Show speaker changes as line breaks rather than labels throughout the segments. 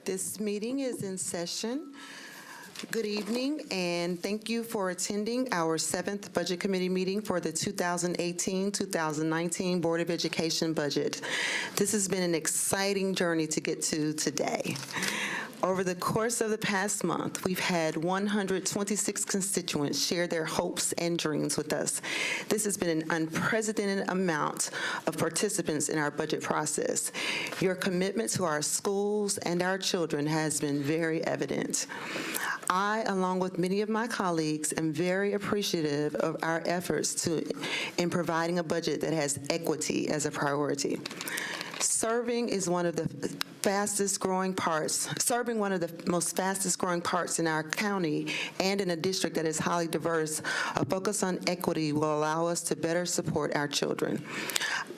This meeting is in session. Good evening, and thank you for attending our 7th Budget Committee meeting for the 2018-2019 Board of Education budget. This has been an exciting journey to get to today. Over the course of the past month, we've had 126 constituents share their hopes and dreams with us. This has been an unprecedented amount of participants in our budget process. Your commitment to our schools and our children has been very evident. I, along with many of my colleagues, am very appreciative of our efforts in providing a budget that has equity as a priority. Serving one of the most fastest growing parts in our county and in a district that is highly diverse, a focus on equity will allow us to better support our children.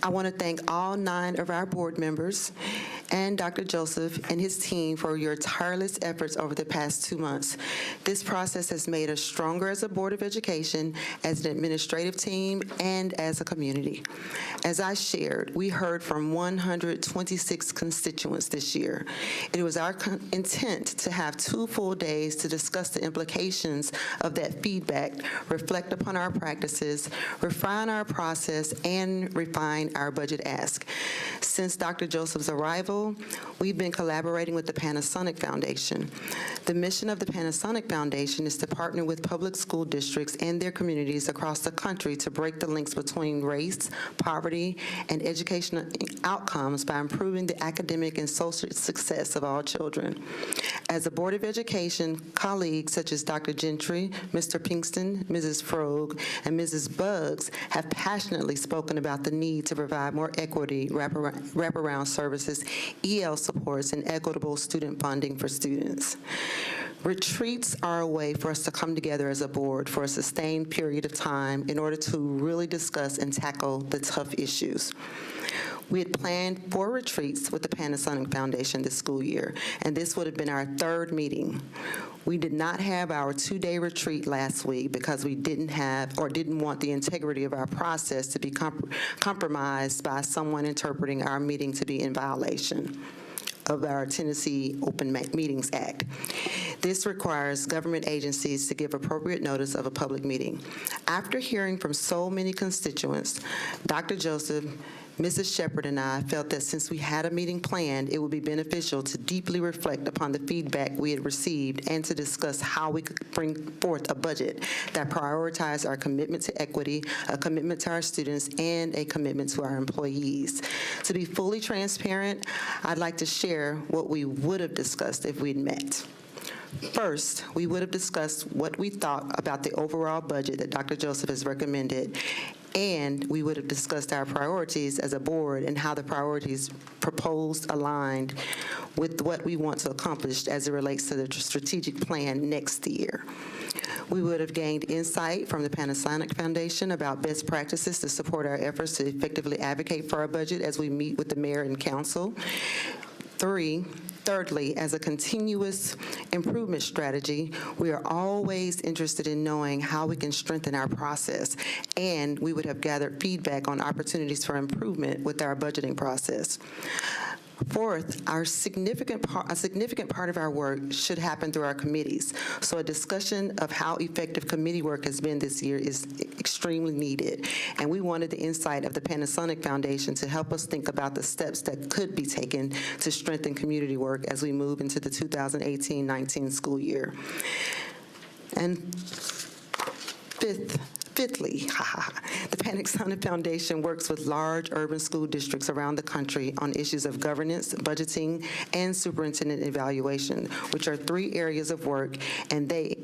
I want to thank all 9 of our board members and Dr. Joseph and his team for your tireless efforts over the past 2 months. This process has made us stronger as a Board of Education, as an administrative team, and as a community. As I shared, we heard from 126 constituents this year. It was our intent to have 2 full days to discuss the implications of that feedback, reflect upon our practices, refine our process, and refine our budget ask. Since Dr. Joseph's arrival, we've been collaborating with the Panasonic Foundation. The mission of the Panasonic Foundation is to partner with public school districts and their communities across the country to break the links between race, poverty, and educational outcomes by improving the academic and social success of all children. As a Board of Education, colleagues such as Dr. Gentry, Mr. Pinkston, Mrs. Frog, and Mrs. Buggs have passionately spoken about the need to provide more equity, wraparound services, EL supports, and equitable student funding for students. Retreats are a way for us to come together as a board for a sustained period of time in order to really discuss and tackle the tough issues. We had planned 4 retreats with the Panasonic Foundation this school year, and this would have been our 3rd meeting. We did not have our 2-day retreat last week because we didn't want the integrity of our process to be compromised by someone interpreting our meeting to be in violation of our Tennessee Open Meetings Act. This requires government agencies to give appropriate notice of a public meeting. After hearing from so many constituents, Dr. Joseph, Mrs. Shepherd, and I felt that since we had a meeting planned, it would be beneficial to deeply reflect upon the feedback we had received and to discuss how we could bring forth a budget that prioritized our commitment to equity, a commitment to our students, and a commitment to our employees. To be fully transparent, I'd like to share what we would have discussed if we'd met. First, we would have discussed what we thought about the overall budget that Dr. Joseph has recommended, and we would have discussed our priorities as a board and how the priorities proposed aligned with what we want to accomplish as it relates to the strategic plan next year. We would have gained insight from the Panasonic Foundation about best practices to support our efforts to effectively advocate for our budget as we meet with the mayor and council. Thirdly, as a continuous improvement strategy, we are always interested in knowing how we can strengthen our process, and we would have gathered feedback on opportunities for improvement with our budgeting process. Fourth, a significant part of our work should happen through our committees. So a discussion of how effective committee work has been this year is extremely needed. And we wanted the insight of the Panasonic Foundation to help us think about the steps that could be taken to strengthen community work as we move into the 2018-19 school year. And Fifthly, the Panasonic Foundation works with large urban school districts around the country on issues of governance, budgeting, and superintendent evaluation, which are 3 areas of work, and they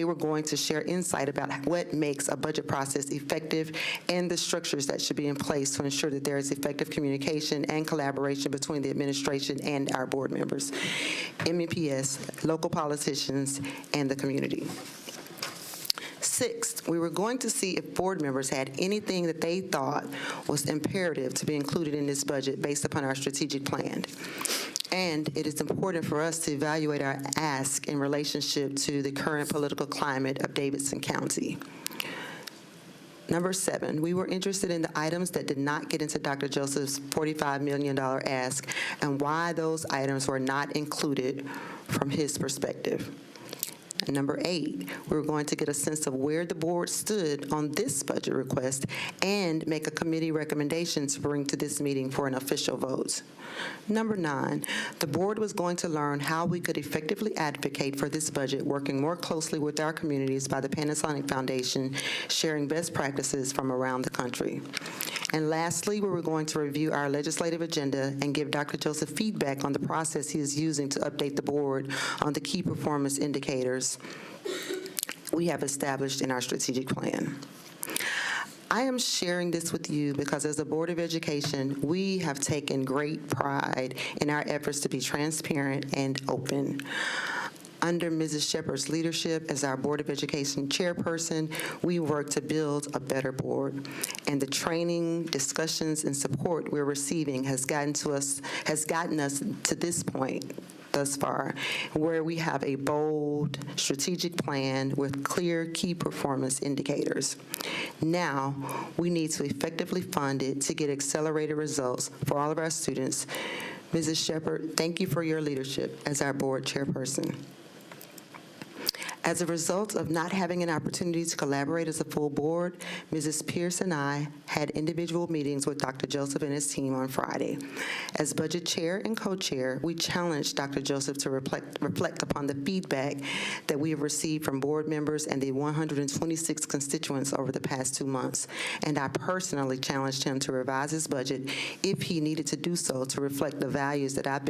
were going to share insight about what makes a budget process effective and the structures that should be in place to ensure that there is effective communication and collaboration between the administration and our board members, MNPS, local politicians, and the community. Sixth, we were going to see if board members had anything that they thought was imperative to be included in this budget based upon our strategic plan. And it is important for us to evaluate our ask in relationship to the current political climate of Davidson County. Number 7, we were interested in the items that did not get into Dr. Joseph's $45 million ask and why those items were not included from his perspective. And number 8, we were going to get a sense of where the board stood on this budget request and make a committee recommendation to bring to this meeting for an official vote. Number 9, the board was going to learn how we could effectively advocate for this budget, working more closely with our communities by the Panasonic Foundation, sharing best practices from around the country. And lastly, we were going to review our legislative agenda and give Dr. Joseph feedback on the process he is using to update the board on the key performance indicators we have established in our strategic plan. I am sharing this with you because as a Board of Education, we have taken great pride in our efforts to be transparent and open. Under Mrs. Shepherd's leadership as our Board of Education chairperson, we work to build a better board. And the training, discussions, and support we're receiving has gotten us to this point thus far, where we have a bold, strategic plan with clear key performance indicators. Now, we need to effectively fund it to get accelerated results for all of our students. Mrs. Shepherd, thank you for your leadership as our board chairperson. As a result of not having an opportunity to collaborate as a full board, Mrs. Pierce and I had individual meetings with Dr. Joseph and his team on Friday. As budget chair and co-chair, we challenged Dr. Joseph to reflect upon the feedback that we have received from board members and the 126 constituents over the past 2 months. And I personally challenged him to revise his budget if he needed to do so to reflect the values that I've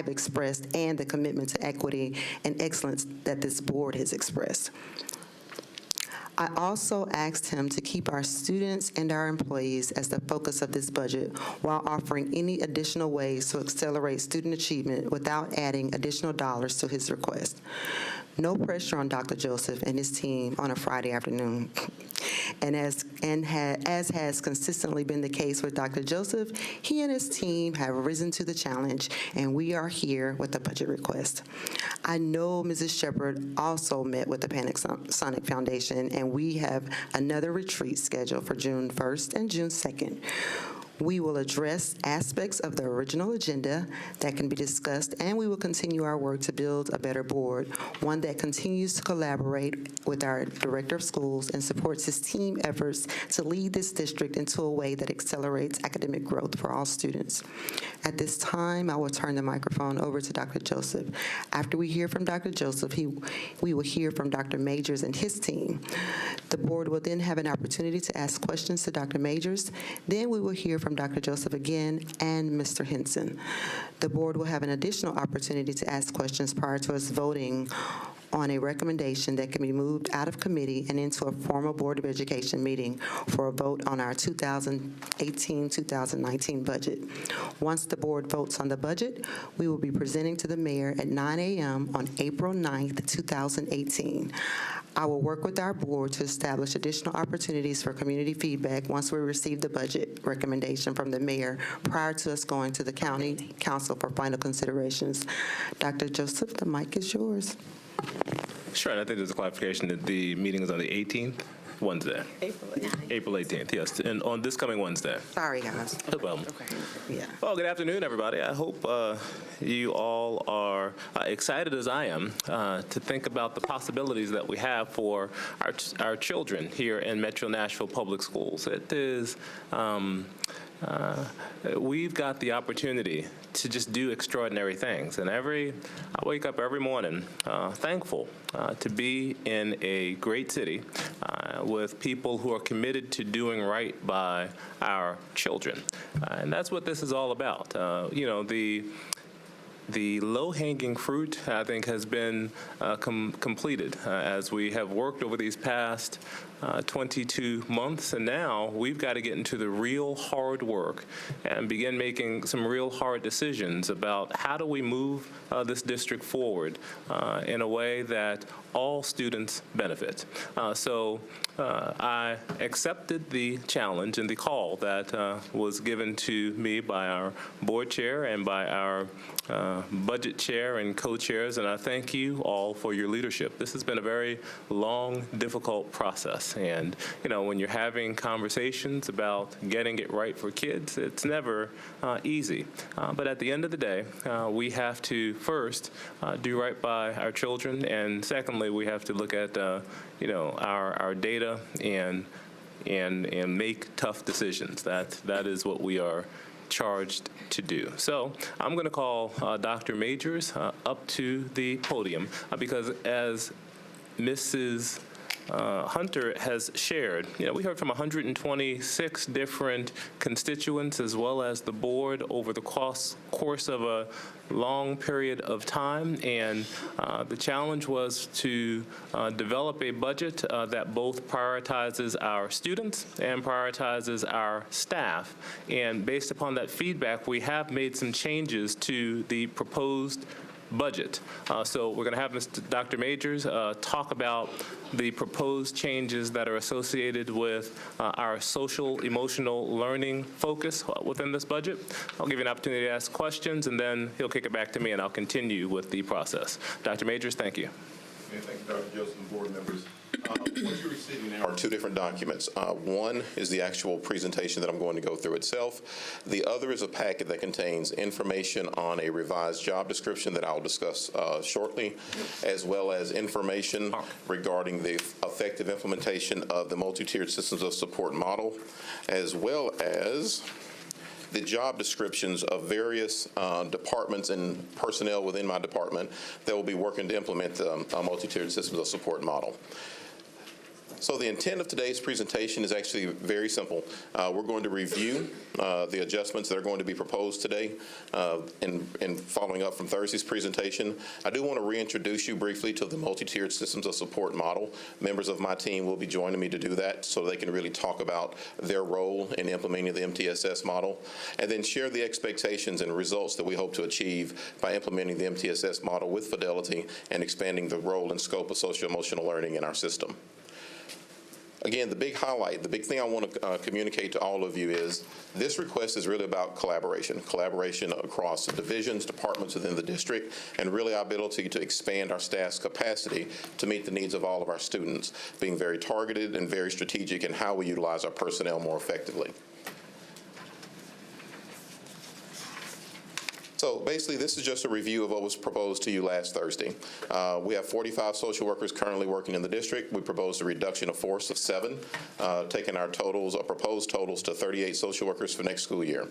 expressed, and the commitment to equity and excellence that this board has expressed. I also asked him to keep our students and our employees as the focus of this budget while offering any additional ways to accelerate student achievement without adding additional dollars to his request. No pressure on Dr. Joseph and his team on a Friday afternoon. And as has consistently been the case with Dr. Joseph, he and his team have risen to the challenge, and we are here with a budget request. I know Mrs. Shepherd also met with the Panasonic Foundation, and we have another retreat scheduled for June 1st and June 2nd. We will address aspects of the original agenda that can be discussed, and we will continue our work to build a better board, one that continues to collaborate with our Director of Schools and supports his team efforts to lead this district into a way that accelerates academic growth for all students. At this time, I will turn the microphone over to Dr. Joseph. After we hear from Dr. Joseph, we will hear from Dr. Majors and his team. The board will then have an opportunity to ask questions to Dr. Majors. Then we will hear from Dr. Joseph again and Mr. Henson. The board will have an additional opportunity to ask questions prior to us voting on a recommendation that can be moved out of committee and into a formal Board of Education meeting for a vote on our 2018-2019 budget. Once the board votes on the budget, we will be presenting to the mayor at 9 a.m. on April 9th, 2018. I will work with our board to establish additional opportunities for community feedback once we receive the budget recommendation from the mayor prior to us going to the county council for final considerations. Dr. Joseph, the mic is yours.
Sure, and I think there's a clarification that the meeting is on the 18th, Wednesday. April 18th, yes, and on this coming Wednesday.
Sorry, guys.
No problem.
Okay. Yeah.
Well, good afternoon, everybody. I hope you all are excited as I am to think about the possibilities that we have for our children here in Metro Nashville Public Schools. It is, we've got the opportunity to just do extraordinary things. And I wake up every morning thankful to be in a great city with people who are committed to doing right by our children. And that's what this is all about. The low-hanging fruit, I think, has been completed as we have worked over these past 22 months, and now we've got to get into the real hard work and begin making some real hard decisions about how do we move this district forward in a way that all students benefit. So I accepted the challenge and the call that was given to me by our board chair and by our budget chair and co-chairs, and I thank you all for your leadership. This has been a very long, difficult process. process. And, when you're having conversations about getting it right for kids, it's never easy. But at the end of the day, we have to first do right by our children, and secondly, we have to look at our data and make tough decisions. That is what we are charged to do. So I'm going to call Dr. Majors up to the podium because as Mrs. Hunter has shared, we heard from 126 different constituents as well as the board over the course of a long period of time, and the challenge was to develop a budget that both prioritizes our students and prioritizes our staff. And based upon that feedback, we have made some changes to the proposed budget. So we're going to have Dr. Majors talk about the proposed changes that are associated with our social emotional learning focus within this budget. I'll give you an opportunity to ask questions, and then he'll kick it back to me, and I'll continue with the process. Dr. Majors, thank you.
Thank you, Dr. Joseph and board members. What you're receiving now are two different documents. One is the actual presentation that I'm going to go through itself. The other is a packet that contains information on a revised job description that I'll discuss shortly, as well as information regarding the effective implementation of the multi-tiered systems of support model, as well as the job descriptions of various departments and personnel within my department that will be working to implement the multi-tiered systems of support model. So the intent of today's presentation is actually very simple. We're going to review the adjustments that are going to be proposed today and following up from Thursday's presentation. I do want to reintroduce you briefly to the multi-tiered systems of support model. Members of my team will be joining me to do that so they can really talk about their role in implementing the MTSs model, and then share the expectations and results that we hope to achieve by implementing the MTSs model with fidelity and expanding the role and scope of social-emotional learning in our system. Again, the big highlight, the big thing I want to communicate to all of you is this request is really about collaboration across the divisions, departments within the district, and really our ability to expand our staff's capacity to meet the needs of all of our students, being very targeted and very strategic in how we utilize our personnel more effectively. So basically, this is just a review of what was proposed to you last Thursday. We have 45 social workers currently working in the district. We proposed a reduction of force of 7, taking our totals, or proposed totals, to 38 social workers for next school year.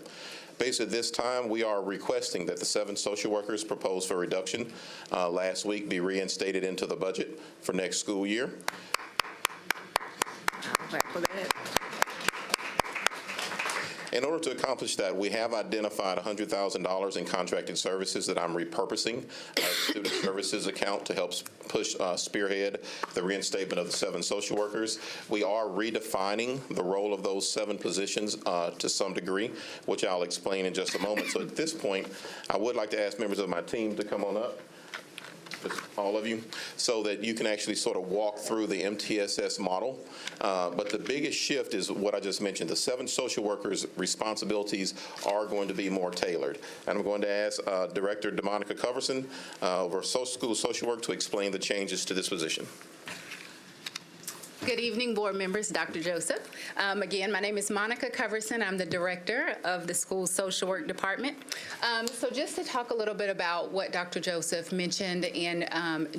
Basically, at this time, we are requesting that the 7 social workers proposed for reduction last week be reinstated into the budget for next school year. In order to accomplish that, we have identified $100,000 in contracted services that I'm repurposing our student services account to help spearhead the reinstatement of the 7 social workers. We are redefining the role of those 7 positions to some degree, which I'll explain in just a moment. So at this point, I would like to ask members of my team to come on up, all of you, so that you can actually sort of walk through the MTSs model. But the biggest shift is what I just mentioned. The 7 social workers' responsibilities are going to be more tailored. And I'm going to ask Director DeMonica Coverson over School Social Work to explain the changes to this position.
Good evening, board members, Dr. Joseph. Again, my name is Monica Coverson. I'm the director of the school social work department. So just to talk a little bit about what Dr. Joseph mentioned and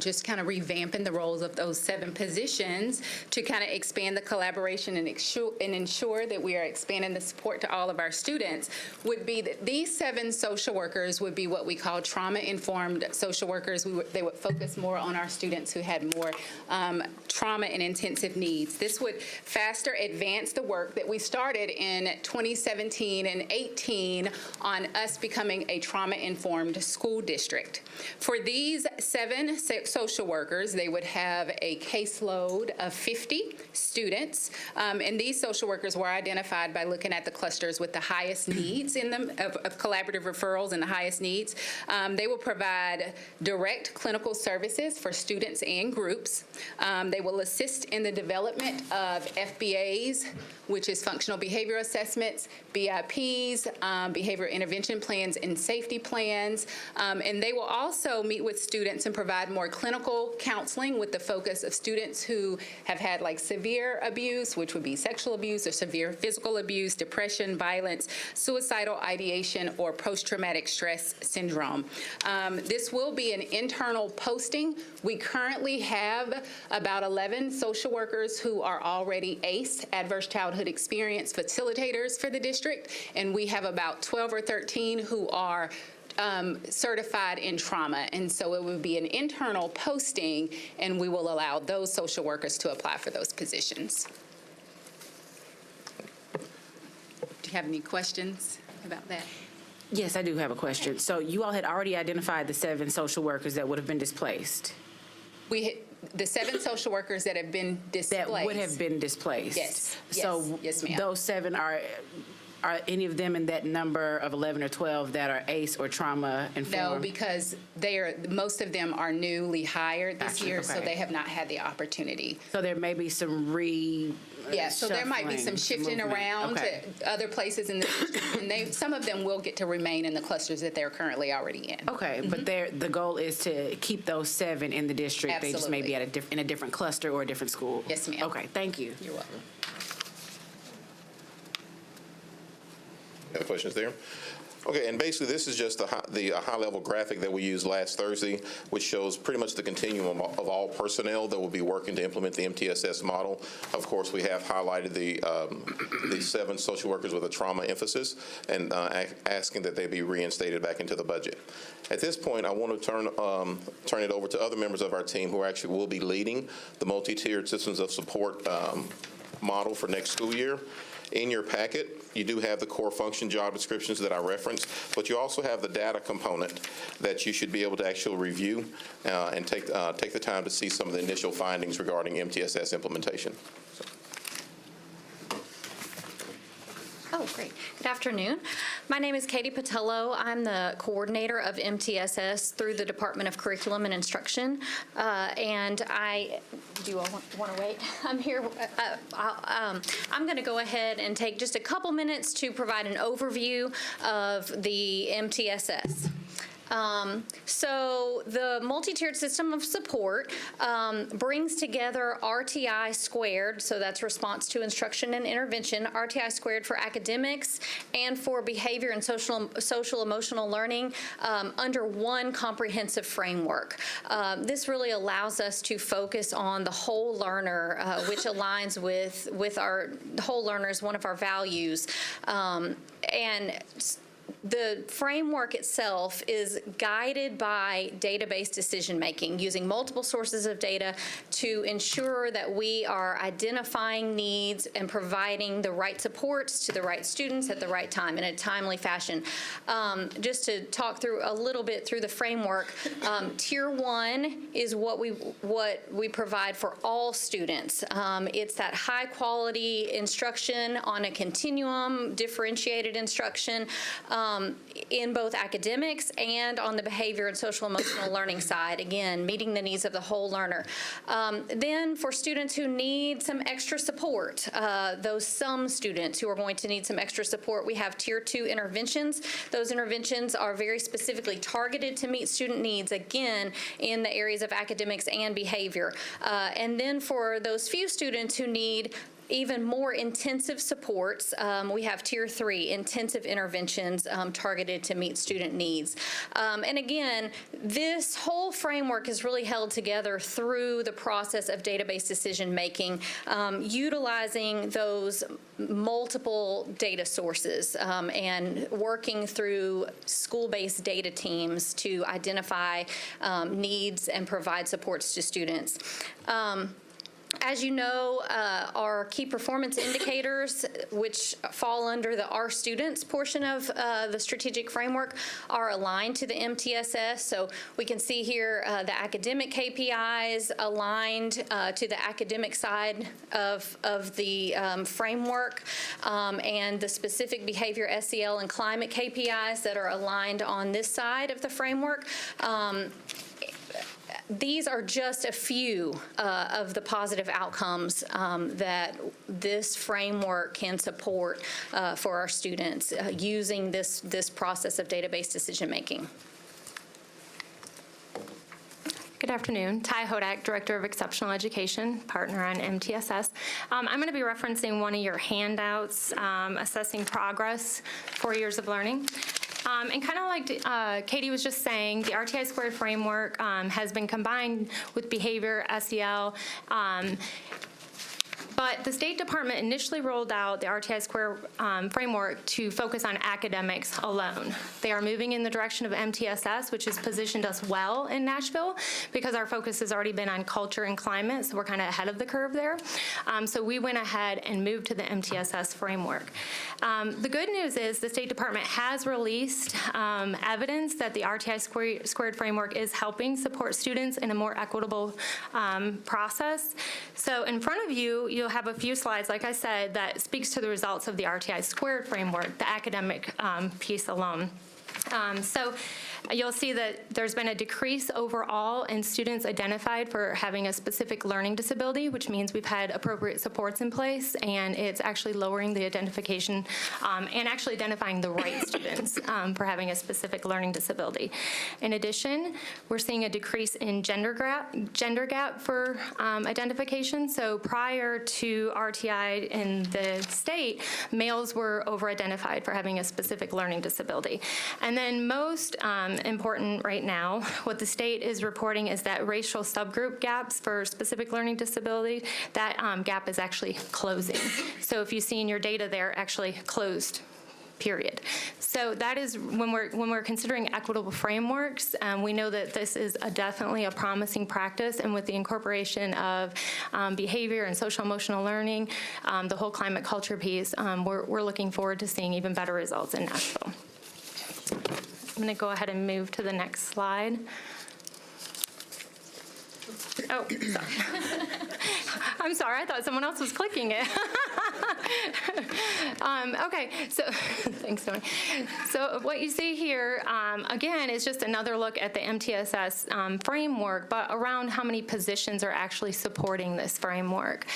just kind of revamping the roles of those 7 positions to kind of expand the collaboration and ensure that we are expanding the support to all of our students would be that these 7 social workers would be what we call trauma-informed social workers. They would focus more on our students who had more trauma and intensive needs. This would faster advance the work that we started in 2017 and 18 on us becoming a trauma-informed school district. For these 7 social workers, they would have a caseload of 50 students, and these social workers were identified by looking at the clusters with the highest needs in them of collaborative referrals and the highest needs. They will provide direct clinical services for students and groups. They will assist in the development of FBAs, which is functional behavior assessments, BIPs, behavior intervention plans, and safety plans. And they will also meet with students and provide more clinical counseling with the focus of students who have had like severe abuse, which would be sexual abuse or severe physical abuse, depression, violence, suicidal ideation, or post-traumatic stress syndrome. This will be an internal posting. We currently have about 11 social workers who are already ACE, Adverse Childhood Experience facilitators for the district, and we have about 12 or 13 who are certified in trauma. And so it would be an internal posting, and we will allow those social workers to apply for those positions. Do you have any questions about that?
Yes, I do have a question. So you all had already identified the 7 social workers that would have been displaced?
The 7 social workers that have been displaced.
That would have been displaced?
Yes.
So
yes, ma'am.
Those 7 are any of them in that number of 11 or 12 that are ACE or trauma informed?
No, because most of them are newly hired this year, so
okay.
they have not had the opportunity.
So there may be some
Yeah, so there might be
shuffling,
some shifting
movement.
around
Okay.
to other places in the district, and some of them will get to remain in the clusters that they're currently already in.
Okay, but the goal is to keep those 7 in the district. They just may be in a different cluster or a different school.
Yes, ma'am.
Okay, thank you.
You're welcome.
Any questions there? Okay, and basically this is just the high-level graphic that we used last Thursday, which shows pretty much the continuum of all personnel that will be working to implement the MTSS model. Of course, we have highlighted the 7 social workers with a trauma emphasis and asking that they be reinstated back into the budget. At this point, I want to turn it over to other members of our team who actually will be leading the multi-tiered systems of support model for next school year. In your packet, you do have the core function job descriptions that I referenced, but you also have the data component that you should be able to actually review and take the time to see some of the initial findings regarding MTSS implementation.
Oh, great. Good afternoon. My name is Katie Patello. I'm the coordinator of MTSS through the Department of Curriculum and Instruction. And do you all want to wait? I'm here. I'm going to go ahead and take just a couple minutes to provide an overview of the MTSS. So the multi-tiered system of support brings together RTI squared, so that's response to instruction and intervention, RTI squared for academics and for behavior and social emotional learning under one comprehensive framework. This really allows us to focus on the whole learner, which aligns with our whole learner is one of our values. And the framework itself is guided by database decision-making, using multiple sources of data to ensure that we are identifying needs and providing the right supports to the right students at the right time in a timely fashion. Just to talk through a little bit through the framework, Tier 1 is what we provide for all students. It's that high-quality instruction on a continuum, differentiated instruction, in both academics and on the behavior and social emotional learning side, again, meeting the needs of the whole learner. Then for students who need some extra support, some students who are going to need some extra support, we have Tier 2 interventions. Those interventions are very specifically targeted to meet student needs, again, in the areas of academics and behavior. And then for those few students who need even more intensive supports, we have Tier 3, intensive interventions targeted to meet student needs. And again, this whole framework is really held together through the process of database decision-making, utilizing those multiple data sources and working through school-based data teams to identify needs and provide supports to students. As you know, our key performance indicators, which fall under the Our Students portion of the strategic framework, are aligned to the MTSS. So we can see here the academic KPIs aligned to the academic side of the framework, and the specific behavior, SEL, and climate KPIs that are aligned on this side of the framework. these are just a few of the positive outcomes that this framework can support for our students using this process of database decision-making.
Good afternoon. Ty Hodak, Director of Exceptional Education, partner on MTSs. I'm going to be referencing one of your handouts, assessing progress, 4 years of learning. And kind of like Katie was just saying, the RTI Squared framework has been combined with behavior, SEL, but the State Department initially rolled out the RTI Square framework to focus on academics alone. They are moving in the direction of MTSs, which has positioned us well in Nashville because our focus has already been on culture and climate, so we're kind of ahead of the curve there. So we went ahead and moved to the MTSs framework. The good news is the State Department has released evidence that the RTI Squared framework is helping support students in a more equitable process. So in front of you, you'll have a few slides, like I said, that speaks to the results of the RTI Squared framework, the academic piece alone. So you'll see that there's been a decrease overall in students identified for having a specific learning disability, which means we've had appropriate supports in place, and it's actually lowering the identification and actually identifying the right students for having a specific learning disability. In addition, we're seeing a decrease in gender gap for identification. So prior to RTI in the state, males were over-identified for having a specific learning disability. And then most important right now, what the state is reporting is that racial subgroup gaps for specific learning disability, that gap is actually closing. So if you see in your data there, actually closed, period. So that is when we're considering equitable frameworks, we know that this is definitely a promising practice, and with the incorporation of behavior and social emotional learning, the whole climate culture piece, we're looking forward to seeing even better results in Nashville. I'm going to go ahead and move to the next slide. Oh, sorry. I'm sorry, I thought someone else was clicking it. Okay, so thanks, Tony. So what you see here, again, is just another look at the MTSs framework, but around how many positions are actually supporting this framework.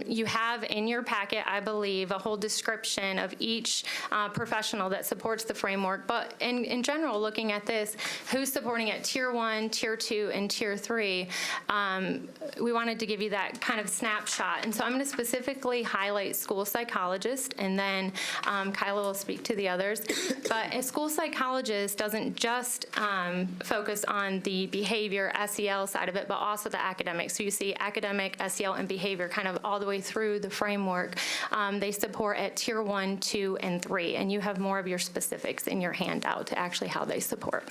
You have in your packet, I believe, a whole description of each professional that supports the framework, but in general, looking at this, who's supporting at Tier 1, Tier 2, and Tier 3, we wanted to give you that kind of snapshot. And so I'm going to specifically highlight school psychologist, and then Kyla will speak to the others. But a school psychologist doesn't just focus on the behavior, SEL side of it, but also the academic. So you see academic, SEL, and behavior kind of all the way through the framework. They support at Tier 1, 2, and 3, and you have more of your specifics in your handout to actually how they support.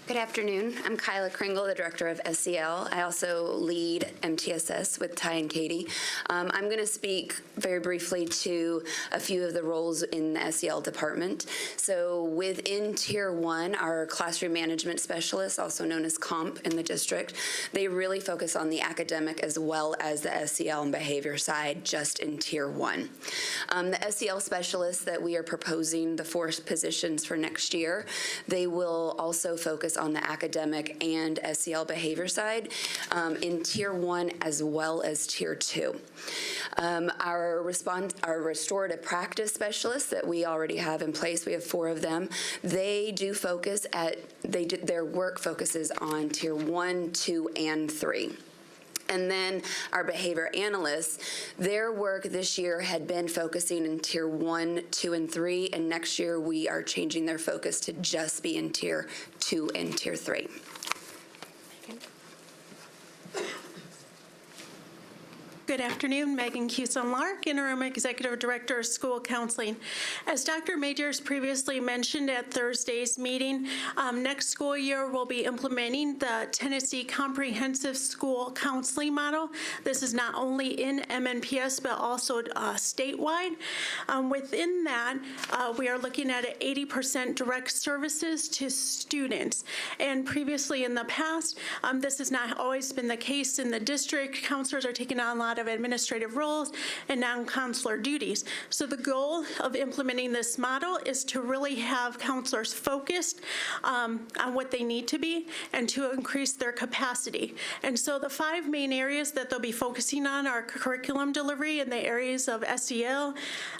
Good afternoon. I'm Kyla Kringle, the Director of SEL. I also lead MTSs with Ty and Katie. I'm going to speak very briefly to a few of the roles in the SEL department. So within Tier 1, our classroom management specialists, also known as COMP in the district, they really focus on the academic as well as the SEL and behavior side just in Tier 1. The SEL specialists that we are proposing, the 4 positions for next year, they will also focus on the academic and SEL behavior side in Tier 1 as well as Tier 2. Our restorative practice specialists that we already have in place, we have 4 of them, they do focus their work focuses on Tier 1, 2, and 3. And then our behavior analysts, their work this year had been focusing in Tier 1, 2, and 3, and next year we are changing their focus to just be in Tier 2 and Tier 3.
Good afternoon, Megan Cuson-Lark, Interim Executive Director of School Counseling. As Dr. Majors previously mentioned at Thursday's meeting, next school year we'll be implementing the Tennessee Comprehensive School Counseling Model. This is not only in MNPS, but also statewide. Within that, we are looking at 80% direct services to students. And previously in the past, this has not always been the case in the district. Counselors are taking on a lot of of administrative roles and non-counselor duties. So the goal of implementing this model is to really have counselors focused on what they need to be and to increase their capacity. And so the 5 main areas that they'll be focusing on are curriculum delivery in the areas of SEL,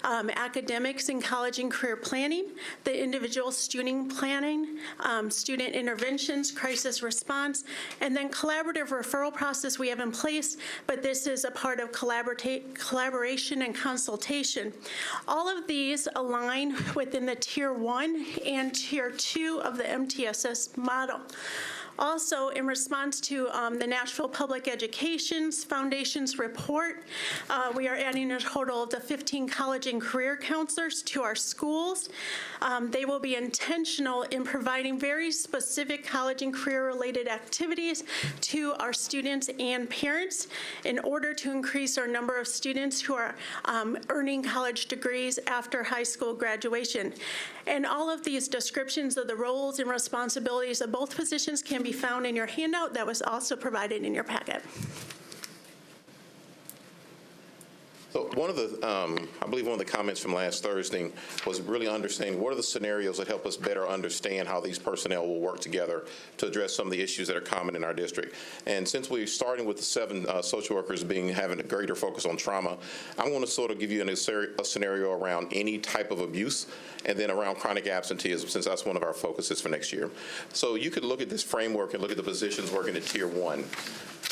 academics and college and career planning, the individual student planning, student interventions, crisis response, and then collaborative referral process we have in place, but this is a part of collaboration and consultation. All of these align within the Tier 1 and Tier 2 of the MTSs model. Also, in response to the Nashville Public Education's Foundation's report, we are adding a total of the 15 college and career counselors to our schools. They will be intentional in providing very specific college and career-related activities to our students and parents in order to increase our number of students who are earning college degrees after high school graduation. And all of these descriptions of the roles and responsibilities of both positions can be found in your handout that was also provided in your packet.
So one of the, I believe one of the comments from last Thursday was really understanding what are the scenarios that help us better understand how these personnel will work together to address some of the issues that are common in our district. And since we're starting with the 7 social workers having a greater focus on trauma, I want to sort of give you a scenario around any type of abuse and then around chronic absenteeism, since that's one of our focuses for next year. So you could look at this framework and look at the positions working at Tier 1.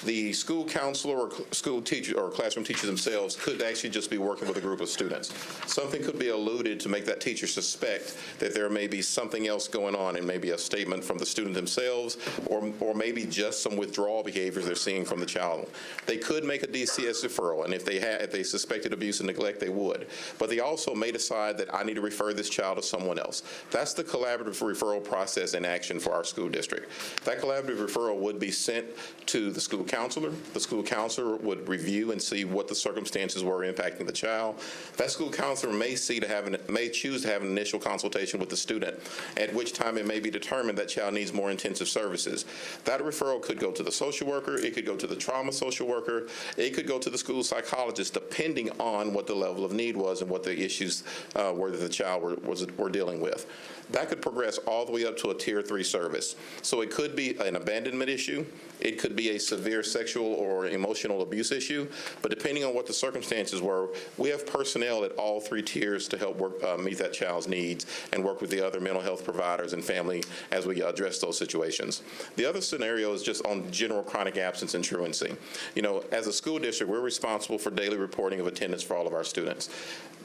The school counselor or school teacher or classroom teachers themselves could actually just be working with a group of students. Something could be alluded to make that teacher suspect that there may be something else going on, and maybe a statement from the student themselves, or maybe just some withdrawal behaviors they're seeing from the child. They could make a DCS referral, and if they suspected abuse and neglect, they would. But they also may decide that I need to refer this child to someone else. That's the collaborative referral process in action for our school district. That collaborative referral would be sent to the school counselor. The school counselor would review and see what the circumstances were impacting the child. That school counselor may choose to have an initial consultation with the student, at which time it may be determined that child needs more intensive services. That referral could go to the social worker, it could go to the trauma social worker, it could go to the school psychologist, depending on what the level of need was and what the issues were that the child were dealing with. That could progress all the way up to a Tier 3 service. So it could be an abandonment issue, it could be a severe sexual or emotional abuse issue, but depending on what the circumstances were, we have personnel at all 3 tiers to help meet that child's needs and work with the other mental health providers and family as we address those situations. The other scenario is just on general chronic absence and truancy. You know, as a school district, we're responsible for daily reporting of attendance for all of our students.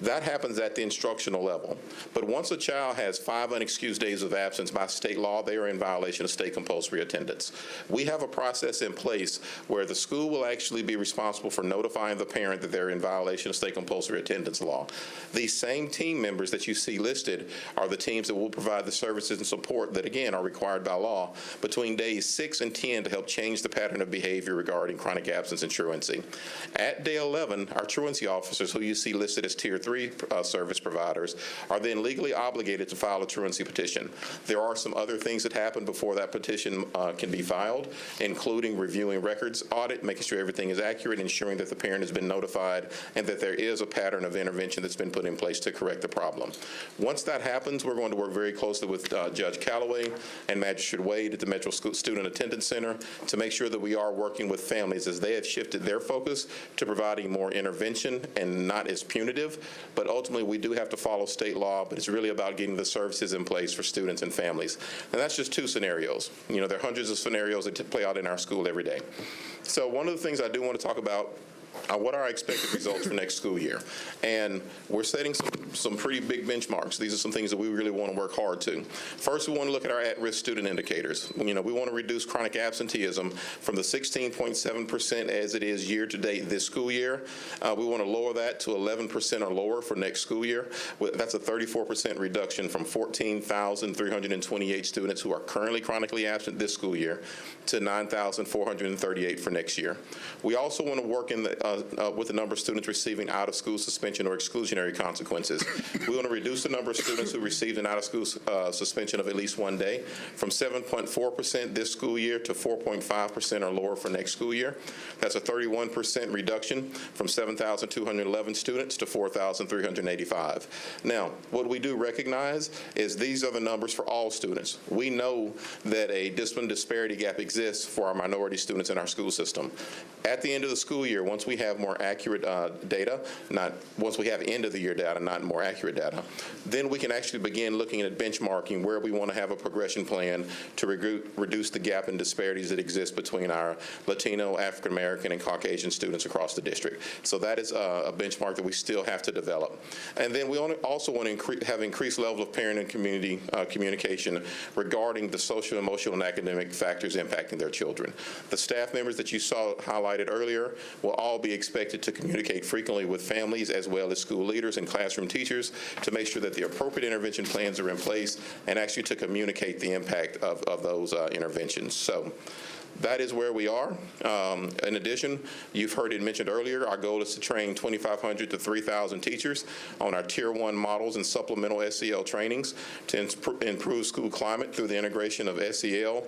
That happens at the instructional level. But once a child has 5 unexcused days of absence by state law, they are in violation of state compulsory attendance. We have a process in place where the school will actually be responsible for notifying the parent that they're in violation of state compulsory attendance law. These same team members that you see listed are the teams that will provide the services and support that, again, are required by law between days 6 and 10 to help change the pattern of behavior regarding chronic absence and truancy. At day 11, our truancy officers, who you see listed as Tier 3 service providers, are then legally obligated to file a truancy petition. There are some other things that happen before that petition can be filed, including reviewing records audit, making sure everything is accurate, ensuring that the parent has been notified, and that there is a pattern of intervention that's been put in place to correct the problem. Once that happens, we're going to work very closely with Judge Calloway and Magistrate Wade at the Metro Student Attendance Center to make sure that we are working with families as they have shifted their focus to providing more intervention and not as punitive. But ultimately, we do have to follow state law, but it's really about getting the services in place for students and families. And that's just 2 scenarios. You know, there are hundreds of scenarios that play out in our school every day. So one of the things I do want to talk about what are our expected results for next school year? And we're setting some pretty big benchmarks. These are some things that we really want to work hard to. First, we want to look at our at-risk student indicators. You know, we want to reduce chronic absenteeism from the 16.7% as it is year to date this school year. We want to lower that to 11% or lower for next school year. That's a 34% reduction from 14,328 students who are currently chronically absent this school year to 9,438 for next year. We also want to work in the with the number of students receiving out-of-school suspension or exclusionary consequences. We want to reduce the number of students who received an out-of-school suspension of at least 1 day from 7.4% this school year to 4.5% or lower for next school year. That's a 31% reduction from 7,211 students to 4,385. Now, what we do recognize is these are the numbers for all students. We know that a discipline disparity gap exists for our minority students in our school system. At the end of the school year, once we have more accurate data, once we have end of the year data, not more accurate data, then we can actually begin looking at benchmarking where we want to have a progression plan to reduce the gap and disparities that exist between our Latino, African American, and Caucasian students across the district. So that is a benchmark that we still have to develop. And then we also want to have increased level of parent and community communication regarding the social, emotional, and academic factors impacting their children. The staff members that you saw highlighted earlier will all be expected to communicate frequently with families as well as school leaders and classroom teachers to make sure that the appropriate intervention plans are in place and actually to communicate the impact of those interventions. So that is where we are. In addition, you've heard it mentioned earlier, our goal is to train 2,500 to 3,000 teachers on our Tier 1 models and supplemental SEL trainings to improve school climate through the integration of SEL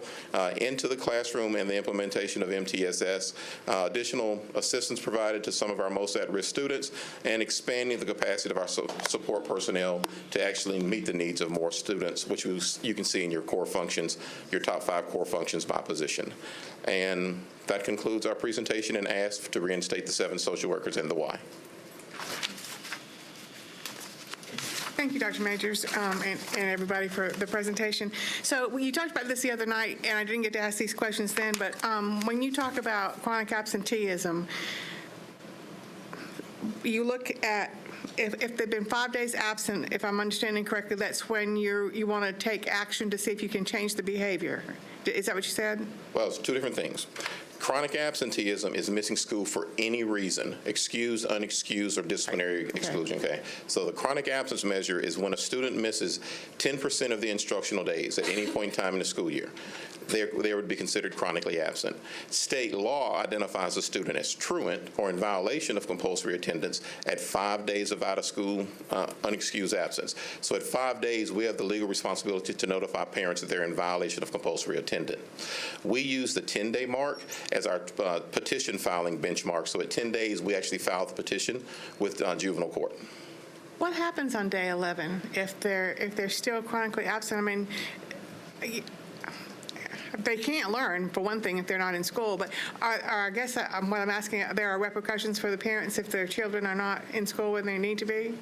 into the classroom and the implementation of MTSs, additional assistance provided to some of our most at-risk students, and expanding the capacity of our support personnel to actually meet the needs of more students, which you can see in your core functions, your top 5 core functions by position. And that concludes our presentation and ask to reinstate the 7 social workers and the why.
Thank you, Dr. Majors, and everybody for the presentation. So you talked about this the other night, and I didn't get to ask these questions then, but when you talk about chronic absenteeism, you look at if they've been 5 days absent, if I'm understanding correctly, that's when you want to take action to see if you can change the behavior. Is that what you said?
Well, it's 2 different things. Chronic absenteeism is missing school for any reason, excused, unexcused, or disciplinary exclusion, okay? So the chronic absence measure is when a student misses 10% of the instructional days at any point in time in the school year. They would be considered chronically absent. State law identifies a student as truant or in violation of compulsory attendance at 5 days of out-of-school unexcused absence. So at 5 days, we have the legal responsibility to notify parents that they're in violation of compulsory attendance. We use the 10-day mark as our petition filing benchmark. So at 10 days, we actually file the petition with juvenile court.
What happens on day 11 if they're still chronically absent? I mean, they can't learn, for one thing, if they're not in school. But I guess what I'm asking, there are repercussions for the parents if their children are not in school when they need to be?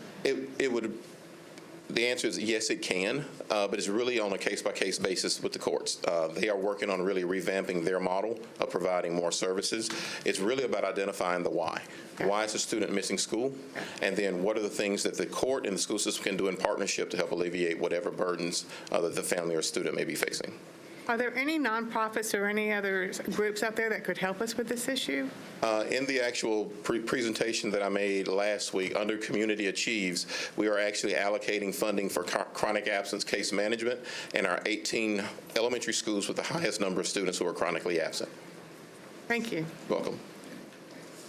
The answer is yes, it can, but it's really on a case-by-case basis with the courts. They are working on really revamping their model of providing more services. It's really about identifying the why. Why is a student missing school? And then what are the things that the court and the school system can do in partnership to help alleviate whatever burdens that the family or student may be facing?
Are there any nonprofits or any other groups out there that could help us with this issue?
In the actual presentation that I made last week under Community Achieves, we are actually allocating funding for chronic absence case management in our 18 elementary schools with the highest number of students who are chronically absent.
Thank you.
Welcome.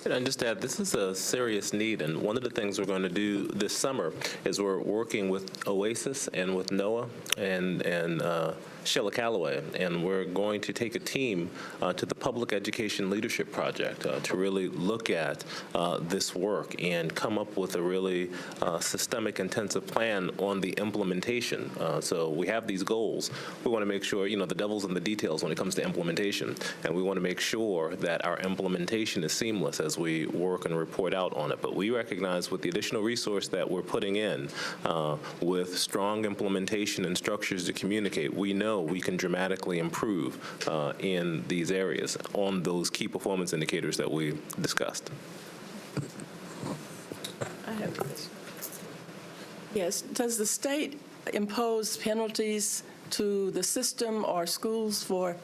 And just to add, this is a serious need, and one of the things we're going to do this summer is we're working with Oasis and with NOAA and Sheila Calloway, and we're going to take a team to the Public Education Leadership Project to really look at this work and come up with a really systemic, intensive plan on the implementation. So we have these goals. We want to make sure, the devil's in the details when it comes to implementation, and we want to make sure that our implementation is seamless as we work and report out on it. But we recognize with the additional resource that we're putting in, with strong implementation and structures to communicate, we know we can dramatically improve in these areas on those key performance indicators that we discussed.
I have a question. Yes, does the state impose penalties to the system or schools for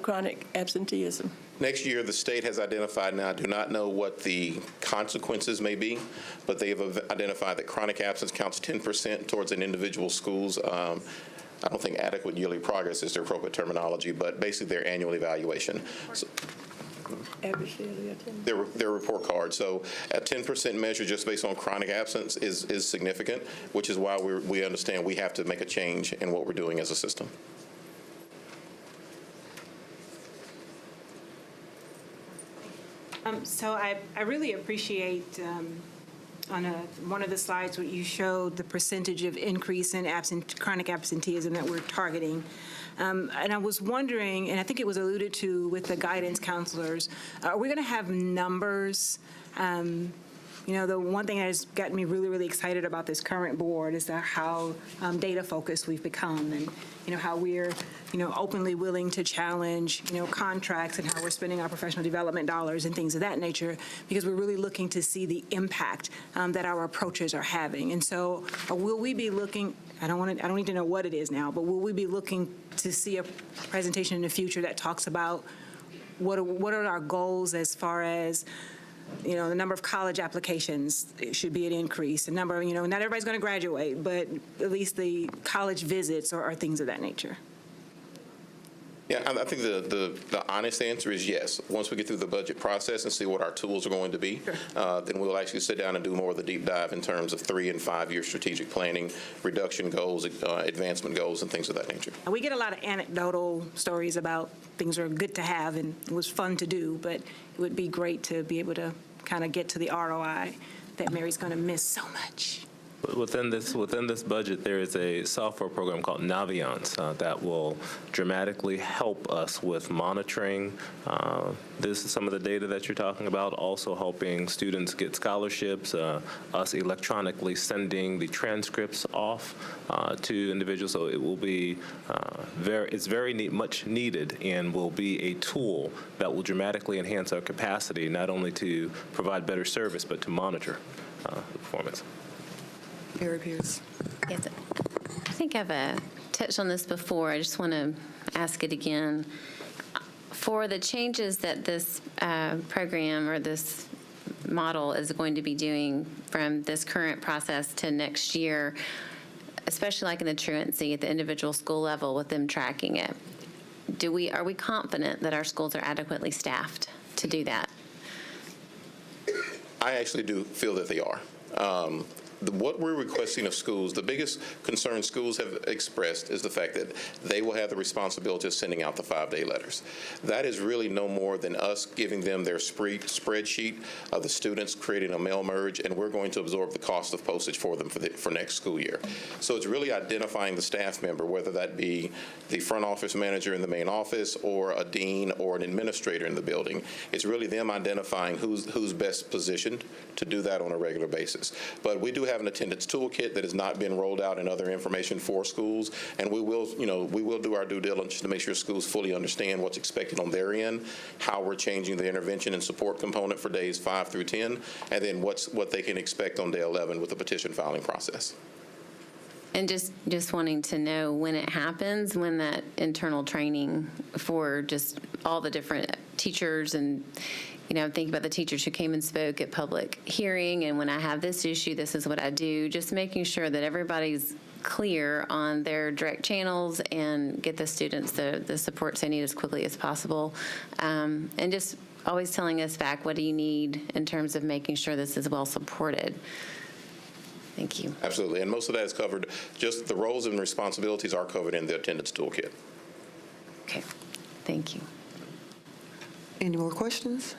chronic absenteeism?
Next year, the state has identified, now I do not know what the consequences may be, but they have identified that chronic absence counts 10% towards an individual school's I don't think adequate yearly progress is the appropriate terminology, but basically their annual evaluation. So,
Average daily attendance.
Their report card. So a 10% measure just based on chronic absence is significant, which is why we understand we have to make a change in what we're doing as a system.
So I really appreciate on one of the slides where you showed the percentage of increase in chronic absenteeism that we're targeting. And I was wondering, and I think it was alluded to with the guidance counselors, are we going to have numbers? You know, the one thing that has gotten me really, really excited about this current board is that how data-focused we've become, and, you know, how we're, you know, openly willing to challenge, you know, contracts and how we're spending our professional development dollars and things of that nature, because we're really looking to see the impact that our approaches are having. And so will we be looking, I don't need to know what it is now, but will we be looking to see a presentation in the future that talks about what are our goals as far as, you know, the number of college applications should be an increase. The number of, you know, not everybody's going to graduate, but at least the college visits or things of that nature.
Yeah, I think the honest answer is yes. Once we get through the budget process and see what our tools are going to be, then we'll actually sit down and do more of the deep dive in terms of 3- and 5-year strategic planning, reduction goals, advancement goals, and things of that nature.
We get a lot of anecdotal stories about things are good to have and it was fun to do, but it would be great to be able to kind of get to the ROI that Mary's going to miss so much.
Within this budget, there is a software program called Naviance that will dramatically help us with monitoring some of the data that you're talking about, also helping students get scholarships, us electronically sending the transcripts off to individuals. So it will be much needed and will be a tool that will dramatically enhance our capacity, not only to provide better service, but to monitor performance.
Mary Pierce.
Yes, I think I've touched on this before. I just want to ask it again. For the changes that this program or this model is going to be doing from this current process to next year, especially like in the truancy at the individual school level with them tracking it, are we confident that our schools are adequately staffed to do that?
I actually do feel that they are. What we're requesting of schools, the biggest concern schools have expressed is the fact that they will have the responsibility of sending out the 5-day letters. That is really no more than us giving them their spreadsheet of the students, creating a mail merge, and we're going to absorb the cost of postage for them for next school year. So it's really identifying the staff member, whether that be the front office manager in the main office or a dean or an administrator in the building. It's really them identifying who's best positioned to do that on a regular basis. But we do have an attendance toolkit that has not been rolled out and other information for schools, and we will do our due diligence to make sure schools fully understand what's expected on their end, how we're changing the intervention and support component for days 5 through 10, and then what they can expect on day 11 with the petition filing process.
And just wanting to know when it happens, when that internal training for just all the different teachers and, you know, think about the teachers who came and spoke at public hearing, and when I have this issue, this is what I do, just making sure that everybody's clear on their direct channels and get the students the supports they need as quickly as possible. And just always telling us back, what do you need in terms of making sure this is well supported? Thank you.
Absolutely, and most of that is covered, just the roles and responsibilities are covered in the attendance toolkit.
Okay, thank you.
Any more questions?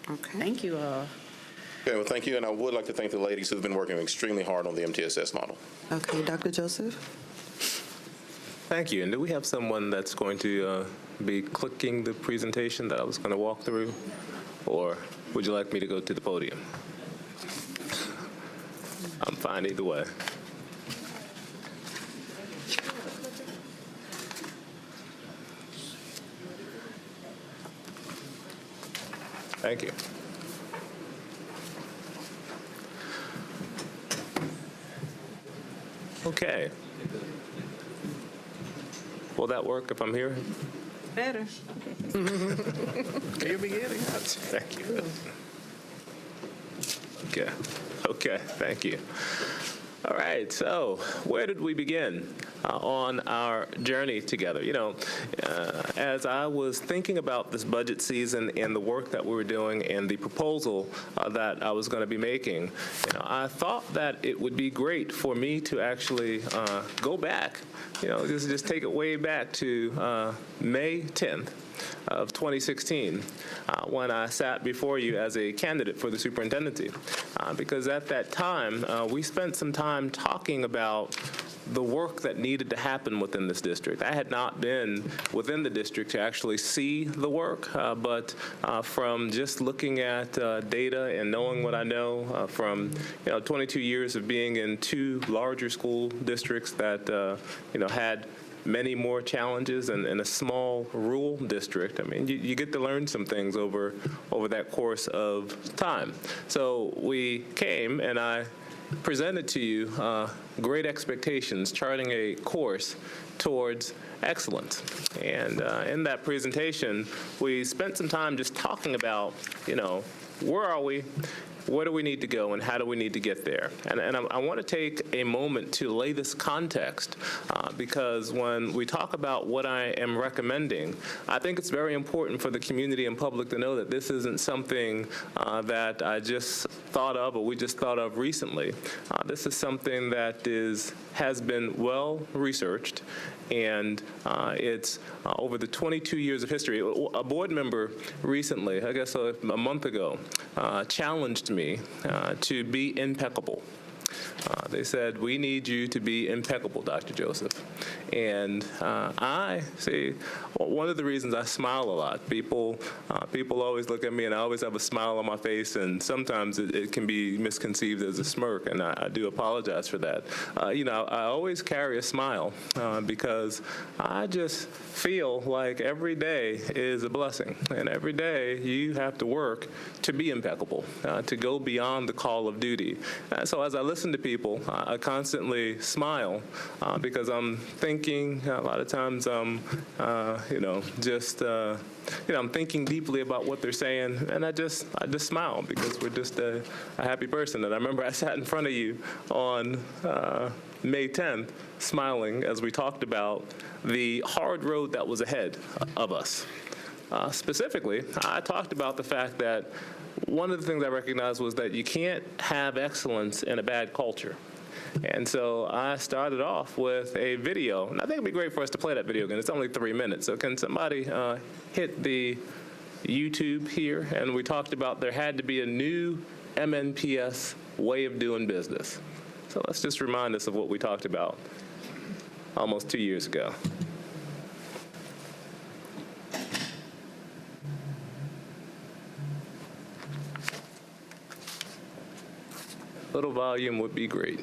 Okay.
Thank you.
Okay, well, thank you, and I would like to thank the ladies who've been working extremely hard on the MTSs model.
Okay, Dr. Joseph?
Thank you. And do we have someone that's going to be clicking the presentation that I was going to walk through? Or would you like me to go to the podium? I'm fine either way. Thank you. Okay. Will that work if I'm here?
Better.
You'll be getting it. Thank you. Okay. Okay, thank you. All right. right, so where did we begin on our journey together? You know, as I was thinking about this budget season and the work that we were doing and the proposal that I was going to be making, you know, I thought that it would be great for me to actually go back, you know, just take it way back to May 10th. Of 2016, when I sat before you as a candidate for the superintendency, because at that time, we spent some time talking about the work that needed to happen within this district. I had not been within the district to actually see the work, but from just looking at data and knowing what I know from 22 years of being in two larger school districts that had many more challenges in a small rural district. I mean, you get to learn some things over that course of time. So we came and I presented to you great expectations, charting a course towards excellence. And in that presentation, we spent some time just talking about, where are we? Where do we need to go and how do we need to get there? And I want to take a moment to lay this context because when we talk about what I am recommending, I think it's very important for the community and public to know that this isn't something that I just thought of or we just thought of recently. This is something that has been well researched, and it's over the 22 years of history. A board member recently, I guess a month ago, challenged me to be impeccable. They said, we need you to be impeccable, Dr. Joseph. And I see, one of the reasons I smile a lot, people always look at me and I always have a smile on my face, and sometimes it can be misconceived as a smirk, and I do apologize for that. I always carry a smile because I just feel like every day is a blessing, and every day you have to work to be impeccable, to go beyond the call of duty. So as I listen to people, I constantly smile because I'm thinking a lot of times I'm thinking deeply about what they're saying, and I just smile because we're just a happy person. And I remember I sat in front of you on May 10th smiling as we talked about the hard road that was ahead of us. Specifically, I talked about the fact that one of the things I recognized was that you can't have excellence in a bad culture. And so I started off with a video, and I think it'd be great for us to play that video again. It's only 3 minutes, so can somebody hit the YouTube here? And we talked about there had to be a new MNPS way of doing business. So let's just remind us of what we talked about almost 2 years ago. A little volume would be great.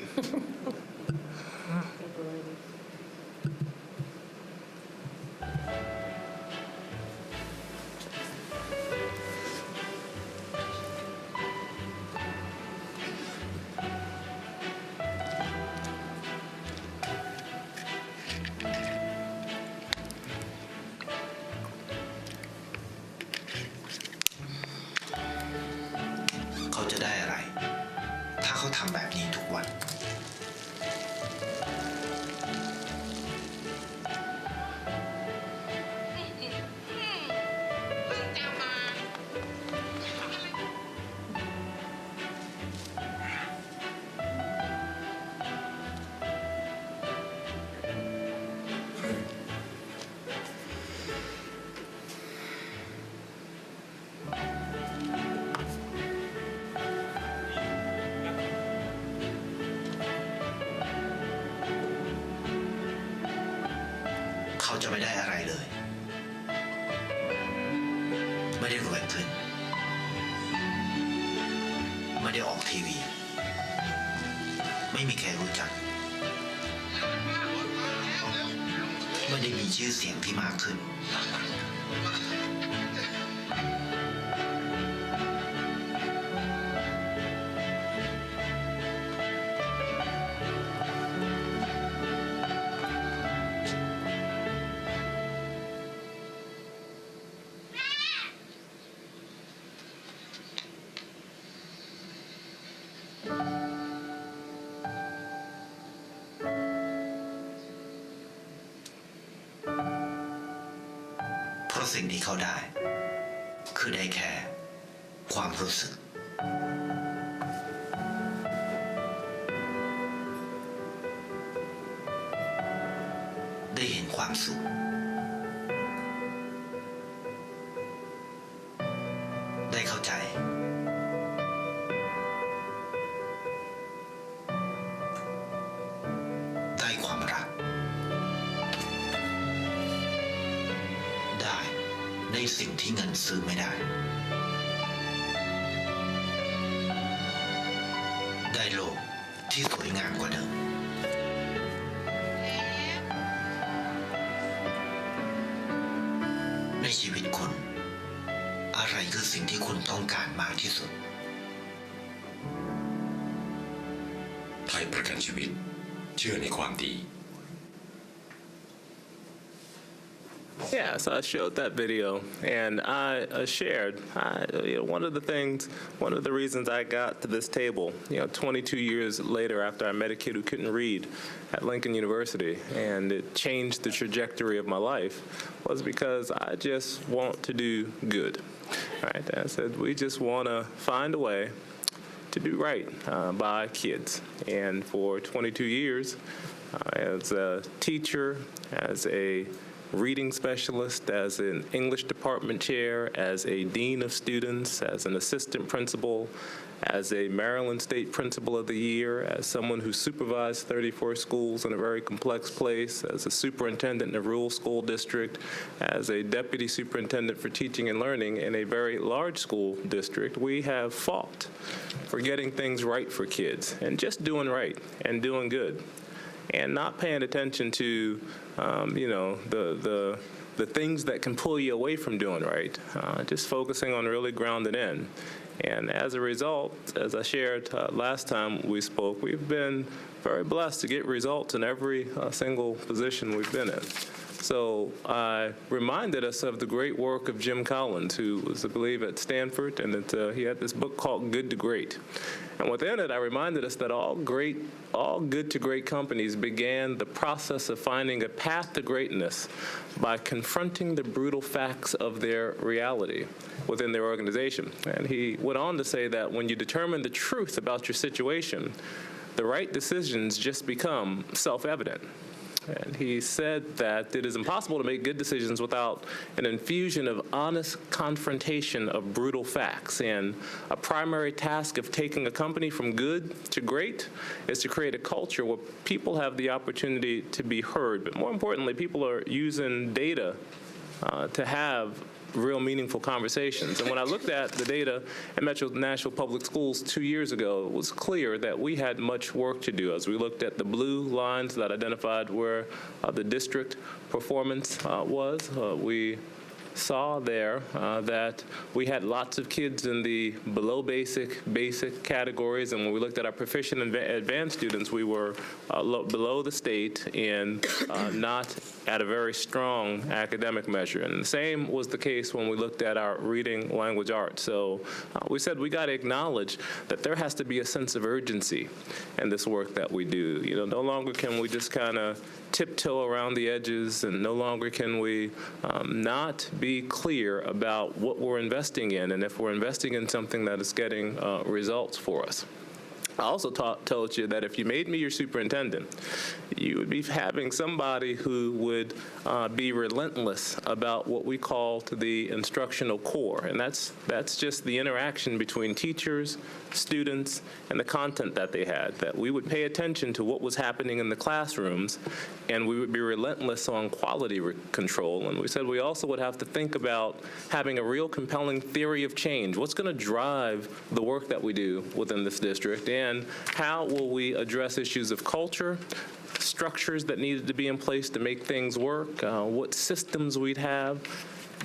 ก็สิ่งที่เขาได้คือได้แค่ความรู้สึกได้เห็นความสุขได้เข้าใจได้ความรักได้ในสิ่งที่เงินซื้อไม่ได้ได้โลกที่สวยงามกว่าเดิมในชีวิตคุณอะไรคือสิ่งที่คุณต้องการมากที่สุดไทยประกันชีวิตเชื่อในความดี
Yeah, so I showed that video, and I shared, one of the reasons I got to this table, 22 years later after I met a kid who couldn't read at Lincoln University, and it changed the trajectory of my life, was because I just want to do good. Right? I said, we just want to find a way to do right by kids. And for 22 years, as a teacher, as a reading specialist, as an English department chair, as a dean of students, as an assistant principal, as a Maryland State Principal of the Year, as someone who supervised 34 schools in a very complex place, as a superintendent in a rural school district, as a deputy superintendent for teaching and learning in a very large school district, we have fought for getting things right for kids and just doing right and doing good and not paying attention to, the things that can pull you away from doing right, just focusing on really grounded in. And as a result, as I shared last time we spoke, we've been very blessed to get results in every single position we've been in. So I reminded us of the great work of Jim Collins, who was, I believe, at Stanford, and that he had this book called Good to Great. And within it, I reminded us that all good to great companies began the process of finding a path to greatness by confronting the brutal facts of their reality within their organization. And he went on to say that when you determine the truth about your situation, the right decisions just become self-evident. And he said that it is impossible to make good decisions without an infusion of honest confrontation of brutal facts. And a primary task of taking a company from good to great is to create a culture where people have the opportunity to be heard. But more importantly, people are using data to have real meaningful conversations. And when I looked at the data at Metro Nashville Public Schools 2 years ago, it was clear that we had much work to do. As we looked at the blue lines that identified where the district performance was, we saw there that we had lots of kids in the below basic categories, and when we looked at our proficient and advanced students, we were below the state and not at a very strong academic measure. And the same was the case when we looked at our reading language arts. So we said we got to acknowledge that there has to be a sense of urgency in this work that we do. No longer can we just kind of tiptoe around the edges, and no longer can we not be clear about what we're investing in, and if we're investing in something that is getting results for us. I also told you that if you made me your superintendent, you would be having somebody who would be relentless about what we call the instructional core, and that's just the interaction between teachers, students, and the content that they had, that we would pay attention to what was happening in the classrooms, and we would be relentless on quality control. And we said we also would have to think about having a real compelling theory of change. What's going to drive the work that we do within this district, and how will we address issues of culture, structures that needed to be in place to make things work, what systems we'd have,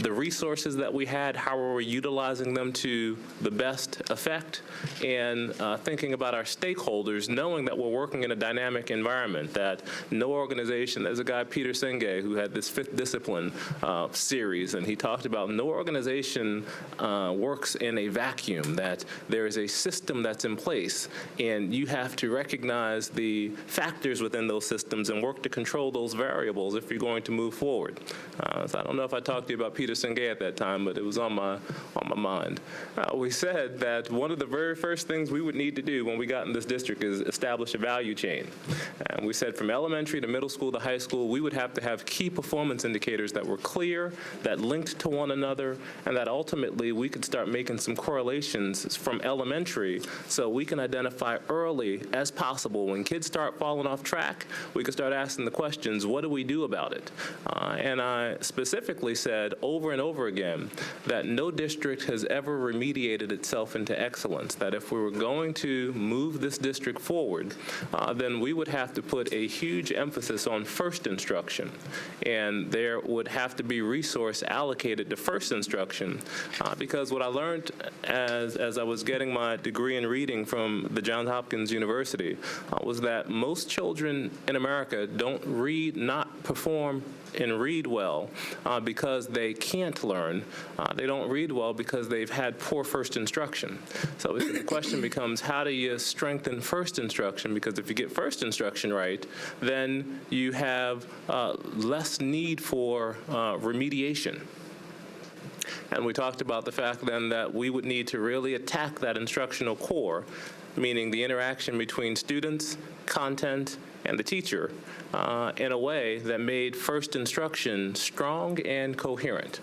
the resources that we had, how are we utilizing them to the best effect, and thinking about our stakeholders, knowing that we're working in a dynamic environment, that no organization, there's a guy, Peter Senge, who had this Fifth Discipline series, and he talked about no organization works in a vacuum, that there is a system that's in place, and you have to recognize the factors within those systems and work to control those variables if you're going to move forward. So I don't know if I talked to you about Peter Peterson Gay at that time, but it was on my mind. We said that one of the very first things we would need to do when we got in this district is establish a value chain. And we said from elementary to middle school to high school, we would have to have key performance indicators that were clear, that linked to one another, and that ultimately we could start making some correlations from elementary so we can identify early as possible when kids start falling off track, we can start asking the questions, what do we do about it? And I specifically said over and over again that no district has ever remediated itself into excellence, that if we were going to move this district forward, then we would have to put a huge emphasis on first instruction. And there would have to be resource allocated to first instruction, because what I learned as I was getting my degree in reading from the Johns Hopkins University was that most children in America don't read, not perform and read well because they can't learn. They don't read well because they've had poor first instruction. So the question becomes, how do you strengthen first instruction? Because if you get first instruction right, then you have less need for remediation. And we talked about the fact then that we would need to really attack that instructional core, meaning the interaction between students, content, and the teacher in a way that made first instruction strong and coherent.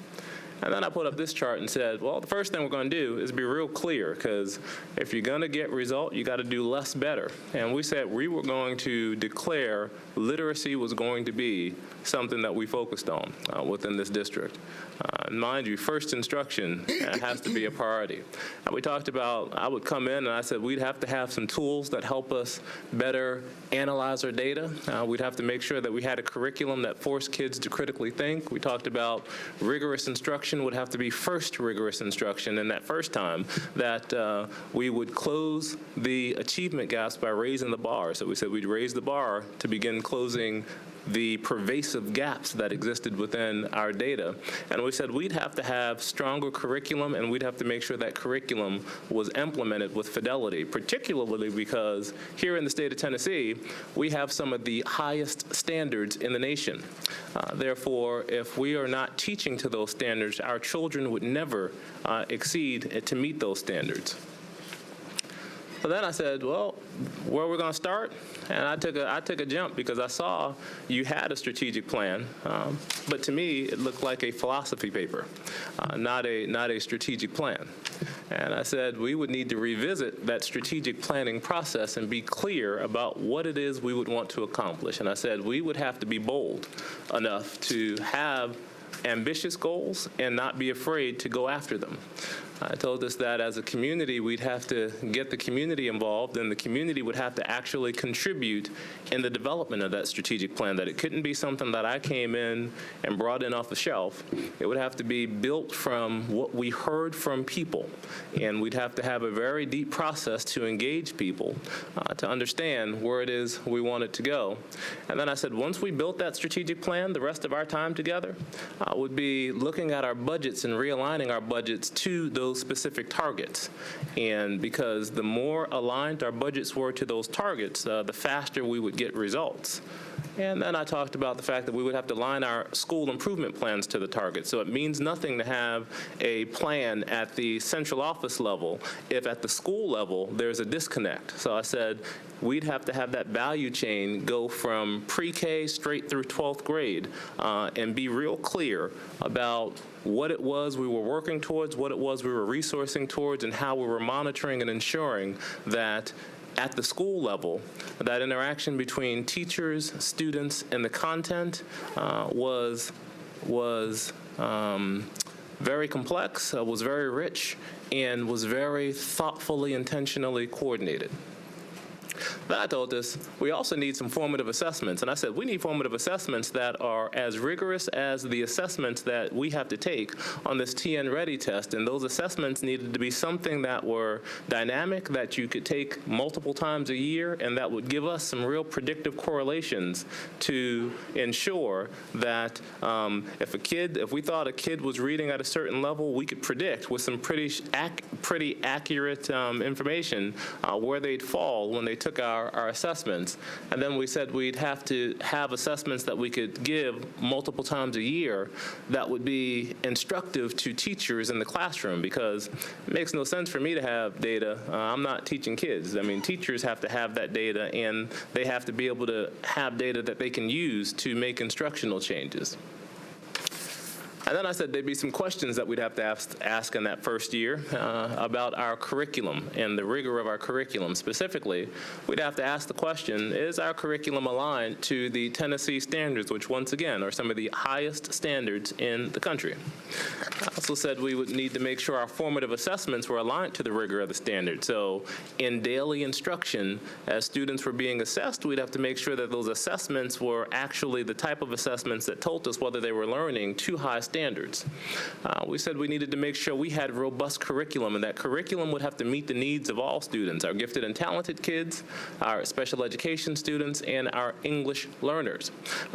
And then I put up this chart and said, well, the first thing we're going to do is be real clear, because if you're going to get result, you got to do less better. And we said we were going to declare literacy was going to be something that we focused on within this district. Mind you, first instruction has to be a priority. And we talked about, I would come in and I said we'd have to have some tools that help us better analyze our data. We'd have to make sure that we had a curriculum that forced kids to critically think. We talked about rigorous instruction would have to be first rigorous instruction, and that first time that we would close the achievement gaps by raising the bar. So we said we'd raise the bar to begin closing the pervasive gaps that existed within our data. And we said we'd have to have stronger curriculum, and we'd have to make sure that curriculum was implemented with fidelity, particularly because here in the state of Tennessee, we have some of the highest standards in the nation. Therefore, if we are not teaching to those standards, our children would never exceed to meet those standards. So then I said, well, where are we going to start? And I took a jump because I saw you had a strategic plan, but to me it looked like a philosophy paper, not a strategic plan. And I said we would need to revisit that strategic planning process and be clear about what it is we would want to accomplish. And I said we would have to be bold enough to have ambitious goals and not be afraid to go after them. I told us that as a community, we'd have to get the community involved, and the community would have to actually contribute in the development of that strategic plan, that it couldn't be something that I came in and brought in off the shelf. It would have to be built from what we heard from people, and we'd have to have a very deep process to engage people to understand where it is we want it to go. And then I said, once we built that strategic plan, the rest of our time together would be looking at our budgets and realigning our budgets to those specific targets. And because the more aligned our budgets were to those targets, the faster we would get results. And then I talked about the fact that we would have to line our school improvement plans to the target. So it means nothing to have a plan at the central office level if at the school level there's a disconnect. So I said we'd have to have that value chain go from pre-K straight through 12th grade and be real clear about what it was we were working towards, what it was we were resourcing towards, and how we were monitoring and ensuring that at the school level, that interaction between teachers, students, and the content was very complex, was very rich, and was very thoughtfully, intentionally coordinated. Then I told us we also need some formative assessments. And I said we need formative assessments that are as rigorous as the assessments that we have to take on this TN Ready test. And those assessments needed to be something that were dynamic, that you could take multiple times a year, and that would give us some real predictive correlations to ensure that if we thought a kid was reading at a certain level, we could predict with some pretty accurate information where they'd fall when they took our assessments. And then we said we'd have to have assessments that we could give multiple times a year that would be instructive to teachers in the classroom, because it makes no sense for me to have data. I'm not teaching kids. I mean, teachers have to have that data, and they have to be able to have data that they can use to make instructional changes. And then I said there'd be some questions that we'd have to ask in that first year about our curriculum and the rigor of our curriculum. Specifically, we'd have to ask the question, is our curriculum aligned to the Tennessee standards, which once again are some of the highest standards in the country? I also said we would need to make sure our formative assessments were aligned to the rigor of the standard. So in daily instruction, as students were being assessed, we'd have to make sure that those assessments were actually the type of assessments that told us whether they were learning to high standards. We said we needed to make sure we had robust curriculum, and that curriculum would have to meet the needs of all students, our gifted and talented kids, our special education students, and our English learners.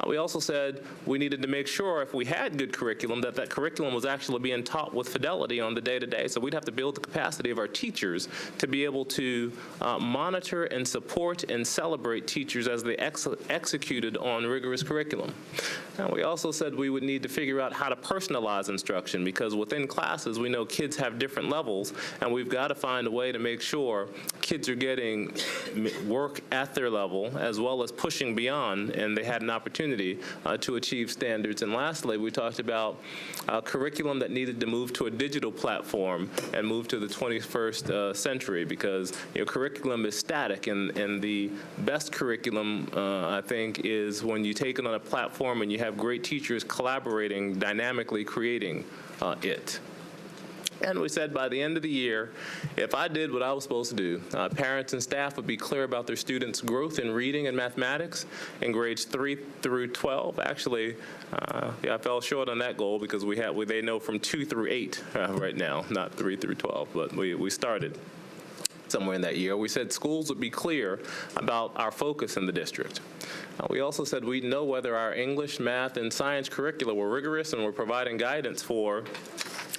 We also said we needed to make sure if we had good curriculum, that that curriculum was actually being taught with fidelity on the day-to-day. So we'd have to build the capacity of our teachers to be able to monitor and support and celebrate teachers as they executed on rigorous curriculum. And we also said we would need to figure out how to personalize instruction, because within classes we know kids have different levels, and we've got to find a way to make sure kids are getting work at their level as well as pushing beyond, and they had an opportunity to achieve standards. And lastly, we talked about curriculum that needed to move to a digital platform and move to the 21st century, because curriculum is static, and the best curriculum, I think, is when you take it on a platform and you have great teachers collaborating, dynamically creating it. And we said by the end of the year, if I did what I was supposed to do, parents and staff would be clear about their students' growth in reading and mathematics in grades 3 through 12. Actually, I fell short on that goal, because they know from 2 through 8 right now, not 3 through 12, but we started somewhere in that year. We said schools would be clear about our focus in the district. We also said we'd know whether our English, math, and science curricula were rigorous and were providing guidance for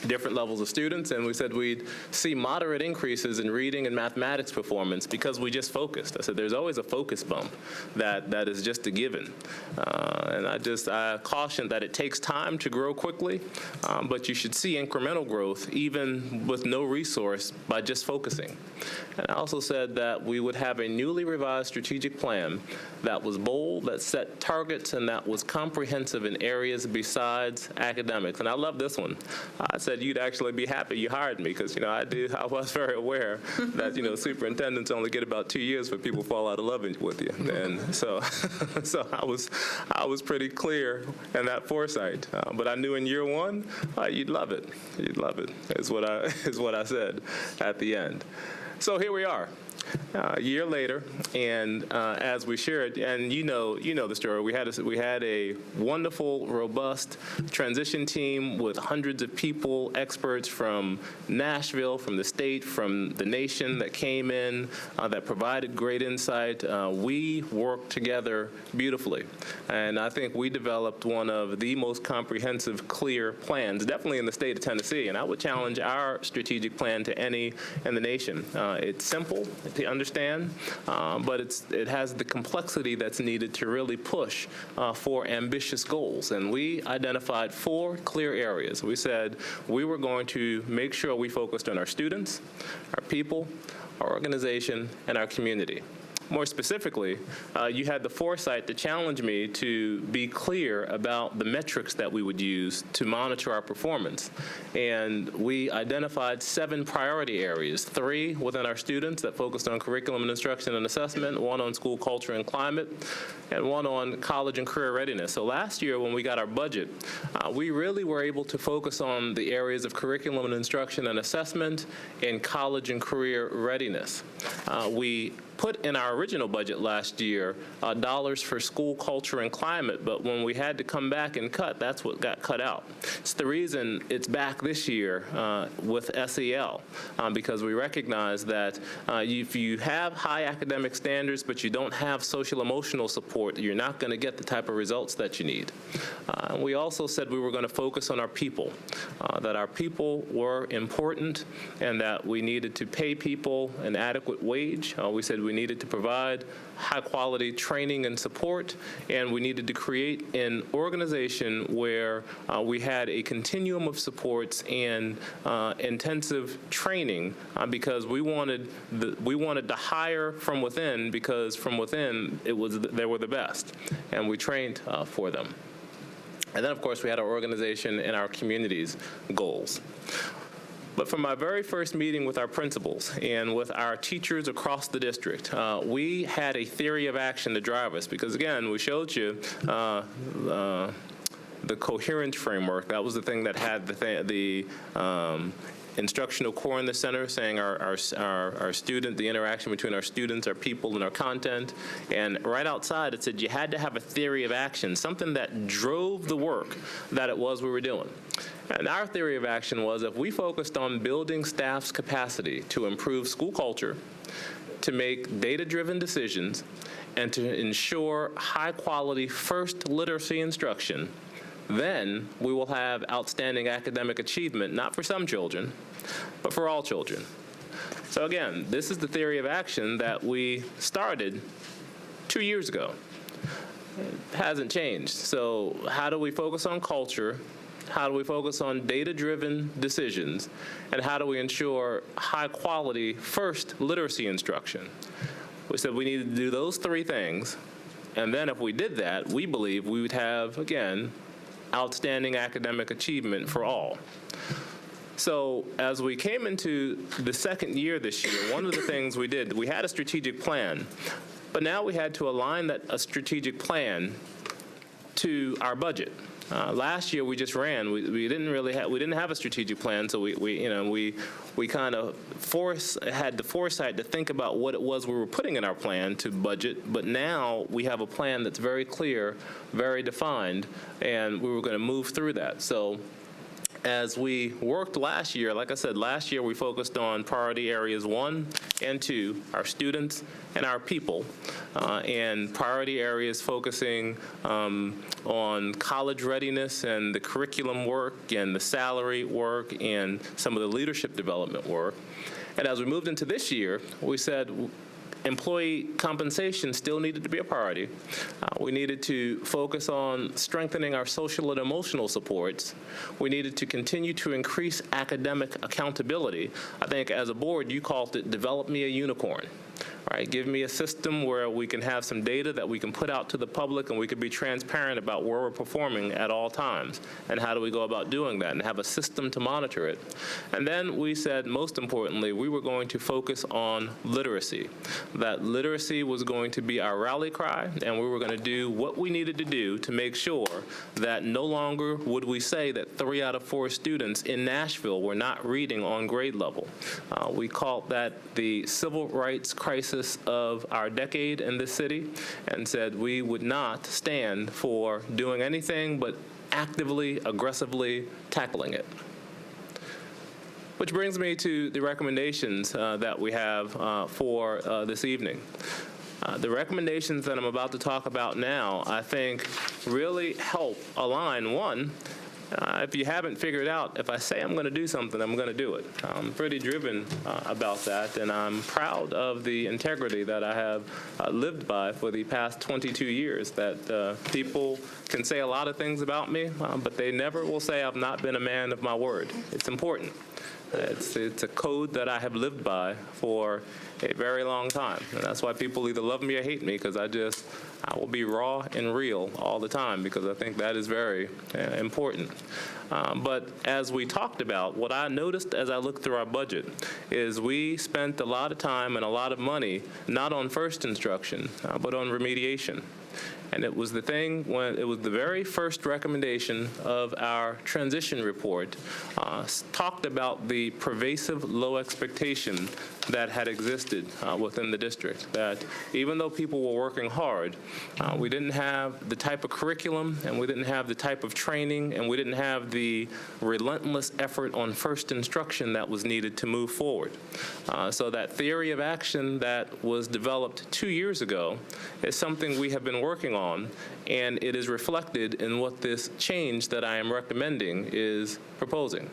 different levels of students, and we said we'd see moderate increases in reading and mathematics performance because we just focused. I said there's always a focus bump that is just a given. And I cautioned that it takes time to grow quickly, but you should see incremental growth even with no resource by just focusing. And I also said that we would have a newly revised strategic plan that was bold, that set targets, and that was comprehensive in areas besides academics. And I love this one. I said you'd actually be happy you hired me, because I was very aware that superintendents only get about 2 years before people fall out of love with you, and so I was pretty clear in that foresight. But I knew in year one you'd love it. You'd love it is what I said at the end. So here we are. A year later, and as we shared, and you know the story, we had a wonderful, robust transition team with hundreds of people, experts from Nashville, from the state, from the nation that came in, that provided great insight. We worked together beautifully, and I think we developed one of the most comprehensive, clear plans, definitely in the state of Tennessee, and I would challenge our strategic plan to any in the nation. It's simple to understand, but it has the complexity that's needed to really push for ambitious goals. And we identified 4 clear areas. We said we were going to make sure we focused on our students, our people, our organization, and our community. More specifically, you had the foresight to challenge me to be clear about the metrics that we would use to monitor our performance. And we identified 7 priority areas, 3 within our students that focused on curriculum and instruction and assessment, 1 on school culture and climate, and 1 on college and career readiness. So last year when we got our budget, we really were able to focus on the areas of curriculum and instruction and assessment and college and career readiness. We put in our original budget last year dollars for school culture and climate, but when we had to come back and cut, that's what got cut out. It's the reason it's back this year with SEL, because we recognize that if you have high academic standards but you don't have social emotional support, you're not going to get the type of results that you need. We also said we were going to focus on our people, that our people were important and that we needed to pay people an adequate wage. We said we needed to provide high-quality training and support, and we needed to create an organization where we had a continuum of supports and intensive training because we wanted to hire from within, because from within they were the best, and we trained for them. And then, of course, we had our organization and our community's goals. But from my very first meeting with our principals and with our teachers across the district, we had a theory of action to drive us because, again, we showed you the coherence framework. That was the thing that had the instructional core in the center, saying our student, the interaction between our students, our people, and our content. And right outside, it said you had to have a theory of action, something that drove the work that it was we were doing. And our theory of action was if we focused on building staff's capacity to improve school culture, to make data-driven decisions, and to ensure high-quality first literacy instruction, then we will have outstanding academic achievement, not for some children, but for all children. So again, this is the theory of action that we started 2 years ago. It hasn't changed. So how do we focus on culture? How do we focus on data-driven decisions? And how do we ensure high-quality first literacy instruction? We said we needed to do those three things. And then if we did that, we believe we would have, again, outstanding academic achievement for all. So as we came into the second year this year, one of the things we did, we had a strategic plan, but now we had to align a strategic plan to our budget. Last year we just ran. We didn't have a strategic plan, so we kind of had the foresight to think about what it was we were putting in our plan to budget. But now we have a plan that's very clear, very defined, and we were going to move through that. So as we worked last year, like I said, last year we focused on priority areas 1 and 2, our students and our people, and priority areas focusing on college readiness and the curriculum work and the salary work and some of the leadership development work. And as we moved into this year, we said employee compensation still needed to be a priority. We needed to focus on strengthening our social and emotional supports. We needed to continue to increase academic accountability. I think as a board, you called it develop me a unicorn. Right? Give me a system where we can have some data that we can put out to the public and we can be transparent about where we're performing at all times. And how do we go about doing that and have a system to monitor it. And then we said, most importantly, we were going to focus on literacy. That literacy was going to be our rally cry, and we were going to do what we needed to do to make sure that no longer would we say that 3 out of 4 students in Nashville were not reading on grade level. We called that the civil rights crisis of our decade in this city, and said we would not stand for doing anything but actively, aggressively tackling it. Which brings me to the recommendations that we have for this evening. The recommendations that I'm about to talk about now, I think, really help align, one, if you haven't figured out, if I say I'm going to do something, I'm going to do it. I'm pretty driven about that, and I'm proud of the integrity that I have lived by for the past 22 years, that people can say a lot of things about me, but they never will say I've not been a man of my word. It's important. It's a code that I have lived by for a very long time, and that's why people either love me or hate me, because I will be raw and real all the time, because I think that is very important. But as we talked about, what I noticed as I looked through our budget is we spent a lot of time and a lot of money not on first instruction, but on remediation. And it was the very first recommendation of our transition report talked about the pervasive low expectation that had existed within the district, that even though people were working hard, we didn't have the type of curriculum, and we didn't have the type of training, and we didn't have the relentless effort on first instruction that was needed to move forward. So that theory of action that was developed 2 years ago is something we have been working on, and it is reflected in what this change that I am recommending is proposing.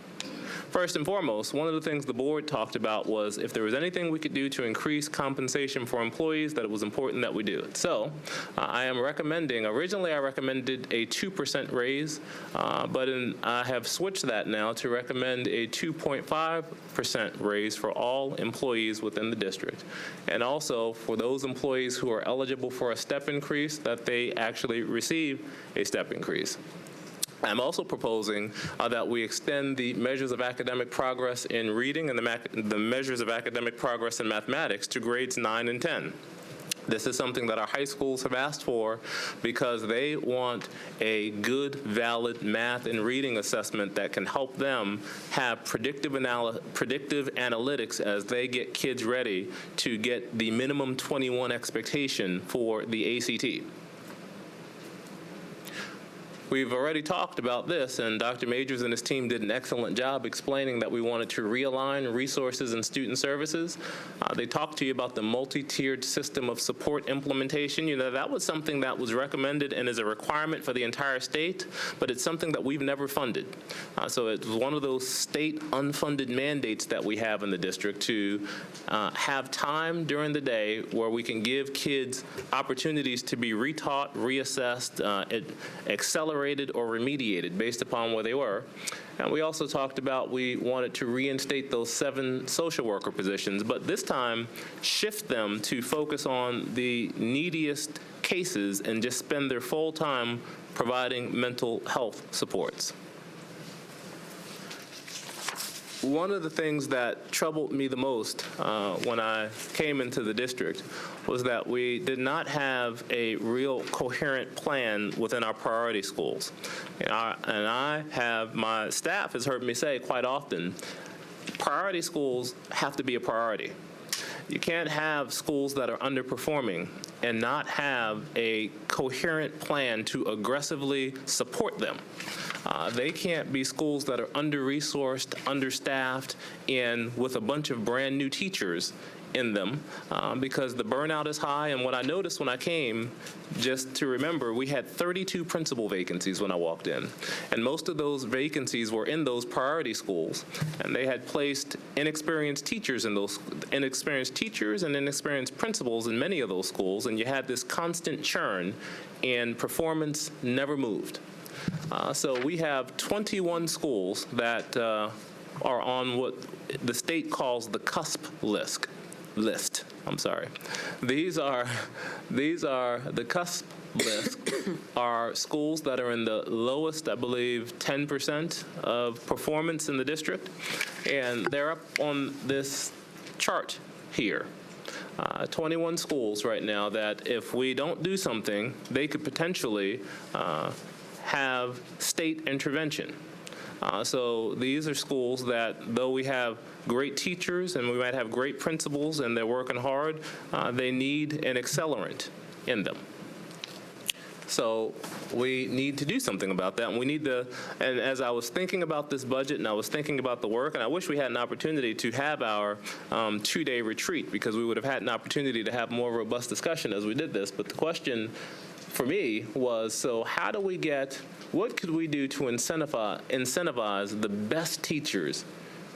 First and foremost, one of the things the board talked about was if there was anything we could do to increase compensation for employees, that it was important that we do it. So I am recommending, originally I recommended a 2% raise, but I have switched that now to recommend a 2.5% raise for all employees within the district. And also for those employees who are eligible for a step increase, that they actually receive a step increase. I'm also proposing that we extend the measures of academic progress in reading and the measures of academic progress in mathematics to grades 9 and 10. This is something that our high schools have asked for because they want a good, valid math and reading assessment that can help them have predictive analytics as they get kids ready to get the minimum 21 expectation for the ACT. We've already talked about this, and Dr. Majors and his team did an excellent job explaining that we wanted to realign resources and student services. They talked to you about the multi-tiered system of support implementation. You know, that was something that was recommended and is a requirement for the entire state, but it's something that we've never funded. So it's one of those state unfunded mandates that we have in the district to have time during the day where we can give kids opportunities to be retaught, reassessed, accelerated or remediated based upon where they were. And we also talked about we wanted to reinstate those 7 social worker positions, but this time shift them to focus on the neediest cases and just spend their full time providing mental health supports. One of the things that troubled me the most when I came into the district was that we did not have a real coherent plan within our priority schools. My staff has heard me say quite often, priority schools have to be a priority. You can't have schools that are underperforming and not have a coherent plan to aggressively support them. They can't be schools that are under-resourced, understaffed, and with a bunch of brand new teachers in them because the burnout is high. And what I noticed when I came, just to remember, we had 32 principal vacancies when I walked in. And most of those vacancies were in those priority schools. And they had placed inexperienced teachers and inexperienced principals in many of those schools. And you had this constant churn and performance never moved. So we have 21 schools that are on what the state calls the CUSP list. These are the CUSP list are schools that are in the lowest, I believe, 10% of performance in the district, and they're up on this chart here. 21 schools right now that if we don't do something, they could potentially have state intervention. So these are schools that, though we have great teachers and we might have great principals and they're working hard, they need an accelerant in them. So we need to do something about that, and we need to, and as I was thinking about this budget and I was thinking about the work, and I wish we had an opportunity to have our 2-day retreat because we would have had an opportunity to have more robust discussion as we did this, but the question for me was, so how do we what could we do to incentivize the best teachers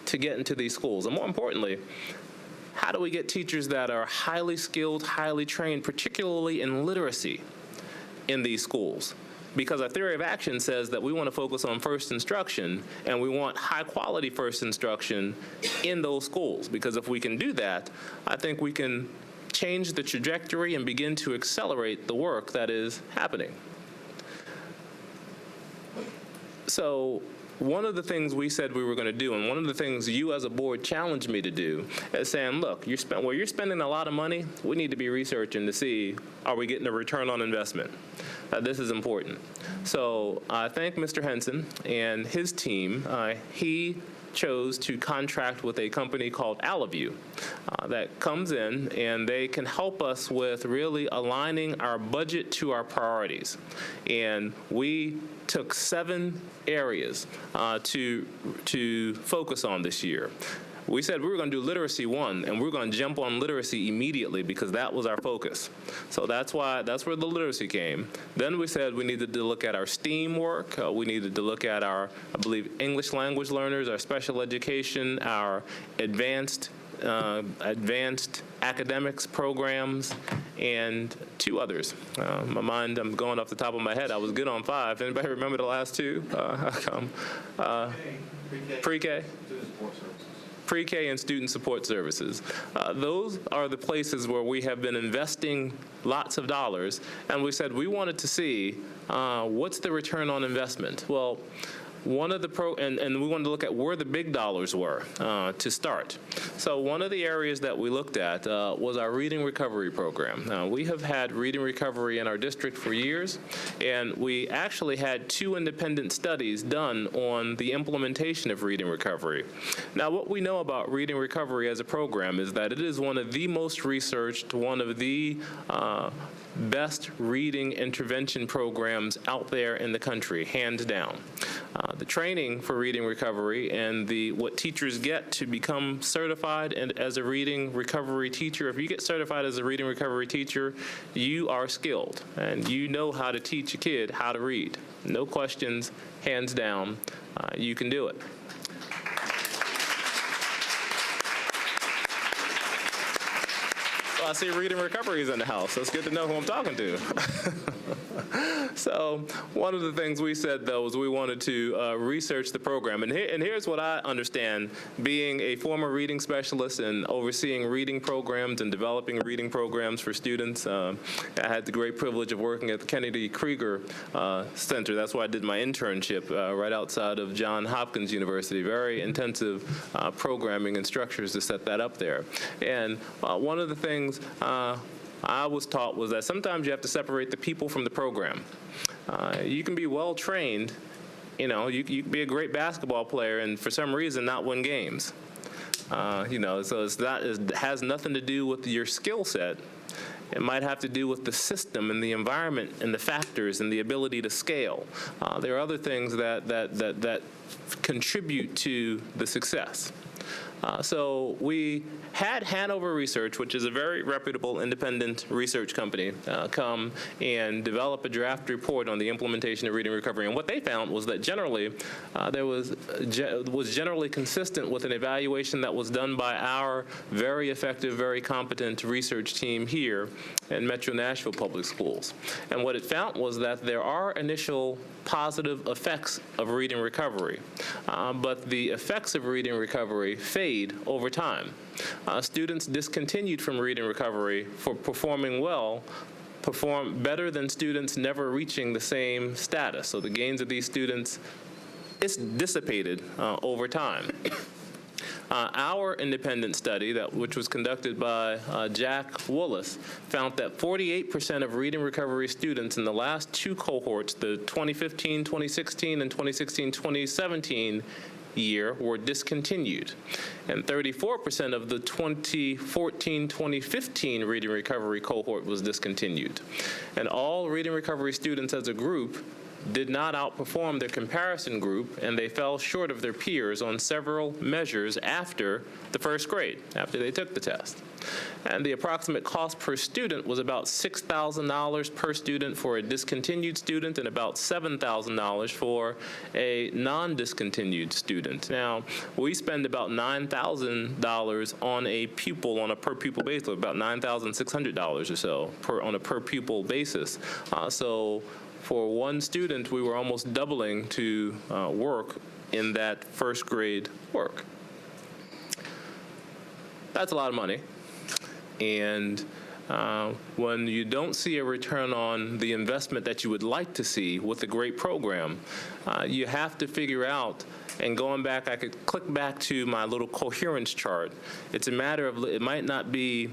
to get into these schools? And more importantly, how do we get teachers that are highly skilled, highly trained, particularly in literacy, in these schools? Because our theory of action says that we want to focus on first instruction, and we want high-quality first instruction in those schools. Because if we can do that, I think we can change the trajectory and begin to accelerate the work that is happening. So one of the things we said we were going to do, and one of the things you as a board challenged me to do, is saying, look, you're spending a lot of money, we need to be researching to see, are we getting a return on investment? This is important. So I thank Mr. Henson and his team. He chose to contract with a company called Allaview that comes in, and they can help us with really aligning our budget to our priorities. And we took 7 areas to focus on this year. We said we were going to do Literacy 1, and we were going to jump on literacy immediately because that was our focus. So that's where the literacy came. Then we said we needed to look at our STEAM work. We needed to look at our, I believe, English language learners, our special education, our advanced academics programs, and 2 others. I'm going off the top of my head. I was good on 5. Anybody remember the last 2? Pre-K? Pre-K and student support services. Those are the places where we have been investing lots of dollars, and we said we wanted to see what's the return on investment. Well, one of the and we wanted to look at where the big dollars were to start. So one of the areas that we looked at was our reading recovery program. Now, we have had reading recovery in our district for years, and we actually had 2 independent studies done on the implementation of reading recovery. Now, what we know about reading recovery as a program is that it is one of the most researched, one of the best reading intervention programs out there in the country, hands down. The training for reading recovery and what teachers get to become certified as a reading recovery teacher, if you get certified as a reading recovery teacher, you are skilled and you know how to teach a kid how to read. No questions, hands down, you can do it. Well, I see reading recovery is in the house. So it's good to know who I'm talking to. So one of the things we said, though, was we wanted to research the program. And here's what I understand, being a former reading specialist and overseeing reading programs and developing reading programs for students. I had the great privilege of working at the Kennedy Krieger Center. That's where I did my internship right outside of Johns Hopkins University. Very intensive programming and structures to set that up there. And one of the things I was taught was that sometimes you have to separate the people from the program. You can be well trained, you can be a great basketball player and for some reason not win games. So it has nothing to do with your skill set. It might have to do with the system and the environment and the factors and the ability to scale. There are other things that contribute to the success. So we had Hanover Research, which is a very reputable independent research company, come and develop a draft report on the implementation of reading recovery. And what they found was that generally there was generally consistent with an evaluation that was done by our very effective, very competent research team here in Metro Nashville Public Schools. And what it found was that there are initial positive effects of reading recovery, but the effects of reading recovery fade over time. Students discontinued from reading recovery for performing well perform better than students never reaching the same status. So the gains of these students is dissipated over time. Our independent study, which was conducted by Jack Woolis, found that 48% of reading recovery students in the last 2 cohorts, the 2015-2016 and 2016-2017 year, were discontinued. And 34% of the 2014-2015 reading recovery cohort was discontinued. And all reading recovery students as a group did not outperform their comparison group, and they fell short of their peers on several measures after the first grade, after they took the test. And the approximate cost per student was about $6,000 per student for a discontinued student and about $7,000 for a non-discontinued student. Now, we spend about $9,000 on a pupil on a per-pupil basis, about $9,600 or so on a per-pupil basis. So for one student, we were almost doubling to work in that first grade work. That's a lot of money. And when you don't see a return on the investment that you would like to see with a great program, you have to figure out, and going back, I could click back to my little coherence chart. It's a matter of, it might not be,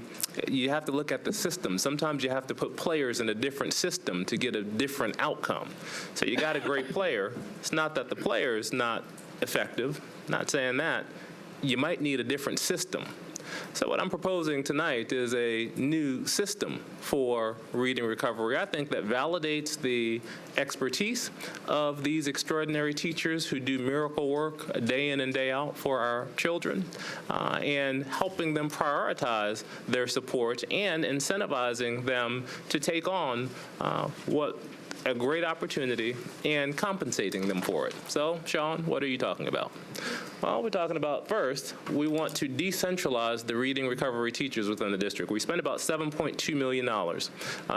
you have to look at the system. Sometimes you have to put players in a different system to get a different outcome. So you got a great player. It's not that the player is not effective, not saying that. You might need a different system. So what I'm proposing tonight is a new system for reading recovery. I think that validates the expertise of these extraordinary teachers who do miracle work day in and day out for our children, and helping them prioritize their support and incentivizing them to take on a great opportunity and compensating them for it. So, Sean, what are you talking about? Well, we're talking about, first, we want to decentralize the reading recovery teachers within the district. We spend about $7.2 million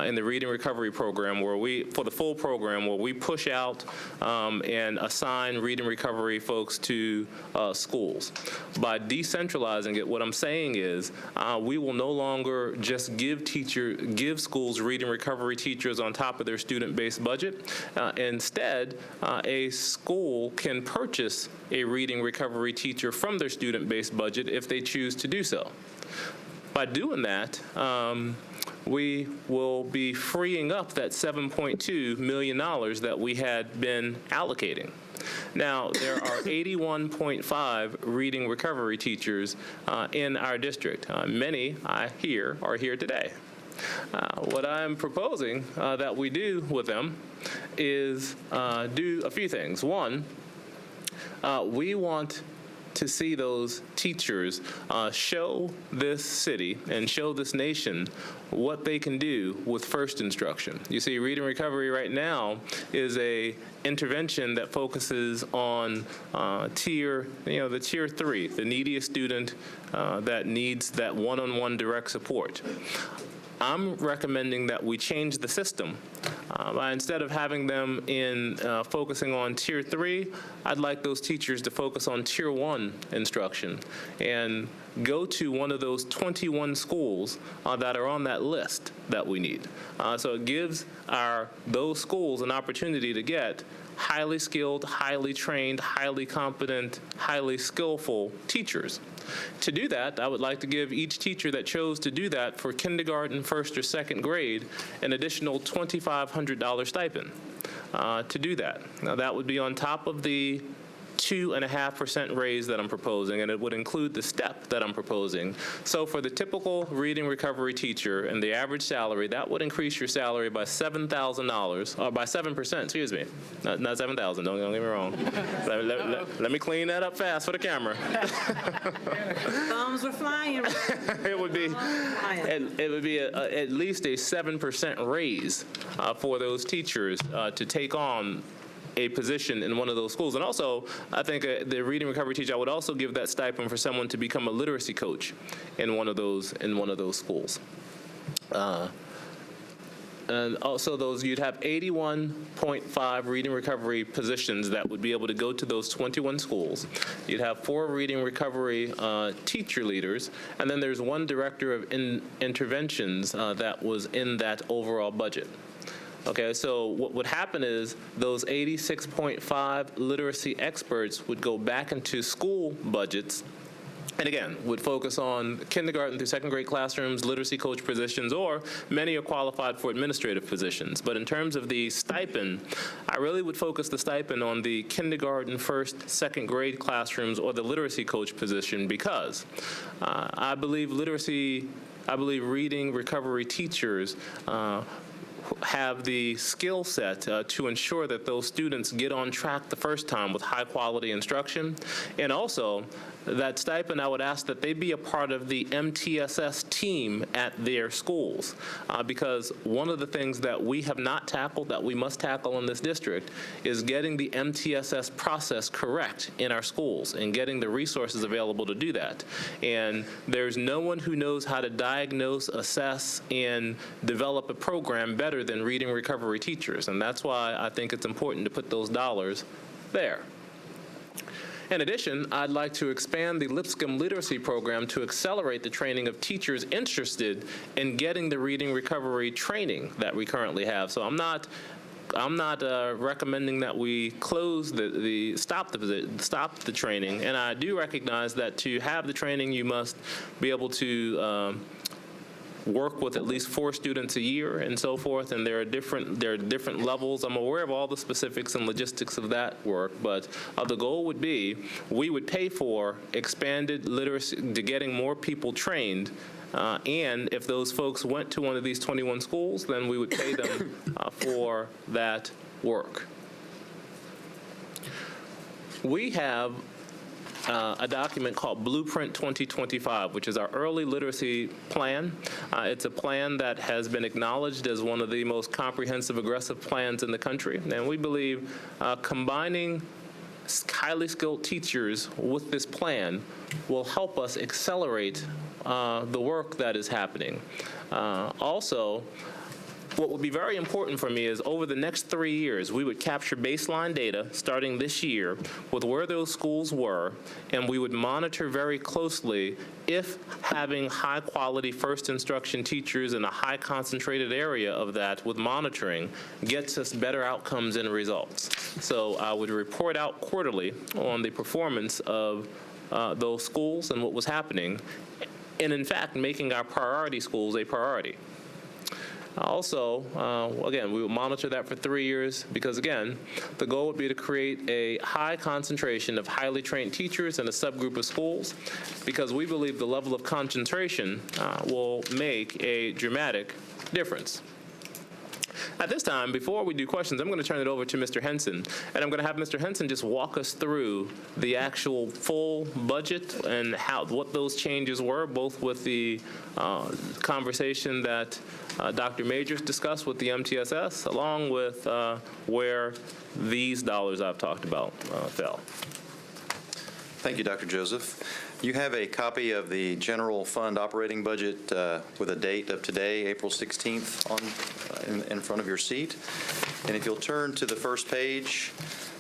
in the reading recovery program, for the full program, where we push out and assign reading recovery folks to schools. By decentralizing it, what I'm saying is we will no longer just give schools reading recovery teachers on top of their student-based budget. Instead, a school can purchase a reading recovery teacher from their student-based budget if they choose to do so. By doing that, we will be freeing up that $7.2 million that we had been allocating. Now, there are 81.5 reading recovery teachers in our district. Many, I hear, are here today. What I'm proposing that we do with them is do a few things. One, we want to see those teachers show this city and show this nation what they can do with first instruction. You see, reading recovery right now is a intervention that focuses on the tier 3, the neediest student that needs that one-on-one direct support. I'm recommending that we change the system. Instead of having them focusing on Tier 3, I'd like those teachers to focus on Tier 1 instruction and go to one of those 21 schools that are on that list that we need. So it gives those schools an opportunity to get highly skilled, highly trained, highly competent, highly skillful teachers. To do that, I would like to give each teacher that chose to do that for kindergarten, first or second grade, an additional $2,500 stipend to do that. Now, that would be on top of the 2.5% raise that I'm proposing, and it would include the step that I'm proposing. So for the typical reading recovery teacher and the average salary, that would increase your salary by $7,000, or by 7%, excuse me. Not 7,000, don't get me wrong. Let me clean that up fast for the camera.
Thumbs were flying.
It would be at least a 7% raise for those teachers to take on a position in one of those schools. And also, I think the reading recovery teacher, I would also give that stipend for someone to become a literacy coach in one of those schools. And also you'd have 81.5 reading recovery positions that would be able to go to those 21 schools. You'd have 4 reading recovery teacher leaders, and then there's 1 director of interventions that was in that overall budget. Okay, so what would happen is those 86.5 literacy experts would go back into school budgets, and again, would focus on kindergarten through second grade classrooms, literacy coach positions, or many are qualified for administrative positions. But in terms of the stipend, I really would focus the stipend on the kindergarten, first, second grade classrooms, or the literacy coach position, because I believe reading recovery teachers have the skill set to ensure that those students get on track the first time with high quality instruction. And also, that stipend, I would ask that they be a part of the MTSs team at their schools, because one of the things that we have not tackled that we must tackle in this district is getting the MTSs process correct in our schools and getting the resources available to do that. And there's no one who knows how to diagnose, assess, and develop a program better than reading recovery teachers, and that's why I think it's important to put those dollars there. In addition, I'd like to expand the Lipscomb Literacy Program to accelerate the training of teachers interested in getting the reading recovery training that we currently have. So I'm not recommending that we close stop the training, and I do recognize that to have the training, you must be able to work with at least 4 students a year and so forth, and there are different levels. I'm aware of all the specifics and logistics of that work, but the goal would be we would pay for expanded literacy, to getting more people trained, and if those folks went to one of these 21 schools, then we would pay them for that work. We have a document called Blueprint 2025, which is our early literacy plan. It's a plan that has been acknowledged as one of the most comprehensive, aggressive plans in the country. And we believe combining highly skilled teachers with this plan will help us accelerate the work that is happening. Also, what would be very important for me is over the next 3 years, we would capture baseline data starting this year with where those schools were, and we would monitor very closely if having high-quality first instruction teachers in a high-concentrated area of that with monitoring gets us better outcomes and results. So I would report out quarterly on the performance of those schools and what was happening, and in fact, making our priority schools a priority. Also, again, we will monitor that for 3 years because, again, the goal would be to create a high concentration of highly trained teachers in a subgroup of schools because we believe the level of concentration will make a dramatic difference. At this time, before we do questions, I'm going to turn it over to Mr. Henson, and I'm going to have Mr. Henson just walk us through the actual full budget and what those changes were, both with the conversation that Dr. Majors discussed with the MTSs, along with where these dollars I've talked about fell.
Thank you, Dr. Joseph. You have a copy of the general fund operating budget with a date of today, April 16th, in front of your seat. And if you'll turn to the first page,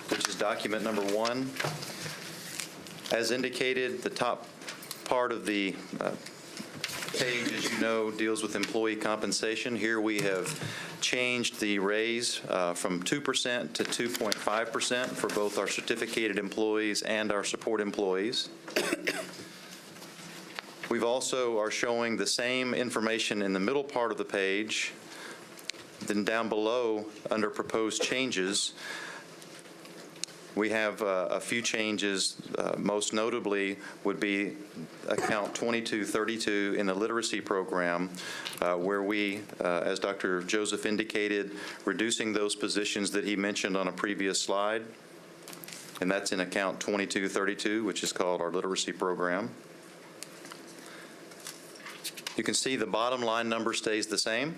which is document number 1, as indicated, the top part of the page, as you know, deals with employee compensation. Here we have changed the raise from 2% to 2.5% for both our certificated employees and our support employees. We've also are showing the same information in the middle part of the page. Then down below, under proposed changes, we have a few changes. Most notably would be account 2232 in the literacy program, where we, as Dr. Joseph indicated, reducing those positions that he mentioned on a previous slide. And that's in account 2232, which is called our literacy program. You can see the bottom line number stays the same.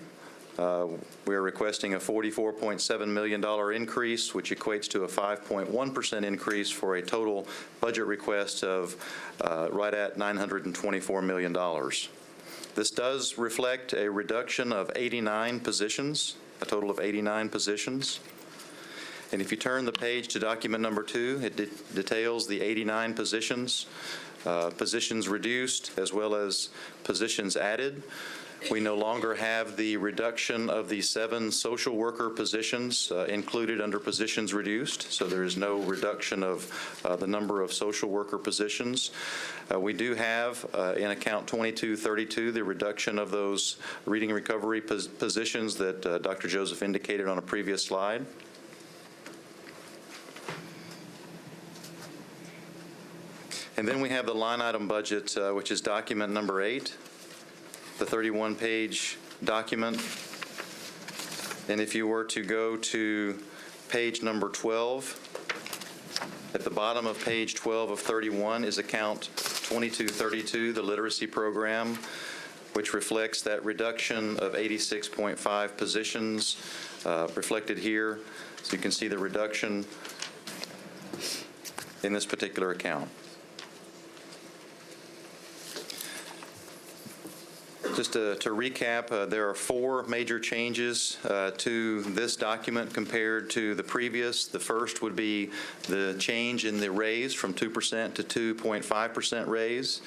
We are requesting a $44.7 million increase, which equates to a 5.1% increase for a total budget request of right at $924 million. This does reflect a reduction of 89 positions, a total of 89 positions. And if you turn the page to document number 2, it details the 89 positions, positions reduced as well as positions added. We no longer have the reduction of the 7 social worker positions included under positions reduced, so there is no reduction of the number of social worker positions. We do have in account 2232 the reduction of those reading recovery positions that Dr. Joseph indicated on a previous slide. And then we have the line item budget, which is document number 8. The 31-page document. And if you were to go to page number 12, at the bottom of page 12 of 31 is account 2232, the literacy program, which reflects that reduction of 86.5 positions reflected here. So you can see the reduction in this particular account. Just to recap, there are 4 major changes to this document compared to the previous. The first would be the change in the raise from 2% to 2.5% raise,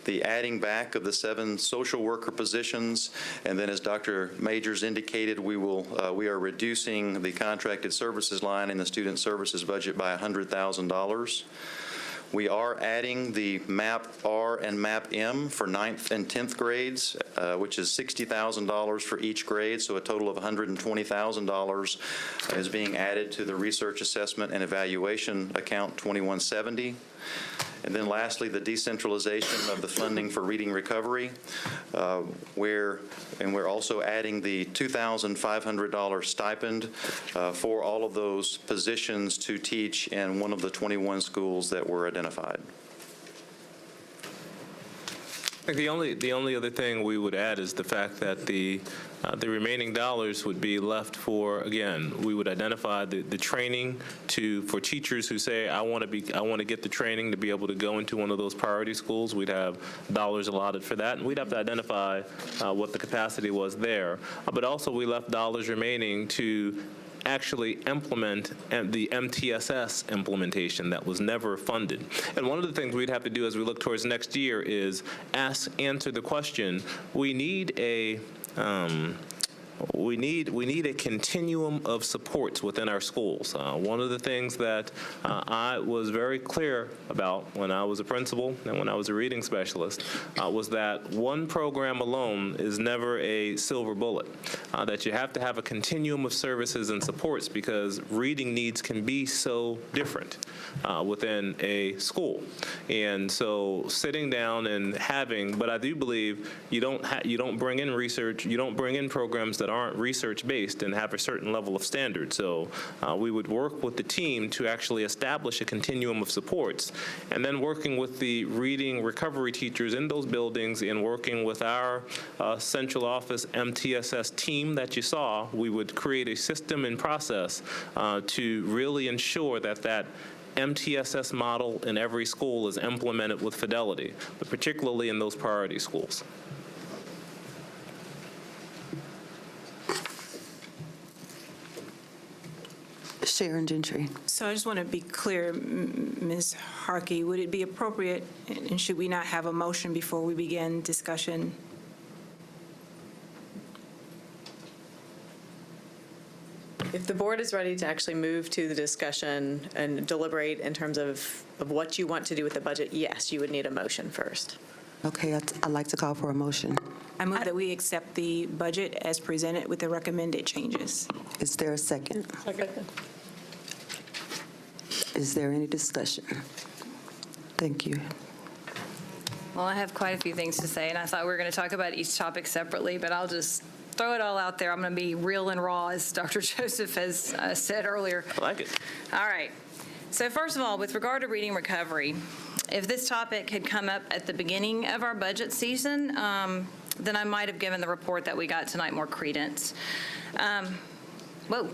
the adding back of the 7 social worker positions, and then as Dr. Majors indicated, we are reducing the contracted services line in the student services budget by $100,000. We are adding the MAP R and MAP M for 9th and 10th grades, which is $60,000 for each grade, so a total of $120,000 is being added to the Research Assessment and Evaluation Account 2170. And then lastly, the decentralization of the funding for reading recovery, we're also adding the $2,500 stipend for all of those positions to teach in one of the 21 schools that were identified.
I think the only other thing we would add is the fact that the remaining dollars would be left for, again, we would identify the training for teachers who say, I want to get the training to be able to go into one of those priority schools. We'd have dollars allotted for that, and we'd have to identify what the capacity was there. But also we left dollars remaining to actually implement the MTSs implementation that was never funded. And one of the things we'd have to do as we look towards next year is answer the question, we need a continuum of supports within our schools. One of the things that I was very clear about when I was a principal and when I was a reading specialist was that one program alone is never a silver bullet, that you have to have a continuum of services and supports because reading needs can be so different within a school. And so sitting down and but I do believe you don't bring in research, you don't bring in programs that aren't research-based and have a certain level of standard. So we would work with the team to actually establish a continuum of supports, and then working with the reading recovery teachers in those buildings and working with our central office MTSS team that you saw, we would create a system and process to really ensure that MTSS model in every school is implemented with fidelity, but particularly in those priority schools.
Sharon Gentry.
So I just want to be clear, Ms. Harkey, would it be appropriate, and should we not have a motion before we begin discussion?
If the board is ready to actually move to the discussion and deliberate in terms of what you want to do with the budget, yes, you would need a motion first.
Okay, I'd like to call for a motion.
I move that we accept the budget as presented with the recommended changes.
Is there a second?
Second.
Is there any discussion? Thank you.
Well, I have quite a few things to say, and I thought we were going to talk about each topic separately, but I'll just throw it all out there. I'm going to be real and raw, as Dr. Joseph has said earlier.
I like it.
All right. So first of all, with regard to reading recovery, if this topic had come up at the beginning of our budget season, then I might have given the report that we got tonight more credence. Whoa.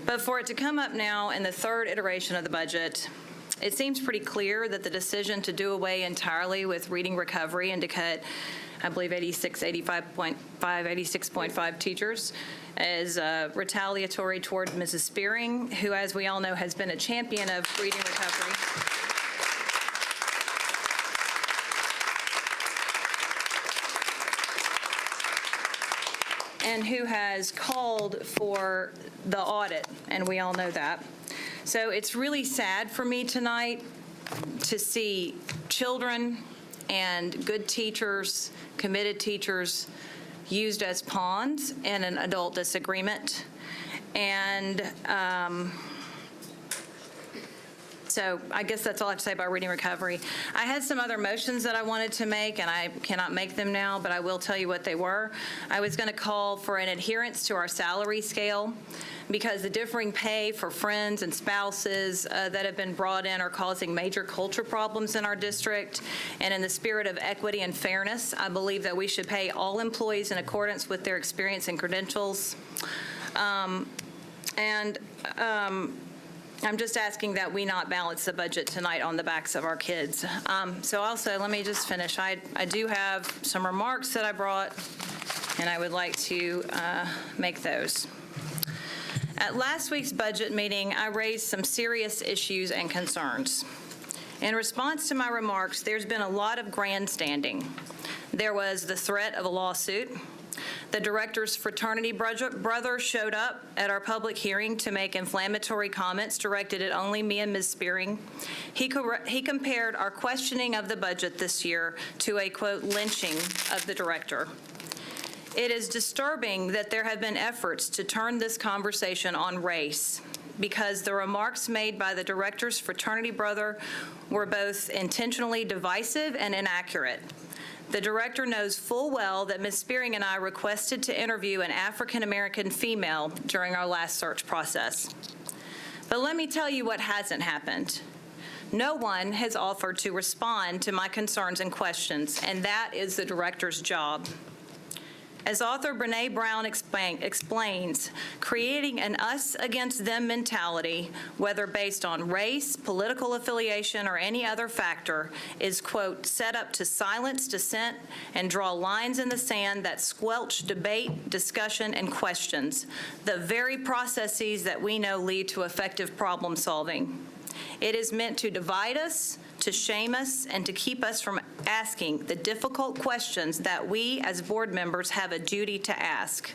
But for it to come up now in the third iteration of the budget, it seems pretty clear that the decision to do away entirely with reading recovery and to cut, I believe, 86.5 teachers is retaliatory toward Mrs. Spearing, who, as we all know, has been a champion of reading recovery. And who has called for the audit, and we all know that. So it's really sad for me tonight to see children and good teachers, committed teachers, used as pawns in an adult disagreement. And so I guess that's all I have to say about reading recovery. I had some other motions that I wanted to make, and I cannot make them now, but I will tell you what they were. I was going to call for an adherence to our salary scale, because the differing pay for friends and spouses that have been brought in are causing major culture problems in our district. And in the spirit of equity and fairness, I believe that we should pay all employees in accordance with their experience and credentials. I'm just asking that we not balance the budget tonight on the backs of our kids. So also, let me just finish. I do have some remarks that I brought, and I would like to make those. At last week's budget meeting, I raised some serious issues and concerns. In response to my remarks, there's been a lot of grandstanding. There was the threat of a lawsuit. The director's fraternity brother showed up at our public hearing to make inflammatory comments directed at only me and Ms. Spearing. He compared our questioning of the budget this year to a, quote, lynching of the director. It is disturbing that there have been efforts to turn this conversation on race, because the remarks made by the director's fraternity brother were both intentionally divisive and inaccurate. The director knows full well that Ms. Spearing and I requested to interview an African-American female during our last search process. But let me tell you what hasn't happened. No one has offered to respond to my concerns and questions, and that is the director's job. As author Brene Brown explains, creating an us-against-them mentality, whether based on race, political affiliation, or any other factor, is, quote, set up to silence dissent and draw lines in the sand that squelch debate, discussion, and questions, the very processes that we know lead to effective problem solving. It is meant to divide us, to shame us, and to keep us from asking the difficult questions that we as board members have a duty to ask.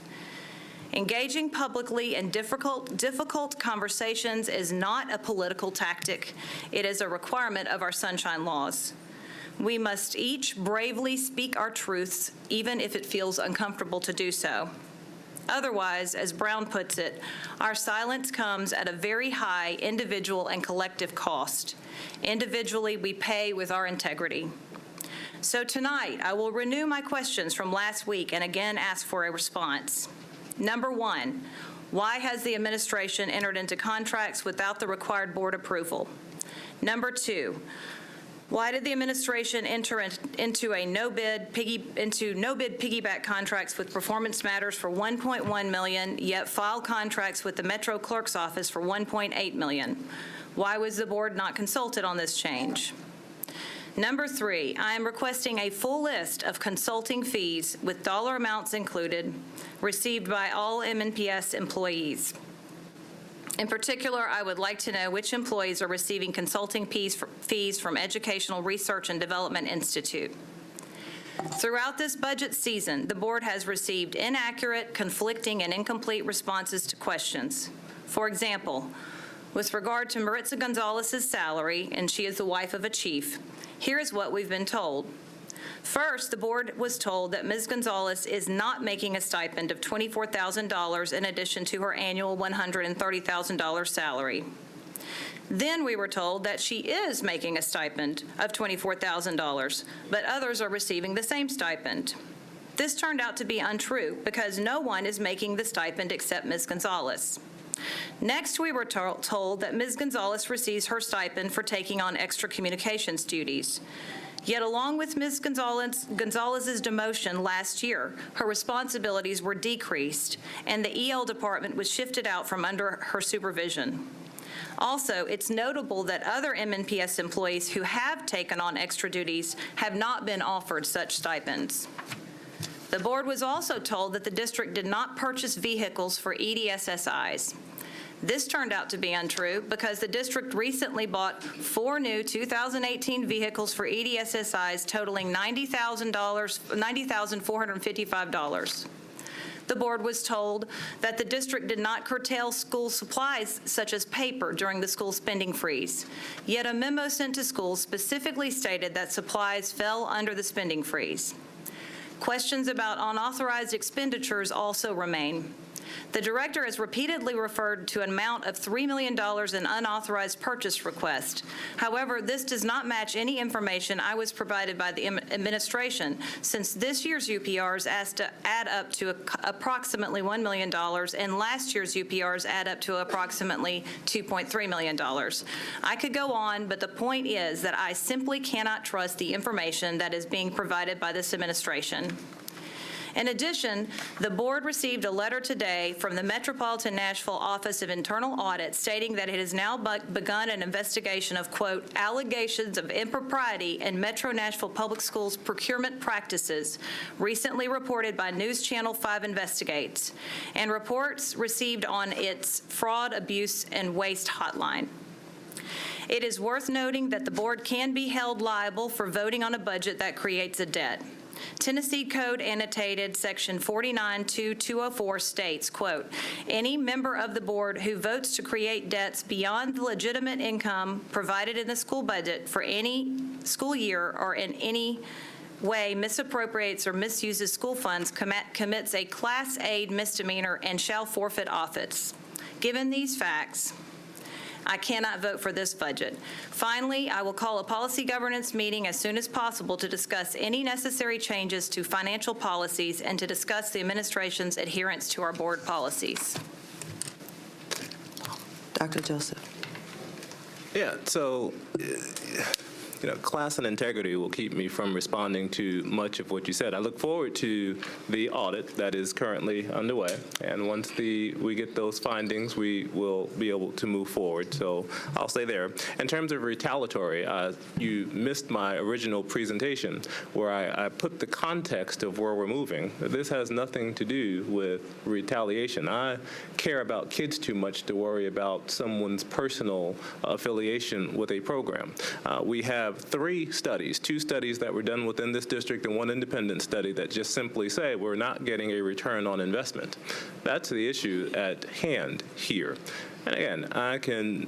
Engaging publicly in difficult conversations is not a political tactic. It is a requirement of our sunshine laws. We must each bravely speak our truths, even if it feels uncomfortable to do so. Otherwise, as Brown puts it, our silence comes at a very high individual and collective cost. Individually, we pay with our integrity. So tonight, I will renew my questions from last week and again ask for a response. Number one, why has the administration entered into contracts without the required board approval? Number two, why did the administration enter into no-bid piggyback contracts with Performance Matters for $1.1 million, yet file contracts with the Metro Clerk's Office for $1.8 million? Why was the board not consulted on this change? Number three, I am requesting a full list of consulting fees with dollar amounts included received by all MNPS employees. In particular, I would like to know which employees are receiving consulting fees from Educational Research and Development Institute. Throughout this budget season, the board has received inaccurate, conflicting, and incomplete responses to questions. For example, with regard to Maritza Gonzalez's salary, and she is the wife of a chief, here is what we've been told. First, the board was told that Ms. Gonzalez is not making a stipend of $24,000 in addition to her annual $130,000 salary. Then we were told that she is making a stipend of $24,000, but others are receiving the same stipend. This turned out to be untrue because no one is making the stipend except Ms. Gonzalez. Next, we were told that Ms. Gonzalez receives her stipend for taking on extra communications duties. Yet along with Ms. Gonzalez's demotion last year, her responsibilities were decreased, and the EL department was shifted out from under her supervision. Also, it's notable that other MNPS employees who have taken on extra duties have not been offered such stipends. The board was also told that the district did not purchase vehicles for EDSSIs. This turned out to be untrue because the district recently bought 4 new 2018 vehicles for EDSSIs totaling $90,455. The board was told that the district did not curtail school supplies such as paper during the school spending freeze, yet a memo sent to schools specifically stated that supplies fell under the spending freeze. Questions about unauthorized expenditures also remain. The director has repeatedly referred to an amount of $3 million in unauthorized purchase requests. However, this does not match any information I was provided by the administration, since this year's UPRs add up to approximately $1 million, and last year's UPRs add up to approximately $2.3 million. I could go on, but the point is that I simply cannot trust the information that is being provided by this administration. In addition, the board received a letter today from the Metropolitan Nashville Office of Internal Audit stating that it has now begun an investigation of, quote, allegations of impropriety in Metro Nashville Public Schools procurement practices, recently reported by News Channel 5 Investigates, and reports received on its fraud, abuse, and waste hotline. It is worth noting that the board can be held liable for voting on a budget that creates a debt. Tennessee Code annotated section 492204 states, quote, "Any member of the board who votes to create debts beyond the legitimate income provided in the school budget for any school year or in any way misappropriates or misuses school funds commits a Class A misdemeanor and shall forfeit office. Given these facts, I cannot vote for this budget. Finally, I will call a policy governance meeting as soon as possible to discuss any necessary changes to financial policies and to discuss the administration's adherence to our board policies."
Dr. Joseph.
Yeah, so, class and integrity will keep me from responding to much of what you said. I look forward to the audit that is currently underway, and once we get those findings, we will be able to move forward. So I'll stay there. In terms of retaliatory, you missed my original presentation where I put the context of where we're moving. This has nothing to do with retaliation. I care about kids too much to worry about someone's personal affiliation with a program. We have 3 studies, 2 studies that were done within this district and 1 independent study that just simply say we're not getting a return on investment. That's the issue at hand here. And again, I can,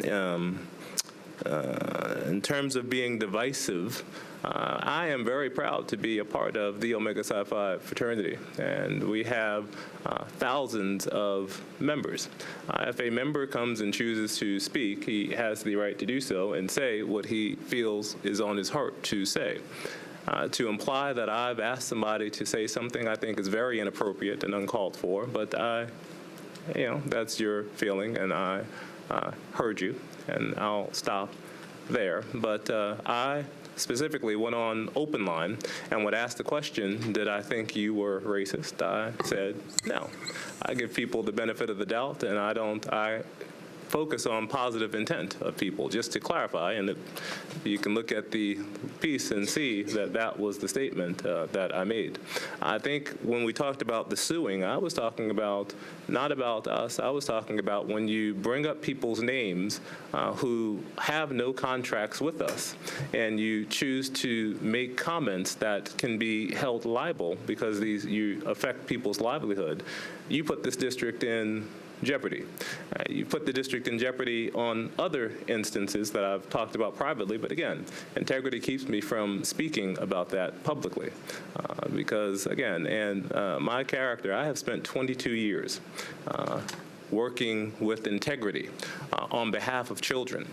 in terms of being divisive, I am very proud to be a part of the Omega Psi Phi fraternity, and we have thousands of members. If a member comes and chooses to speak, he has the right to do so and say what he feels is on his heart to say. To imply that I've asked somebody to say something I think is very inappropriate and uncalled for, but that's your feeling, and I heard you, and I'll stop there. But I specifically went on open line and would ask the question, did I think you were racist? I said no. I give people the benefit of the doubt, and I focus on positive intent of people, just to clarify, and you can look at the piece and see that that was the statement that I made. I think when we talked about the suing, I was talking about, not about us, I was talking about when you bring up people's names who have no contracts with us, and you choose to make comments that can be held liable because you affect people's livelihood, you put this district in jeopardy. You put the district in jeopardy on other instances that I've talked about privately, but again, integrity keeps me from speaking about that publicly. Because again, and my character, I have spent 22 years working with integrity on behalf of children.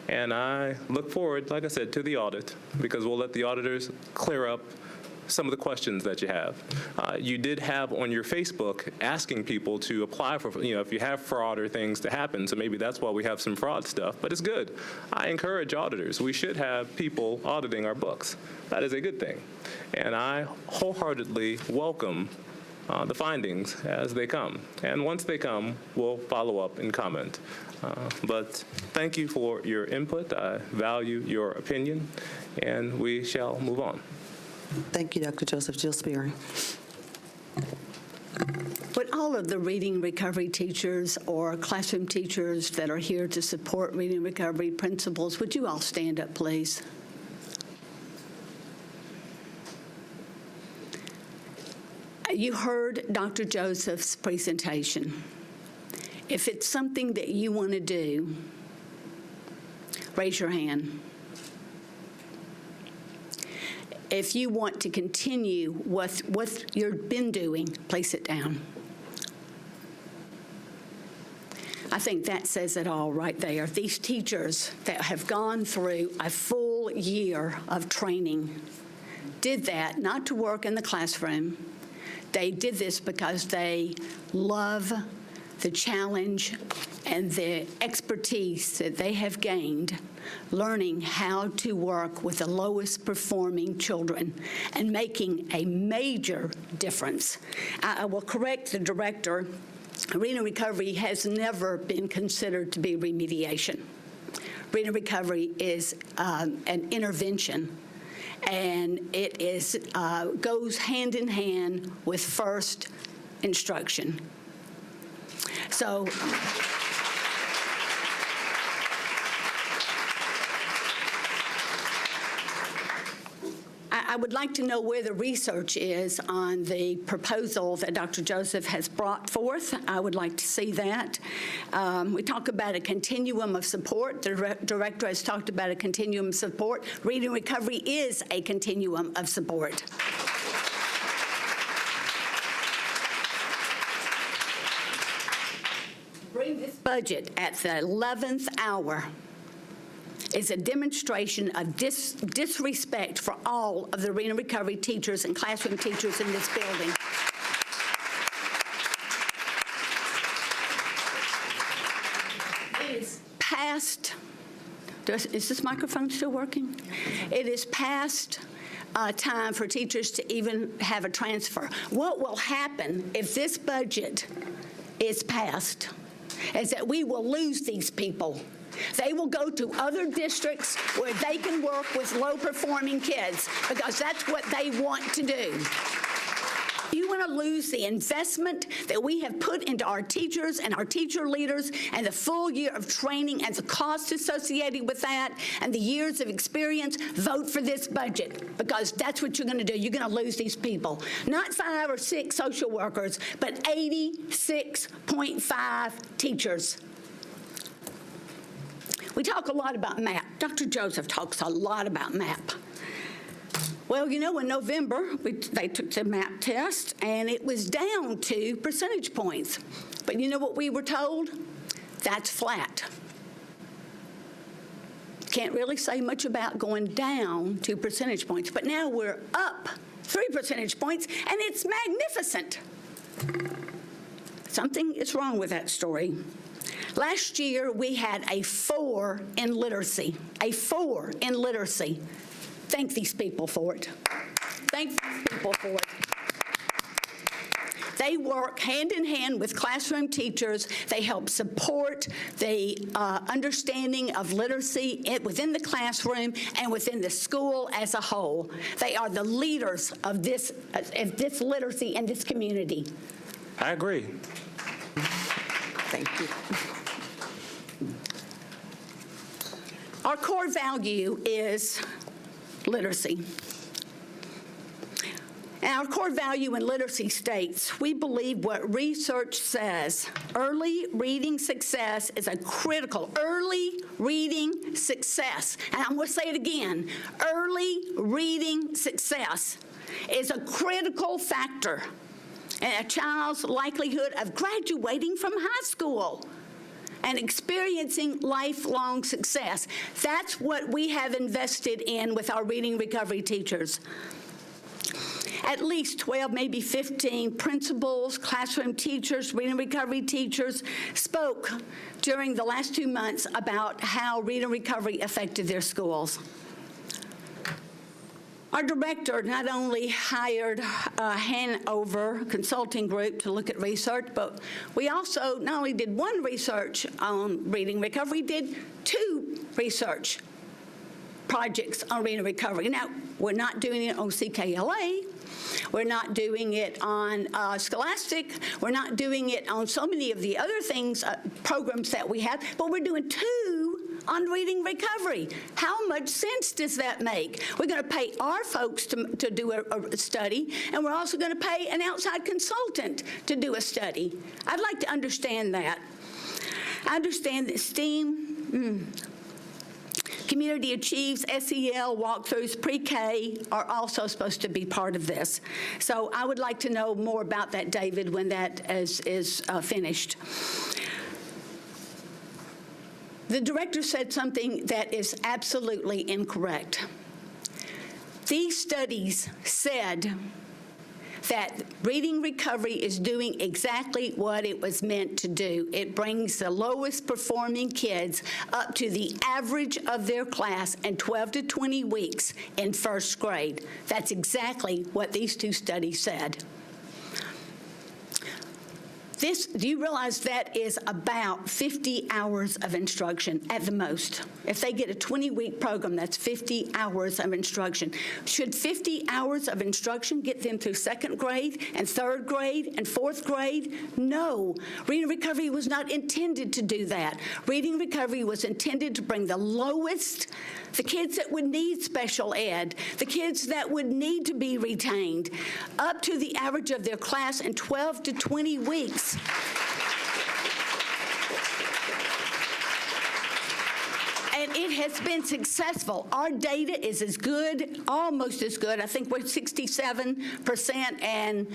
And I look forward, like I said, to the audit, because we'll let the auditors clear up some of the questions that you have. You did have on your Facebook asking people to apply for, if you have fraud or things to happen, so maybe that's why we have some fraud stuff, but it's good. I encourage auditors. We should have people auditing our books. That is a good thing. And I wholeheartedly welcome the findings as they come. And once they come, we'll follow up and comment. But thank you for your input. I value your opinion, and we shall move on.
Thank you, Dr. Joseph. Jill Spearing.
Would all of the reading recovery teachers or classroom teachers that are here to support reading recovery principals, would you all stand up, please? You heard Dr. Joseph's presentation. If it's something that you want to do, raise your hand. If you want to continue what you've been doing, place it down. I think that says it all right there. These teachers that have gone through a full year of training did that not to work in the classroom. They did this because they love the challenge and the expertise that they have gained learning how to work with the lowest performing children and making a major difference. I will correct the director. Reading recovery has never been considered to be remediation. Reading recovery is an intervention, and it is goes hand in hand with first instruction. So I I would like to know where the research is on the proposal that Dr. Joseph has brought forth. I would like to see that. We talk about a continuum of support. The director has talked about a continuum of support. Reading recovery is a continuum of support. Bring this budget at the 11th hour is a demonstration of disrespect for all of the reading recovery teachers and classroom teachers in this building. It is past, is this microphone still working? It is past time for teachers to even have a transfer. What will happen if this budget is passed is that we will lose these people. They will go to other districts where they can work with low-performing kids because that's what they want to do. You want to lose the investment that we have put into our teachers and our teacher leaders and the full year of training and the cost associated with that and the years of experience, vote for this budget because that's what you're going to do. You're going to lose these people. Not 5 or 6 social workers, but 86.5 teachers. We talk a lot about MAP. Dr. Joseph talks a lot about MAP. Well, you know, in November, they took the MAP test, and it was down 2 percentage points. But you know what we were told? That's flat. Can't really say much about going down 2 percentage points. But now we're up 3 percentage points, and it's magnificent. Something is wrong with that story. Last year, we had a 4 in literacy. A 4 in literacy. Thank these people for it. Thank these people for it. They work hand in hand with classroom teachers. They help support the understanding of literacy within the classroom and within the school as a whole. They are the leaders of this literacy in this community.
I agree.
Thank you. Our core value is literacy. And our core value in literacy states, we believe what research says, early reading success is a critical, early reading success. And I'm going to say it again, early reading success is a critical factor in a child's likelihood of graduating from high school and experiencing lifelong success. That's what we have invested in with our reading recovery teachers. At least 12, maybe 15 principals, classroom teachers, reading recovery teachers spoke during the last 2 months about how reading recovery affected their schools. Our director not only hired a Hanover consulting group to look at research, but we also not only did 1 research on reading recovery, did 2 research projects on reading recovery. Now, we're not doing it on CKLA. We're not doing it on Scholastic. We're not doing it on so many of the other things, programs that we have, but we're doing 2 on reading recovery. How much sense does that make? We're going to pay our folks to do a study, and we're also going to pay an outside consultant to do a study. I'd like to understand that. I understand that STEAM, Community Achieves, SEL, walkthroughs, pre-K are also supposed to be part of this. So I would like to know more about that, David, when that is finished. The director said something that is absolutely incorrect. These studies said that reading recovery is doing exactly what it was meant to do. It brings the lowest performing kids up to the average of their class in 12 to 20 weeks in first grade. That's exactly what these 2 studies said. Do you realize that is about 50 hours of instruction at the most? If they get a 20-week program, that's 50 hours of instruction. Should 50 hours of instruction get them through second grade and third grade and fourth grade? No. Reading Recovery was not intended to do that. Reading Recovery was intended to bring the lowest, the kids that would need special ed, the kids that would need to be retained, up to the average of their class in 12 to 20 weeks. And it has been successful. Our data is as good, almost as good. I think we're 67%, and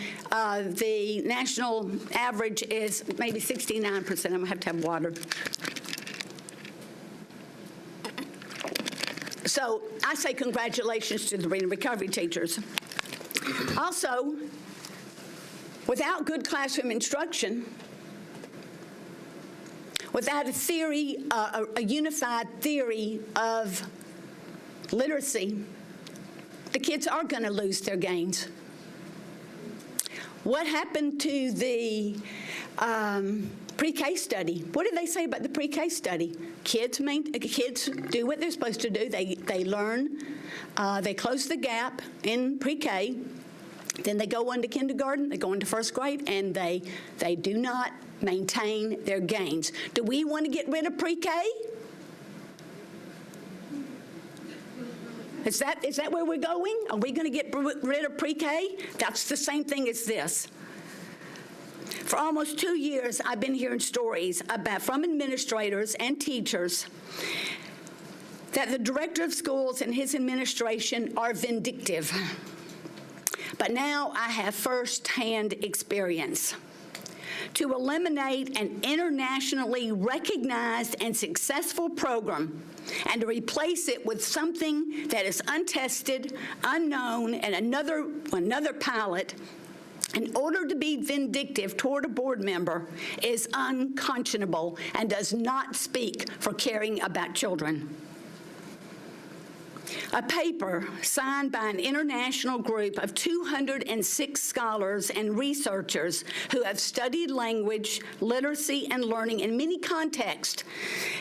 the national average is maybe 69%. I'm going to have water. So I say congratulations to the Reading Recovery teachers. Also, without good classroom instruction, without a theory, a unified theory of literacy, the kids are going to lose their gains. What happened to the pre-K study? What did they say about the pre-K study? Kids do what they're supposed to do. They learn. They close the gap in pre-K. Then they go on to kindergarten, they go into first grade, and they do not maintain their gains. Do we want to get rid of pre-K? Is that where we're going? Are we going to get rid of pre-K? That's the same thing as this. For almost 2 years, I've been hearing stories from administrators and teachers that the director of schools and his administration are vindictive. But now I have firsthand experience. To eliminate an internationally recognized and successful program and to replace it with something that is untested, unknown, and another pilot in order to be vindictive toward a board member is unconscionable and does not speak for caring about children. A paper signed by an international group of 206 scholars and researchers who have studied language, literacy, and learning in many contexts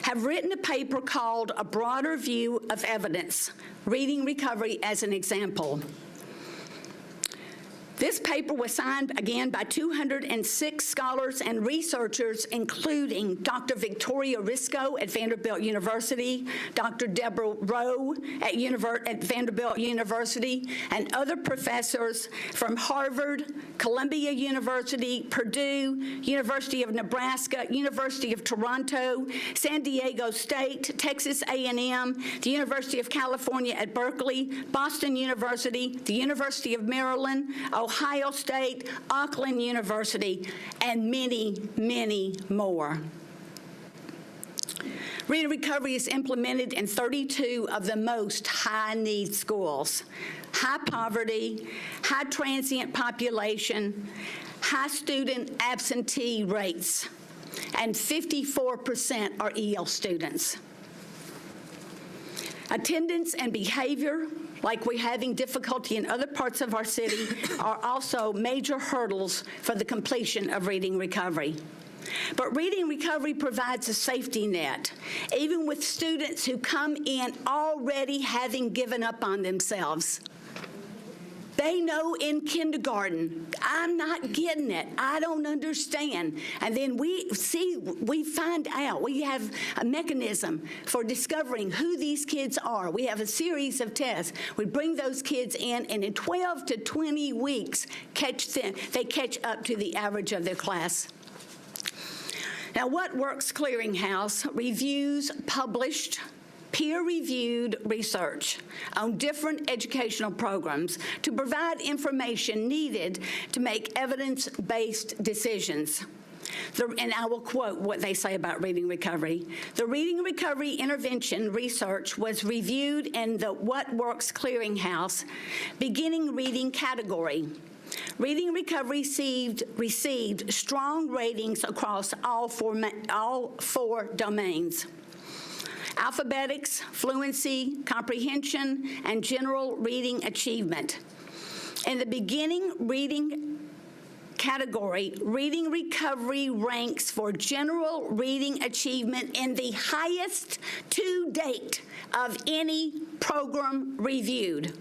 have written a paper called A Broader View of Evidence, Reading Recovery as an Example. This paper was signed, again, by 206 scholars and researchers, including Dr. Victoria Risco at Vanderbilt University, Dr. Deborah Rowe at Vanderbilt University, and other professors from Harvard, Columbia University, Purdue, University of Nebraska, University of Toronto, San Diego State, Texas A&M, the University of California at Berkeley, Boston University, the University of Maryland, Ohio State, Auckland University, and many, many more. Reading Recovery is implemented in 32 of the most high-need schools. High poverty, high transient population, high student absentee rates, and 54% are EL students. Attendance and behavior, like we're having difficulty in other parts of our city, are also major hurdles for the completion of Reading Recovery. But Reading Recovery provides a safety net, even with students who come in already having given up on themselves. They know in kindergarten, I'm not getting it, I don't understand. And then we find out, we have a mechanism for discovering who these kids are. We have a series of tests. We bring those kids in, and in 12 to 20 weeks, they catch up to the average of their class. Now, What Works Clearinghouse reviews published peer-reviewed research on different educational programs to provide information needed to make evidence-based decisions. And I will quote what they say about Reading Recovery. The Reading Recovery intervention research was reviewed in the What Works Clearinghouse beginning reading category. Reading Recovery received strong ratings across all four domains: alphabetics, fluency, comprehension, and general reading achievement. In the beginning reading category, reading recovery ranks for general reading achievement in the highest to date of any program reviewed.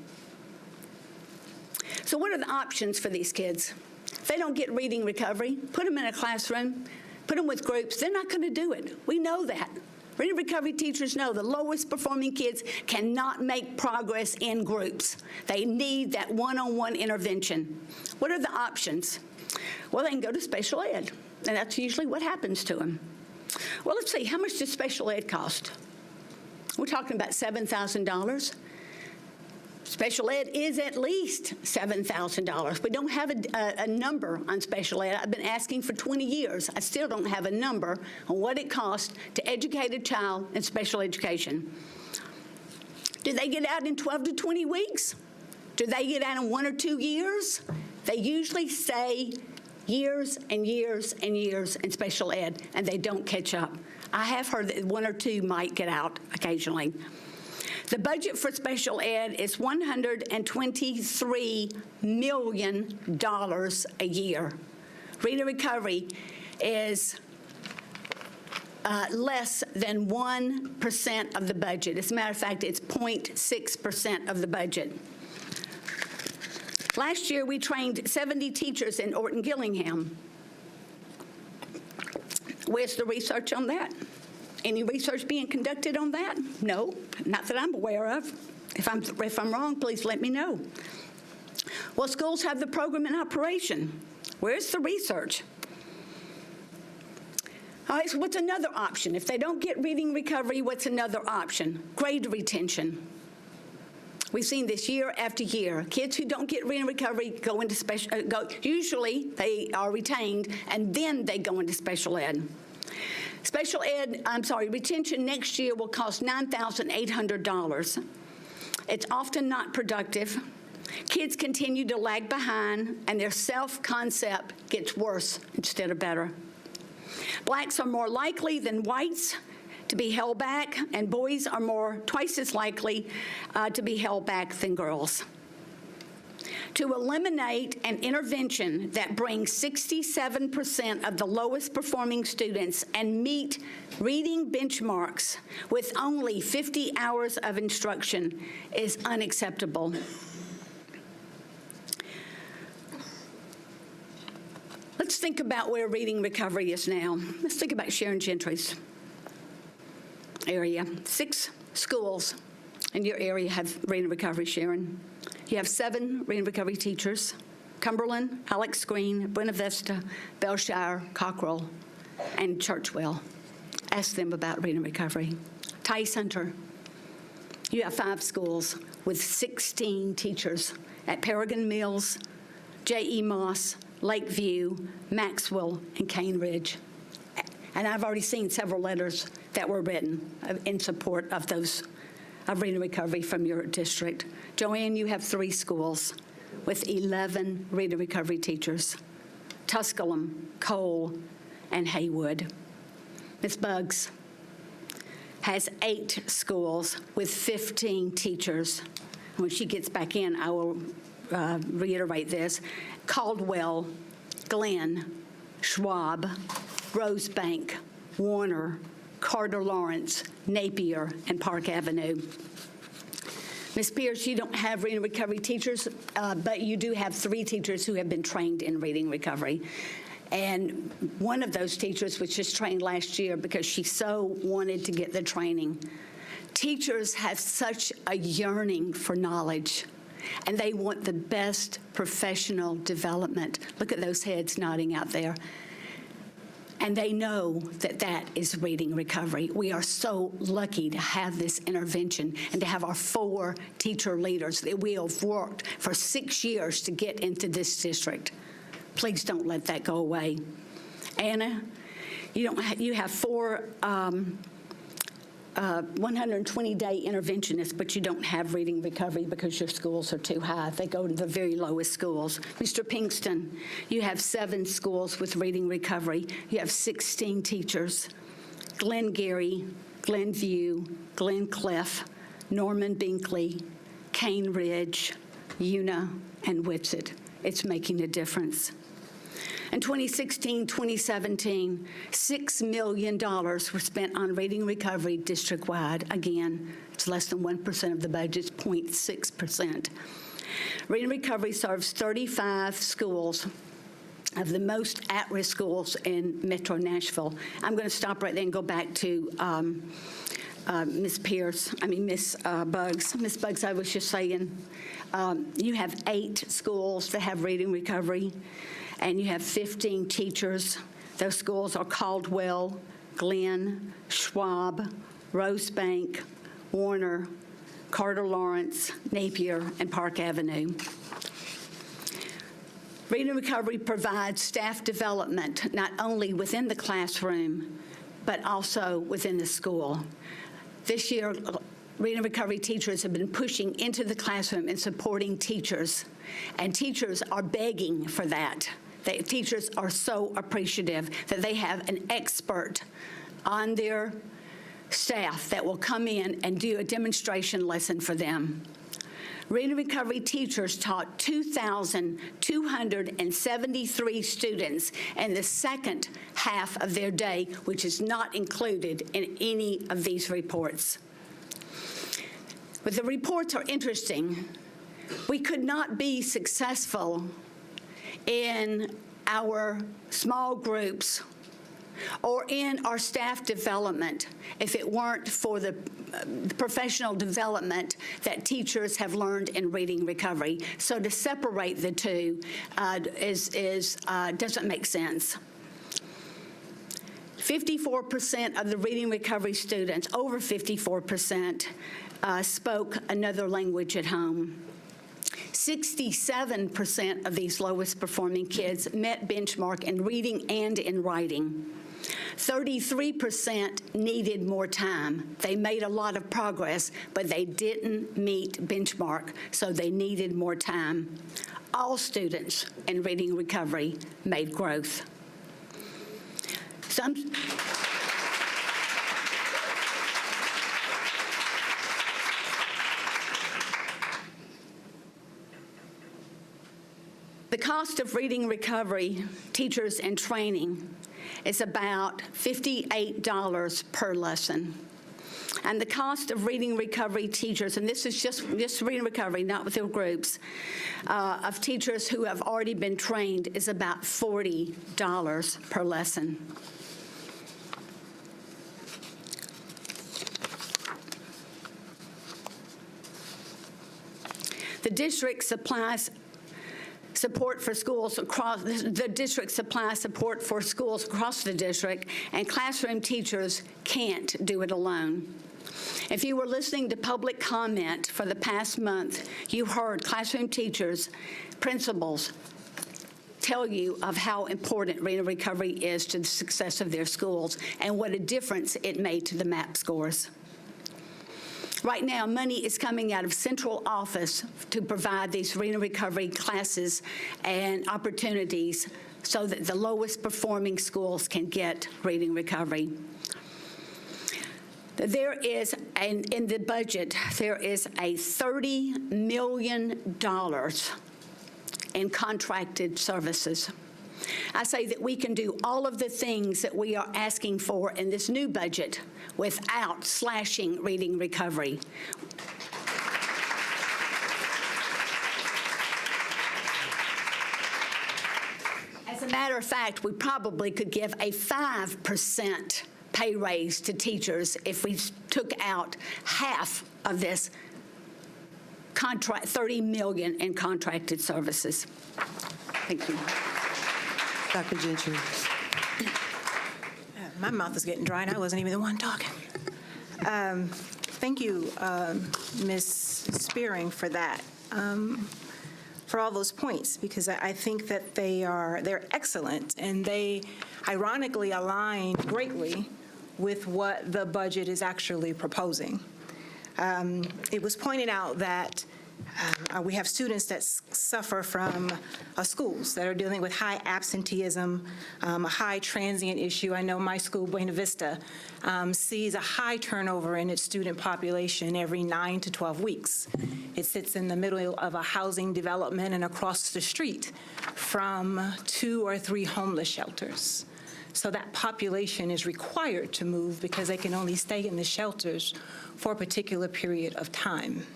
So what are the options for these kids? If they don't get reading recovery, put them in a classroom, put them with groups. They're not going to do it. We know that. Reading recovery teachers know the lowest performing kids cannot make progress in groups. They need that one-on-one intervention. What are the options? Well, they can go to special ed, and that's usually what happens to them. Well, let's see, how much does special ed cost? We're talking about $7,000. Special ed is at least $7,000. We don't have a number on special ed. I've been asking for 20 years. I still don't have a number on what it costs to educate a child in special education. Do they get out in 12 to 20 weeks? Do they get out in 1 or 2 years? They usually stay years and years and years in special ed, and they don't catch up. I have heard that 1 or 2 might get out occasionally. The budget for special ed is $123 million a year. Reading recovery is less than 1% of the budget. As a matter of fact, it's 0.6% of the budget. Last year, we trained 70 teachers in Orton-Gillingham. Where's the research on that? Any research being conducted on that? No, not that I'm aware of. If I'm wrong, please let me know. Well, schools have the program in operation. Where's the research? All right, so what's another option? If they don't get reading recovery, what's another option? Grade retention. We've seen this year after year. Kids who don't get reading recovery go into special, usually they are retained, and then they go into special ed. Retention next year will cost $9,800. It's often not productive. Kids continue to lag behind, and their self-concept gets worse instead of better. Blacks are more likely than whites to be held back, and boys are twice as likely to be held back than girls. To eliminate an intervention that brings 67% of the lowest performing students and meet reading benchmarks with only 50 hours of instruction is unacceptable. Let's think about where reading recovery is now. Let's think about Sharon Gentry's area. 6 schools in your area have reading recovery, Sharon. You have 7 reading recovery teachers: Cumberland, Alex Green, Buena Vista, Bellshire, Cockrell, and Churchwell. Ask them about reading recovery. Tice Hunter, you have 5 schools with 16 teachers at Paragon Mills, J.E. Moss, Lakeview, Maxwell, and Cane Ridge. And I've already seen several letters that were written in support of reading recovery from your district. Joanne, you have 3 schools with 11 reading recovery teachers: Tusculum, Cole, and Haywood. Ms. Buggs has 8 schools with 15 teachers. When she gets back in, I will reiterate this: Caldwell, Glenn, Schwab, Rosebank, Warner, Carter Lawrence, Napier, and Park Avenue. Ms. Pierce, you don't have reading recovery teachers, but you do have 3 teachers who have been trained in reading recovery. And one of those teachers was just trained last year because she so wanted to get the training. Teachers have such a yearning for knowledge, and they want the best professional development. Look at those heads nodding out there. And they know that that is reading recovery. We are so lucky to have this intervention and to have our 4 teacher leaders that we have worked for 6 years to get into this district. Please don't let that go away. Anna, you have 4 120-day interventionists, but you don't have reading recovery because your schools are too high. They go to the very lowest schools. Mr. Pinkston, you have 7 schools with reading recovery. You have 16 teachers. Glengarry, Glenview, Glencliff, Norman Binkley, Cane Ridge, Una, and Whitsett. It's making a difference. In 2016-2017, $6 million were spent on reading recovery district-wide. Again, it's less than 1% of the budget, 0.6%. Reading recovery serves 35 schools of the most at-risk schools in Metro Nashville. I'm going to stop right there and go back to Ms. Buggs. Ms. Buggs, I was just saying, you have 8 schools that have reading recovery, and you have 15 teachers. Those schools are Caldwell, Glenn, Schwab, Rosebank, Warner, Carter Lawrence, Napier, and Park Avenue. Reading recovery provides staff development not only within the classroom, but also within the school. This year, reading recovery teachers have been pushing into the classroom and supporting teachers, and teachers are begging for that. Teachers are so appreciative that they have an expert on their staff that will come in and do a demonstration lesson for them. Reading recovery teachers taught 2,273 students in the second half of their day, which is not included in any of these reports. But the reports are interesting. We could not be successful in our small groups or in our staff development if it weren't for the professional development that teachers have learned in reading recovery. So to separate the two doesn't make sense. 54% of the reading recovery students, over 54%, spoke another language at home. 67% of these lowest performing kids met benchmark in reading and in writing. 33% needed more time. They made a lot of progress, but they didn't meet benchmark, so they needed more time. All students in reading recovery made growth. The cost of reading recovery teachers and training is about $58 per lesson. And the cost of reading recovery teachers, and this is just reading recovery, not with their groups, of teachers who have already been trained is about $40 per lesson. The district supplies support for schools across the district, supplies support for schools across the district, and classroom teachers can't do it alone. If you were listening to public comment for the past month, you heard classroom teachers, principals tell you of how important reading recovery is to the success of their schools and what a difference it made to the MAP scores. Right now, money is coming out of central office to provide these reading recovery classes and opportunities so that the lowest performing schools can get reading recovery. There is, in the budget, there is a $30 million in contracted services. I say that we can do all of the things that we are asking for in this new budget without slashing reading recovery. As a matter of fact, we probably could give a 5% pay raise to teachers if we took out half of this contract, $30 million in contracted services. Thank you.
Dr. Gentry.
My mouth is getting dry, and I wasn't even the one talking. Thank you, Ms. Spearing, for that, for all those points, because I think that they're excellent, and they ironically align greatly with what the budget is actually proposing. It was pointed out that We have students that suffer from schools that are dealing with high absenteeism, a high transient issue. I know my school, Buena Vista, sees a high turnover in its student population every 9 to 12 weeks. It sits in the middle of a housing development and across the street from 2 or 3 homeless shelters. So that population is required to move because they can only stay in the shelters for a particular period of time.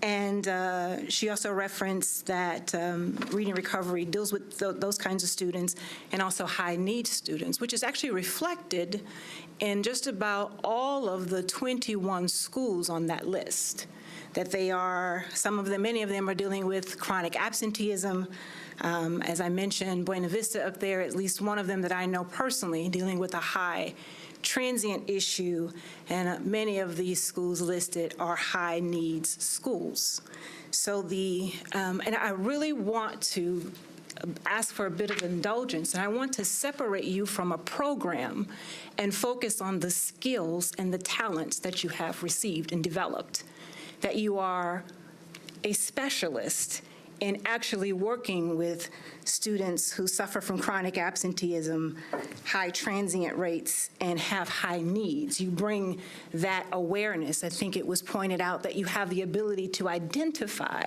And she also referenced that Reading Recovery deals with those kinds of students and also high-need students, which is actually reflected in just about all of the 21 schools on that list. That they are, many of them are dealing with chronic absenteeism. As I mentioned, Buena Vista up there, at least one of them that I know personally, dealing with a high transient issue, and many of these schools listed are high needs schools. So and I really want to ask for a bit of indulgence, and I want to separate you from a program and focus on the skills and the talents that you have received and developed, that you are a specialist in actually working with students who suffer from chronic absenteeism, high transient rates, and have high needs. You bring that awareness. I think it was pointed out that you have the ability to identify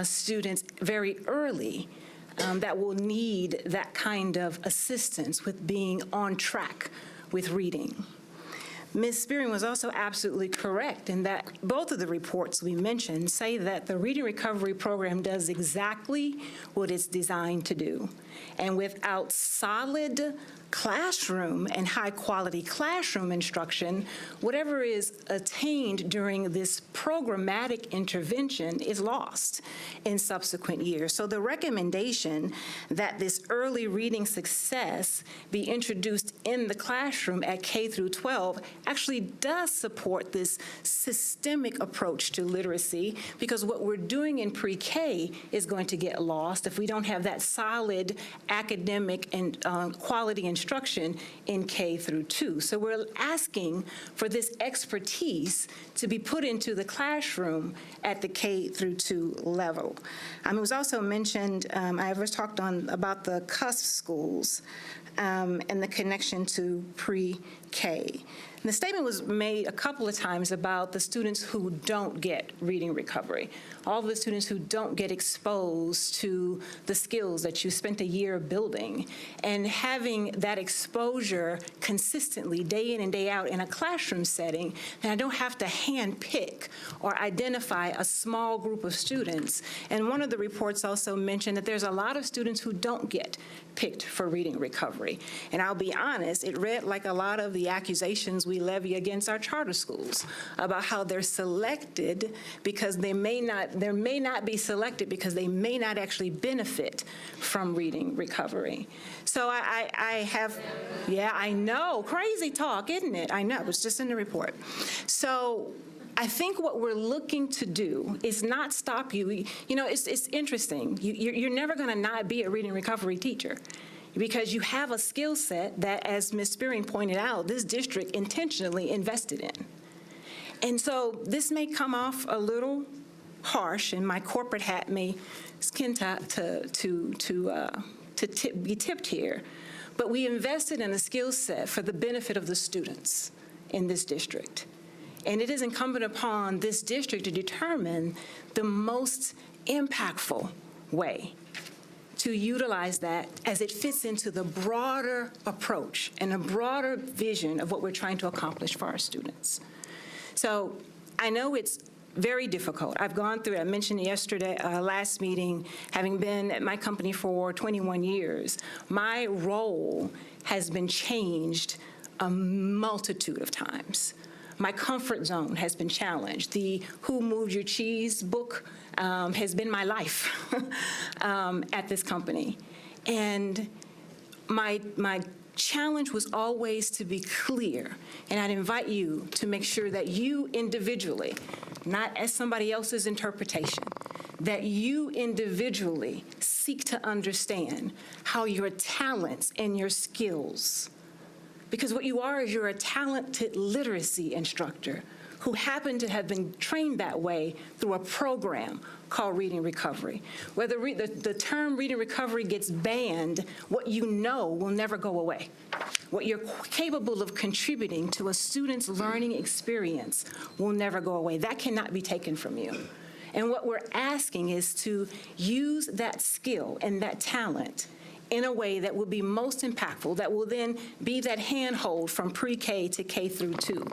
students very early that will need that kind of assistance with being on track with reading. Ms. Spearing was also absolutely correct in that both of the reports we mentioned say that the Reading Recovery Program does exactly what it's designed to do. And without solid classroom and high-quality classroom instruction, whatever is attained during this programmatic intervention is lost in subsequent years. So the recommendation that this early reading success be introduced in the classroom at K through 12 actually does support this systemic approach to literacy, because what we're doing in pre-K is going to get lost if we don't have that solid academic and quality instruction in K through 2. So we're asking for this expertise to be put into the classroom at the K through 2 level. It was also mentioned, I was talked on about the CUSP schools and the connection to pre-K. And the statement was made a couple of times about the students who don't get reading recovery, all the students who don't get exposed to the skills that you spent a year building, and having that exposure consistently day in and day out in a classroom setting, and I don't have to hand pick or identify a small group of students. And one of the reports also mentioned that there's a lot of students who don't get picked for reading recovery. And I'll be honest, it read like a lot of the accusations we levy against our charter schools about how they're selected because they may not be selected because they may not actually benefit from reading recovery. So I know, crazy talk, isn't it? I know, it was just in the report. So I think what we're looking to do is not stop you. You know, it's interesting. You're never going to not be a reading recovery teacher, because you have a skill set that, as Ms. Spearing pointed out, this district intentionally invested in. And so this may come off a little harsh, and my corporate hat may skin be tipped here, but we invested in a skill set for the benefit of the students in this district. And it is incumbent upon this district to determine the most impactful way to utilize that as it fits into the broader approach and a broader vision of what we're trying to accomplish for our students. So I know it's very difficult. I've gone through it. I mentioned yesterday, last meeting, having been at my company for 21 years, my role has been changed a multitude of times. My comfort zone has been challenged. The Who Moved Your Cheese book has been my life at this company. And my challenge was always to be clear. And I'd invite you to make sure that you individually, not as somebody else's interpretation, that you individually seek to understand how your talents and your skills, because what you are is you're a talented literacy instructor who happen to have been trained that way through a program called Reading Recovery. Whether the term Reading Recovery gets banned, what you know will never go away. What you're capable of contributing to a student's learning experience will never go away. That cannot be taken from you. And what we're asking is to use that skill and that talent in a way that will be most impactful, that will then be that handhold from pre-K to K through 2.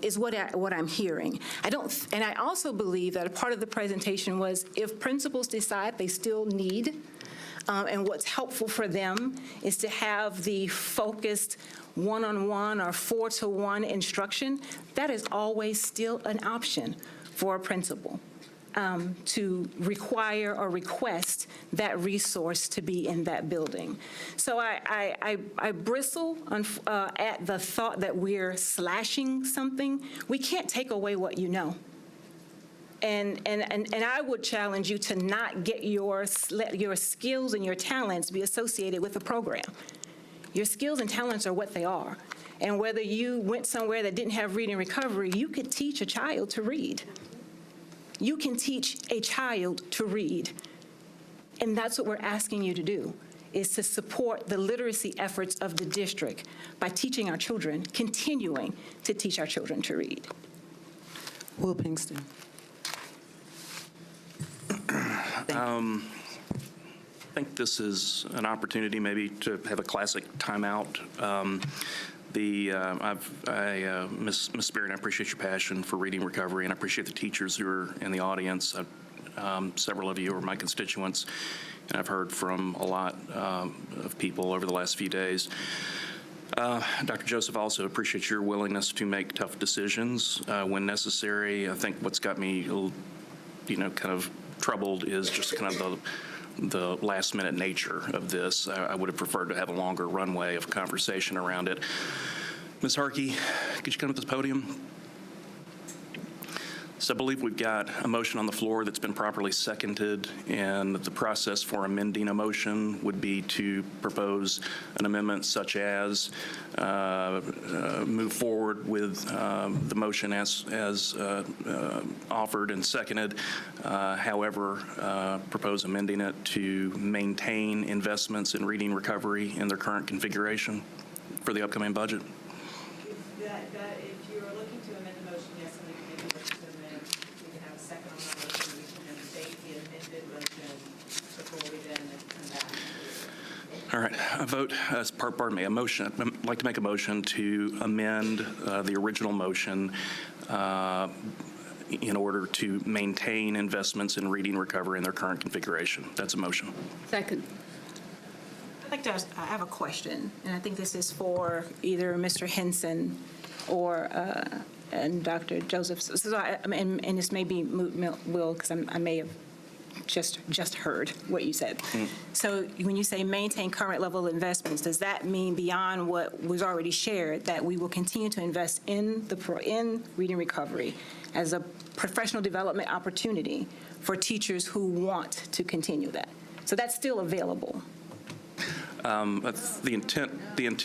Is what I'm hearing. And I also believe that a part of the presentation was if principals decide they still need, and what's helpful for them is to have the focused one-on-one or 4-to-1 instruction, that is always still an option for a principal. To require or request that resource to be in that building. So I bristle at the thought that we're slashing something. We can't take away what you know. And I would challenge you to not get your skills and your talents be associated with the program. Your skills and talents are what they are. And whether you went somewhere that didn't have reading recovery, you could teach a child to read. You can teach a child to read. And that's what we're asking you to do, is to support the literacy efforts of the district by teaching our children, continuing to teach our children to read.
Will Pinkston.
I think this is an opportunity maybe to have a classic timeout. Ms. Spirit, I appreciate your passion for reading recovery, and I appreciate the teachers who are in the audience. Several of you are my constituents, and I've heard from a lot of people over the last few days. Dr. Joseph, I also appreciate your willingness to make tough decisions when necessary. I think what's got me, kind of troubled is just kind of the last-minute nature of this. I would have preferred to have a longer runway of conversation around it. Ms. Harkey, could you come to the podium? So I believe we've got a motion on the floor that's been properly seconded, and the process for amending a motion would be to propose an amendment such as move forward with the motion as offered and seconded. However, propose amending it to maintain investments in reading recovery in their current configuration for the upcoming budget.
If you're looking to amend the motion, yes, we can make a motion to amend. We can have a second on the motion. We can then debate the amended motion before we then come back.
All right, a vote, pardon me, a motion. I'd like to make a motion to amend the original motion in order to maintain investments in reading recovery in their current configuration. That's a motion.
Second.
I'd like to have a question, and I think this is for either Mr. Henson or and Dr. Joseph. So and this may be Will, because I may have just heard what you said. So when you say maintain current level of investments, does that mean beyond what was already shared that we will continue to invest in reading recovery as a professional development opportunity for teachers who want to continue that? So that's still available.
The intent.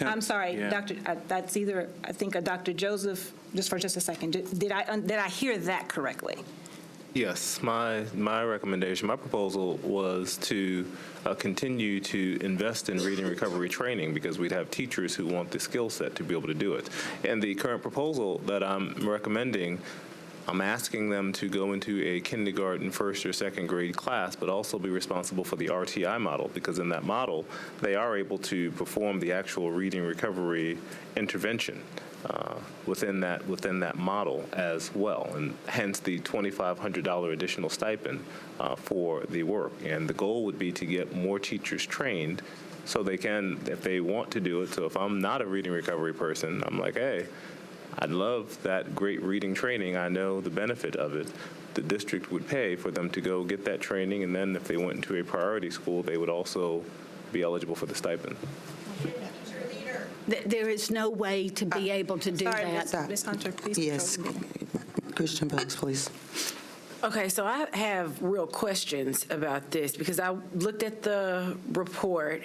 I'm sorry,
yeah.
Doctor. That's either I think a Dr. Joseph. Just for just a second, did I hear that correctly?
Yes, my recommendation, my proposal was to continue to invest in reading recovery training because we'd have teachers who want the skill set to be able to do it. And the current proposal that I'm recommending, I'm asking them to go into a kindergarten first or second grade class, but also be responsible for the RTI model, because in that model, they are able to perform the actual reading recovery intervention within that model as well, and hence the $2,500 additional stipend for the work. And the goal would be to get more teachers trained so they can, if they want to do it. So if I'm not a reading recovery person, I'm like, hey, I'd love that great reading training. I know the benefit of it. The district would pay for them to go get that training, and then if they went into a priority school, they would also be eligible for the stipend.
There is no way to be able to do that.
Ms. Hunter, please.
Yes. Christian Bucks, please.
Okay, so I have real questions about this because I looked at the report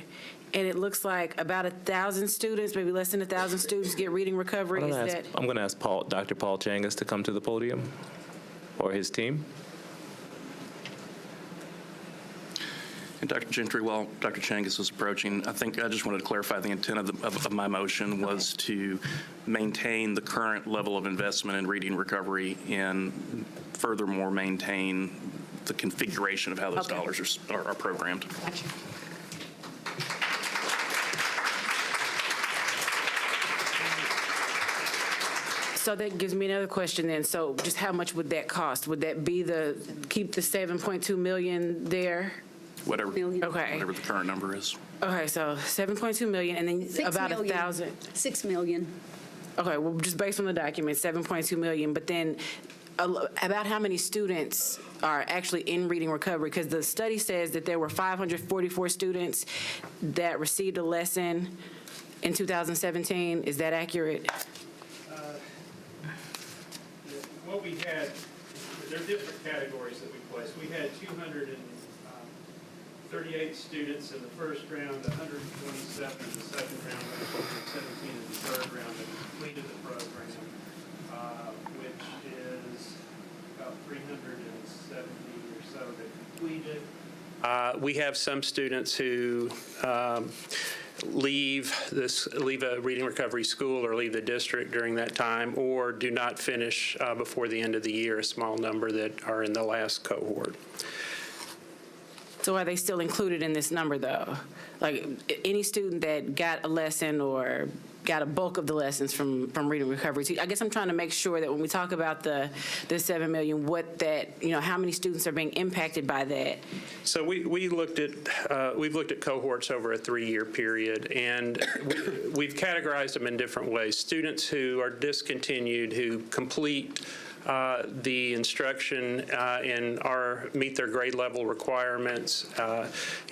and it looks like about 1,000 students, maybe less than 1,000 students get reading recovery.
I'm going to ask Dr. Paul Changas to come to the podium, or his team.
And Dr. Gentry, while Dr. Changas was approaching, I think I just wanted to clarify the intent of my motion was to maintain the current level of investment in reading recovery and furthermore maintain the configuration of how those dollars are programmed.
Gotcha. So that gives me another question then. So just how much would that cost? Would that be keep the 7.2 million there?
Whatever the current number is.
Okay, so 7.2 million, and then about 1,000.
6 million.
Okay, well, just based on the document, 7.2 million, but then about how many students are actually in reading recovery? Because the study says that there were 544 students that received a lesson in 2017. Is that accurate?
What we had, there are different categories that we placed. We had 238 students in the first round, 127 in the second round, 117 in the third round that completed the program, which is about 370 or so that completed. We have some students who leave a reading recovery school or leave the district during that time, or do not finish before the end of the year, a small number that are in the last cohort.
So are they still included in this number, though? Like, any student that got a lesson or got a bulk of the lessons from reading recovery? I guess I'm trying to make sure that when we talk about the 7 million, how many students are being impacted by that?
So we've looked at cohorts over a 3-year period, and we've categorized them in different ways. Students who are discontinued, who complete the instruction and meet their grade level requirements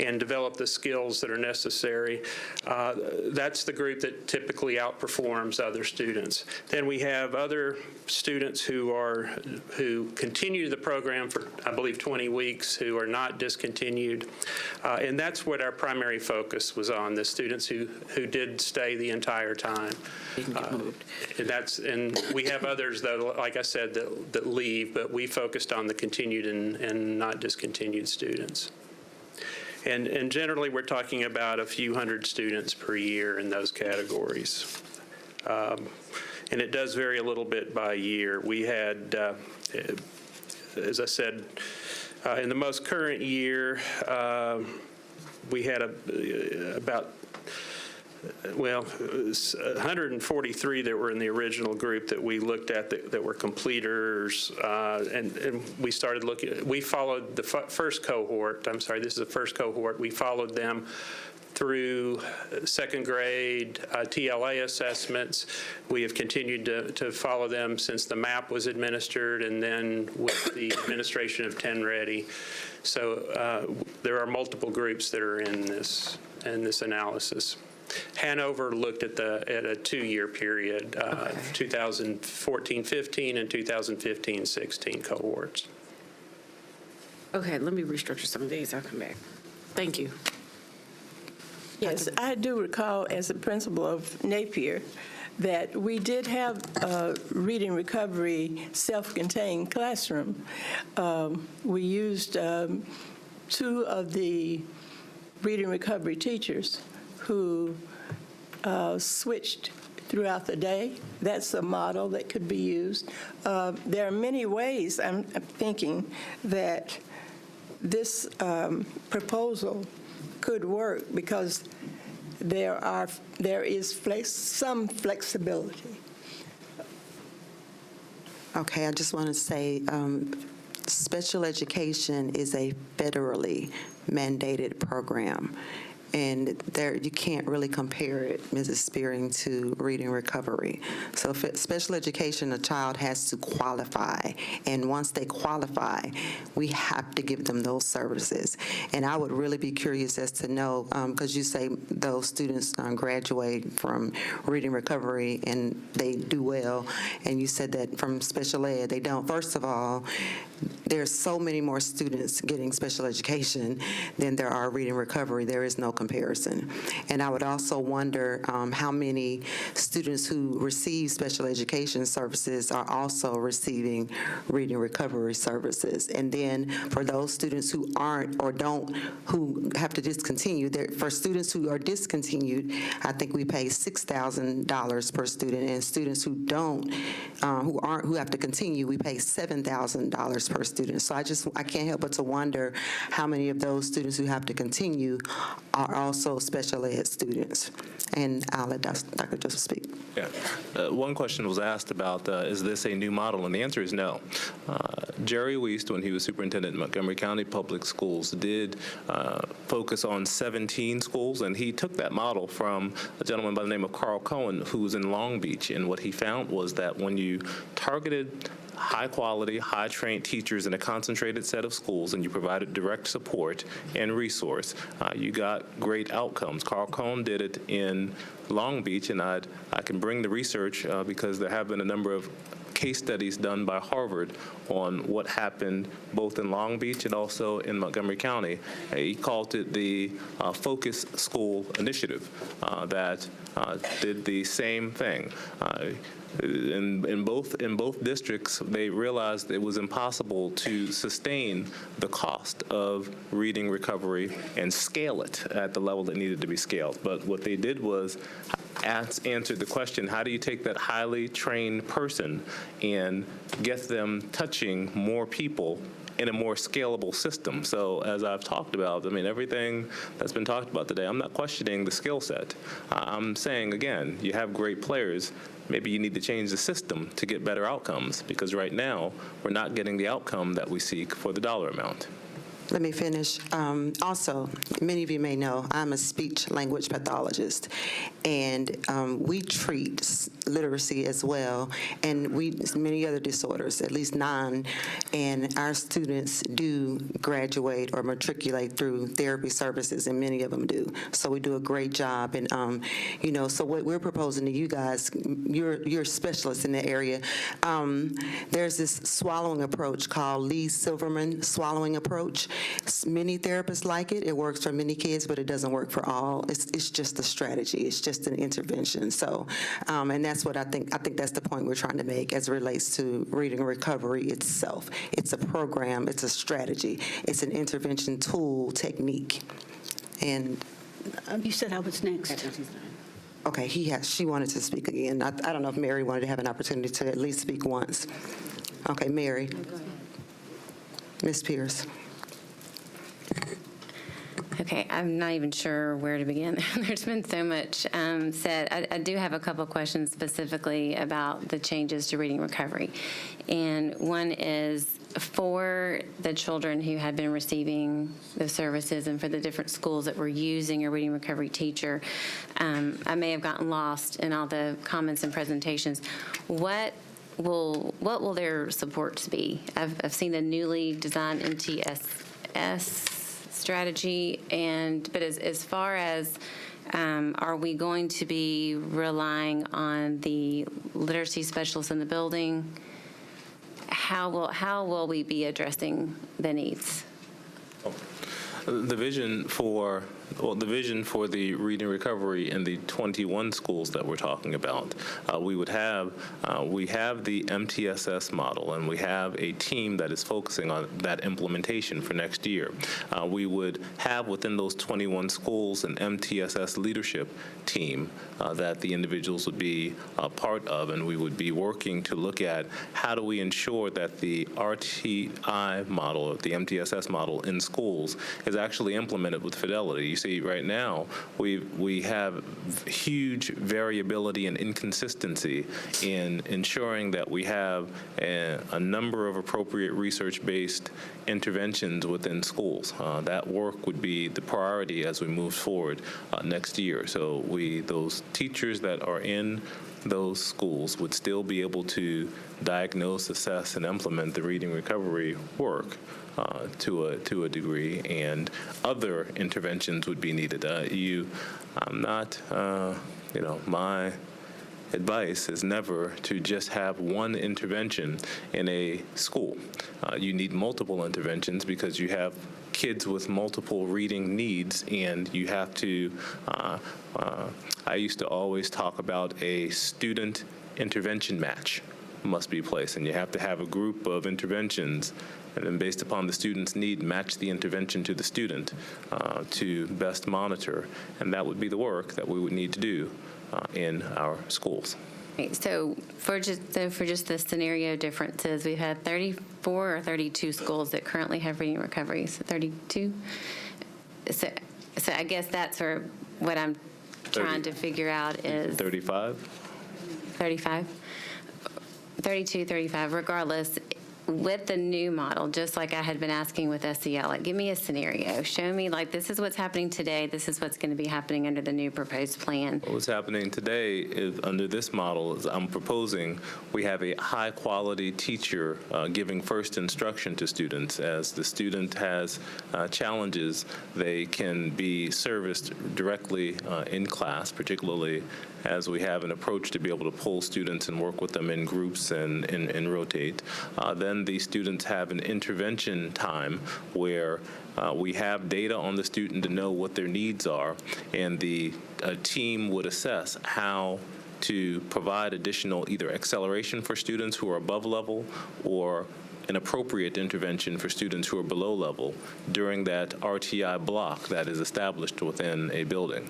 and develop the skills that are necessary. That's the group that typically outperforms other students. Then we have other students who continue the program for, I believe, 20 weeks, who are not discontinued, and that's what our primary focus was on, the students who did stay the entire time. And we have others, though, like I said, that leave, but we focused on the continued and not discontinued students. And generally, we're talking about a few hundred students per year in those categories. And it does vary a little bit by year. We had, as I said, in the most current year, we had about 143 that were in the original group that we looked at that were completers, and we started looking. We followed the first cohort. I'm sorry, this is the first cohort. We followed them through second grade TLA assessments. We have continued to follow them since the MAP was administered, and then with the administration of 10 Ready. So there are multiple groups that are in this analysis. Hanover looked at a 2-year period, 2014-15 and 2015-16 cohorts.
Okay, let me restructure some of these. I'll come back. Thank you.
Yes, I do recall as a principal of Napier that we did have a reading recovery self-contained classroom. We used 2 of the reading recovery teachers who switched throughout the day. That's a model that could be used. There are many ways I'm thinking that this proposal could work because there is some flexibility.
Okay, I just want to say special education is a federally mandated program. And there, you can't really compare it, Mrs. Spearing, to reading recovery. So for special education, a child has to qualify. And once they qualify, we have to give them those services. And I would really be curious as to know, because you say those students graduate from reading recovery and they do well, and you said that from special ed, they don't. First of all, there's so many more students getting special education than there are reading recovery. There is no comparison. And I would also wonder how many students who receive special education services are also receiving reading recovery services. And then for those students who aren't or don't, who have to discontinue, for students who are discontinued, I think we pay $6,000 per student, and students who don't, who have to continue, we pay $7,000 per student. So I can't help but to wonder how many of those students who have to continue are also special ed students. And I'll let Dr. Joseph speak.
Yeah. One question was asked about, is this a new model? And the answer is no. Jerry Wiest, when he was superintendent in Montgomery County Public Schools, did focus on 17 schools, and he took that model from a gentleman by the name of Carl Cohen, who was in Long Beach. And what he found was that when you targeted high-quality, high-trained teachers in a concentrated set of schools, and you provided direct support and resource, you got great outcomes. Carl Cohn did it in Long Beach, and I can bring the research because there have been a number of case studies done by Harvard on what happened both in Long Beach and also in Montgomery County. He called it the Focus School Initiative that did the same thing. In both districts, they realized it was impossible to sustain the cost of reading recovery and scale it at the level that needed to be scaled. But what they did was answered the question, how do you take that highly trained person and get them touching more people in a more scalable system? So as I've talked about, I mean, everything that's been talked about today, I'm not questioning the skill set. I'm saying, again, you have great players. Maybe you need to change the system to get better outcomes, because right now we're not getting the outcome that we seek for the dollar amount.
Let me finish. Also, many of you may know I'm a speech language pathologist, and we treat literacy as well, and many other disorders, at least 9, and our students do graduate or matriculate through therapy services, and many of them do. So we do a great job, and so what we're proposing to you guys, you're specialists in the area. There's this swallowing approach called Lee Silverman swallowing approach. Many therapists like it. It works for many kids, but it doesn't work for all. It's just a strategy. It's just an intervention. So, and that's what I think that's the point we're trying to make as it relates to reading recovery itself. It's a program. It's a strategy. It's an intervention tool technique. And
you said I was next.
Okay, she wanted to speak again. I don't know if Mary wanted to have an opportunity to at least speak once. Okay, Mary. Ms. Pierce.
Okay, I'm not even sure where to begin. There's been so much said. I do have a couple of questions specifically about the changes to reading recovery. And one is for the children who had been receiving the services and for the different schools that were using a reading recovery teacher. I may have gotten lost in all the comments and presentations. What will their supports be? I've seen the newly designed MTSs strategy, but as far as are we going to be relying on the literacy specialists in the building? How will we be addressing the needs?
The vision for the reading recovery in the 21 schools that we're talking about, we have the MTSs model, and we have a team that is focusing on that implementation for next year. We would have within those 21 schools an MTSs leadership team that the individuals would be a part of, and we would be working to look at how do we ensure that the RTI model, the MTSs model in schools is actually implemented with fidelity. You see, right now, we have huge variability and inconsistency in ensuring that we have a number of appropriate research-based interventions within schools. That work would be the priority as we move forward next year. So those teachers that are in those schools would still be able to diagnose, assess, and implement the reading recovery work to a degree, and other interventions would be needed. My advice is never to just have one intervention in a school. You need multiple interventions because you have kids with multiple reading needs, and you have to, I used to always talk about a student intervention match must be placed, and you have to have a group of interventions, and then based upon the student's need, match the intervention to the student to best monitor, and that would be the work that we would need to do in our schools.
Okay, so for just the scenario differences, we've had 34 or 32 schools that currently have reading recovery, so 32. So I guess that's sort of what I'm trying to figure out is
35?
35? 32, 35, regardless, with the new model, just like I had been asking with SEL, like, give me a scenario. Show me, like, this is what's happening today. This is what's going to be happening under the new proposed plan.
What's happening today is, under this model, is I'm proposing we have a high-quality teacher giving first instruction to students. As the student has challenges, they can be serviced directly in class, particularly as we have an approach to be able to pull students and work with them in groups and rotate. Then the students have an intervention time where we have data on the student to know what their needs are, and the team would assess how to provide additional either acceleration for students who are above level or an appropriate intervention for students who are below level during that RTI block that is established within a building.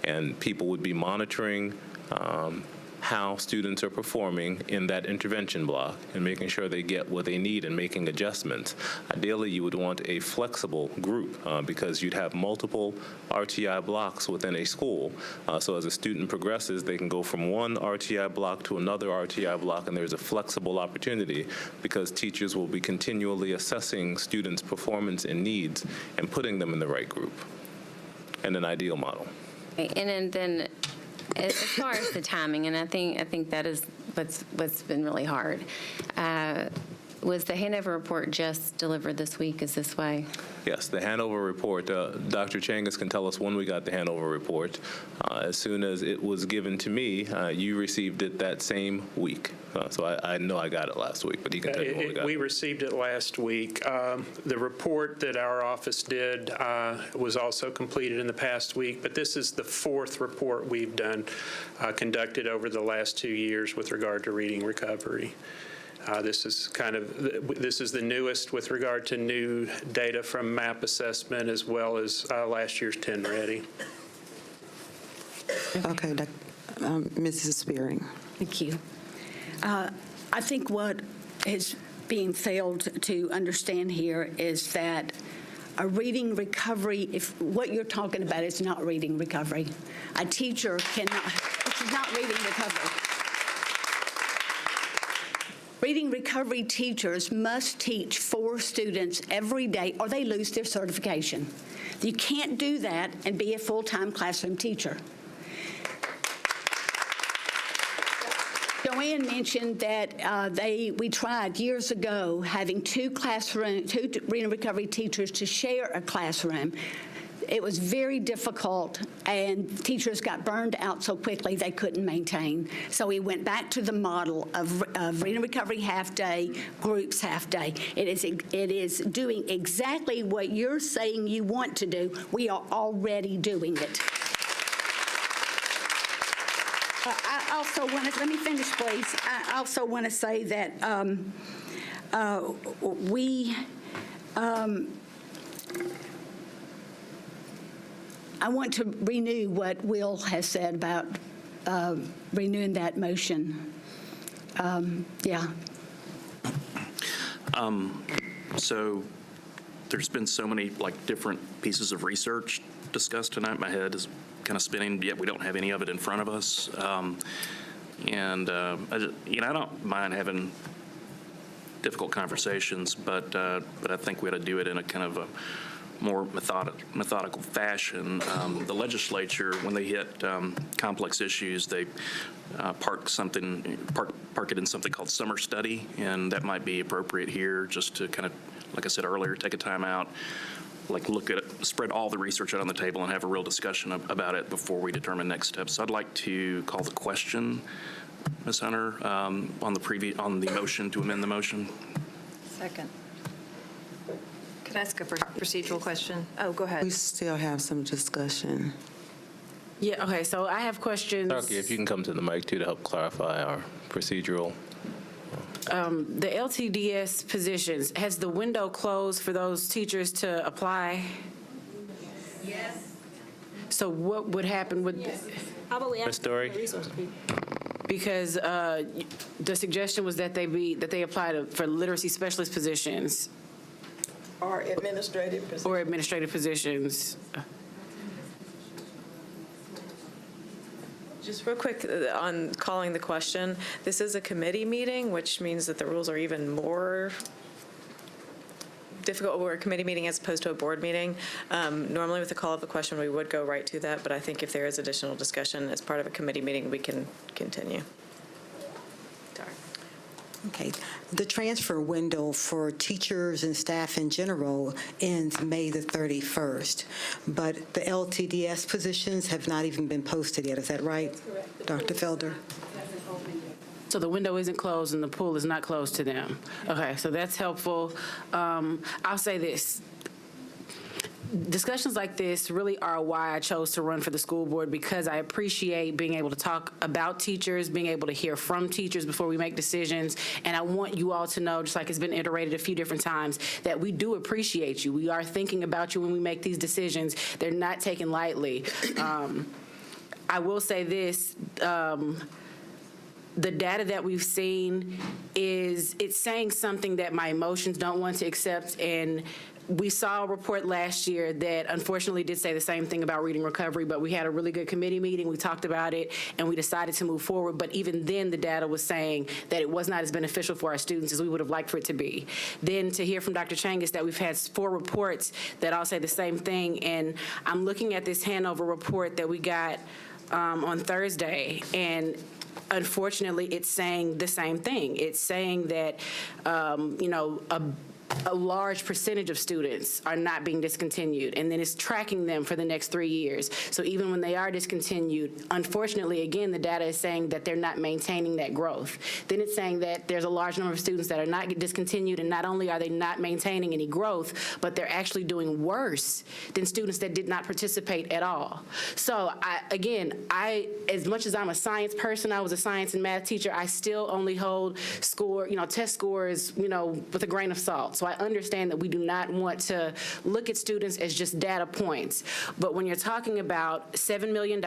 And people would be monitoring how students are performing in that intervention block and making sure they get what they need and making adjustments. Ideally, you would want a flexible group because you'd have multiple RTI blocks within a school. So as a student progresses, they can go from one RTI block to another RTI block, and there's a flexible opportunity because teachers will be continually assessing students' performance and needs and putting them in the right group in an ideal model.
And then as far as the timing, and I think that is what's been really hard. Was the Hanover report just delivered this week? Is this why?
Yes, the Hanover report. Dr. Changas can tell us when we got the Hanover report. As soon as it was given to me, you received it that same week. So I know I got it last week, but he can tell you when we got it.
We received it last week. The report that our office did was also completed in the past week, but this is the fourth report we've done, conducted over the last 2 years with regard to reading recovery. This is the newest with regard to new data from MAP assessment as well as last year's 10 Ready.
Okay, Mrs. Spearing.
Thank you. I think what is being failed to understand here is that a reading recovery, if what you're talking about is not reading recovery, a teacher cannot, this is not reading recovery. Reading recovery teachers must teach 4 students every day or they lose their certification. You can't do that and be a full-time classroom teacher. Joanne mentioned that we tried years ago having 2 reading recovery teachers to share a classroom. It was very difficult, and teachers got burned out so quickly they couldn't maintain. So we went back to the model of reading recovery half-day, groups half-day. It is doing exactly what you're saying you want to do. We are already doing it. I also want to, let me finish, please. I also want to say that I want to renew what Will has said about renewing that motion. Yeah.
So there's been so many different pieces of research discussed tonight. My head is kind of spinning, yet we don't have any of it in front of us. I don't mind having difficult conversations, but I think we ought to do it in a kind of a more methodical fashion. The legislature, when they hit complex issues, they park it in something called summer study, and that might be appropriate here just to kind of, like I said earlier, take a time out, look at it, spread all the research out on the table and have a real discussion about it before we determine next steps. So I'd like to call the question, Ms. Hunter, on the motion to amend the motion.
Second. Can I ask a procedural question? Oh, go ahead.
We still have some discussion.
Yeah, okay, so I have questions.
Darky, if you can come to the mic too to help clarify our procedural.
The LTDS positions, has the window closed for those teachers to apply?
Yes.
So what would happen with?
How about we
Ms. Story?
Because the suggestion was that they apply for literacy specialist positions.
Or administrative positions.
Or administrative positions.
Just real quick on calling the question, this is a committee meeting, which means that the rules are even more difficult. We're a committee meeting as opposed to a board meeting. Normally with the call of the question, we would go right to that, but I think if there is additional discussion as part of a committee meeting, we can continue.
Okay. The transfer window for teachers and staff in general ends May the 31st, but the LTDS positions have not even been posted yet. Is that right? That's correct. Dr. Felder?
So the window isn't closed and the pool is not closed to them. Okay, so that's helpful. I'll say this. Discussions like this really are why I chose to run for the school board, because I appreciate being able to talk about teachers, being able to hear from teachers before we make decisions. And I want you all to know, just like it's been iterated a few different times, that we do appreciate you. We are thinking about you when we make these decisions. They're not taken lightly. I will say this. The data that we've seen it's saying something that my emotions don't want to accept, and we saw a report last year that unfortunately did say the same thing about reading recovery, but we had a really good committee meeting, we talked about it, and we decided to move forward. But even then, the data was saying that it was not as beneficial for our students as we would have liked for it to be. Then to hear from Dr. Changus that we've had 4 reports that all say the same thing, and I'm looking at this Hanover report that we got on Thursday, and unfortunately, it's saying the same thing. It's saying that, a large percentage of students are not being discontinued, and then it's tracking them for the next 3 years. So even when they are discontinued, unfortunately, again, the data is saying that they're not maintaining that growth. Then it's saying that there's a large number of students that are not discontinued, and not only are they not maintaining any growth, but they're actually doing worse than students that did not participate at all. So as much as I'm a science person, I was a science and math teacher, I still only hold test scores, with a grain of salt. So I understand that we do not want to look at students as just data points. But when you're talking about $7 million,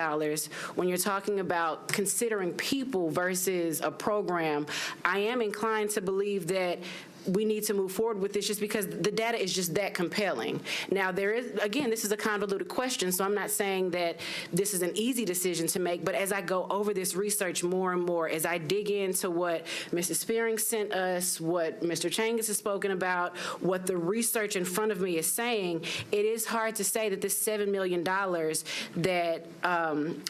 when you're talking about considering people versus a program, I am inclined to believe that we need to move forward with this just because the data is just that compelling. Now, this is a convoluted question, so I'm not saying that this is an easy decision to make, but as I go over this research more and more, as I dig into what Mrs. Spearing sent us, what Mr. Changus has spoken about, what the research in front of me is saying, it is hard to say that this $7 million that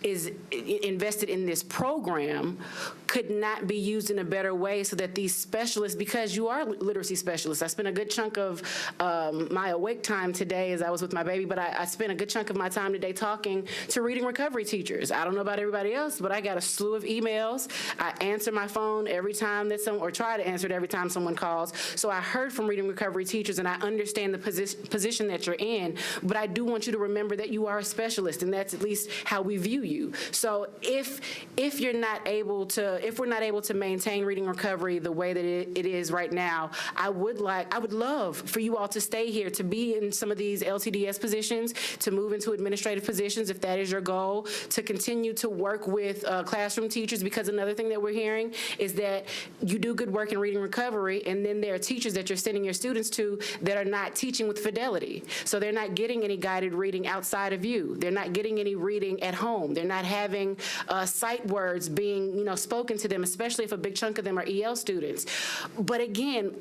is invested in this program could not be used in a better way so that these specialists, because you are literacy specialists. I spent a good chunk of my awake time today as I was with my baby, but I spent a good chunk of my time today talking to reading recovery teachers. I don't know about everybody else, but I got a slew of emails. I answer my phone every time that or try to answer it every time someone calls. So I heard from reading recovery teachers, and I understand the position that you're in, but I do want you to remember that you are a specialist, and that's at least how we view you. So if we're not able to maintain reading recovery the way that it is right now, I would love for you all to stay here, to be in some of these LTDS positions, to move into administrative positions if that is your goal, to continue to work with classroom teachers, because another thing that we're hearing is that you do good work in reading recovery, and then there are teachers that you're sending your students to that are not teaching with fidelity. So they're not getting any guided reading outside of you. They're not getting any reading at home. They're not having sight words being spoken to them, especially if a big chunk of them are EL students. But again,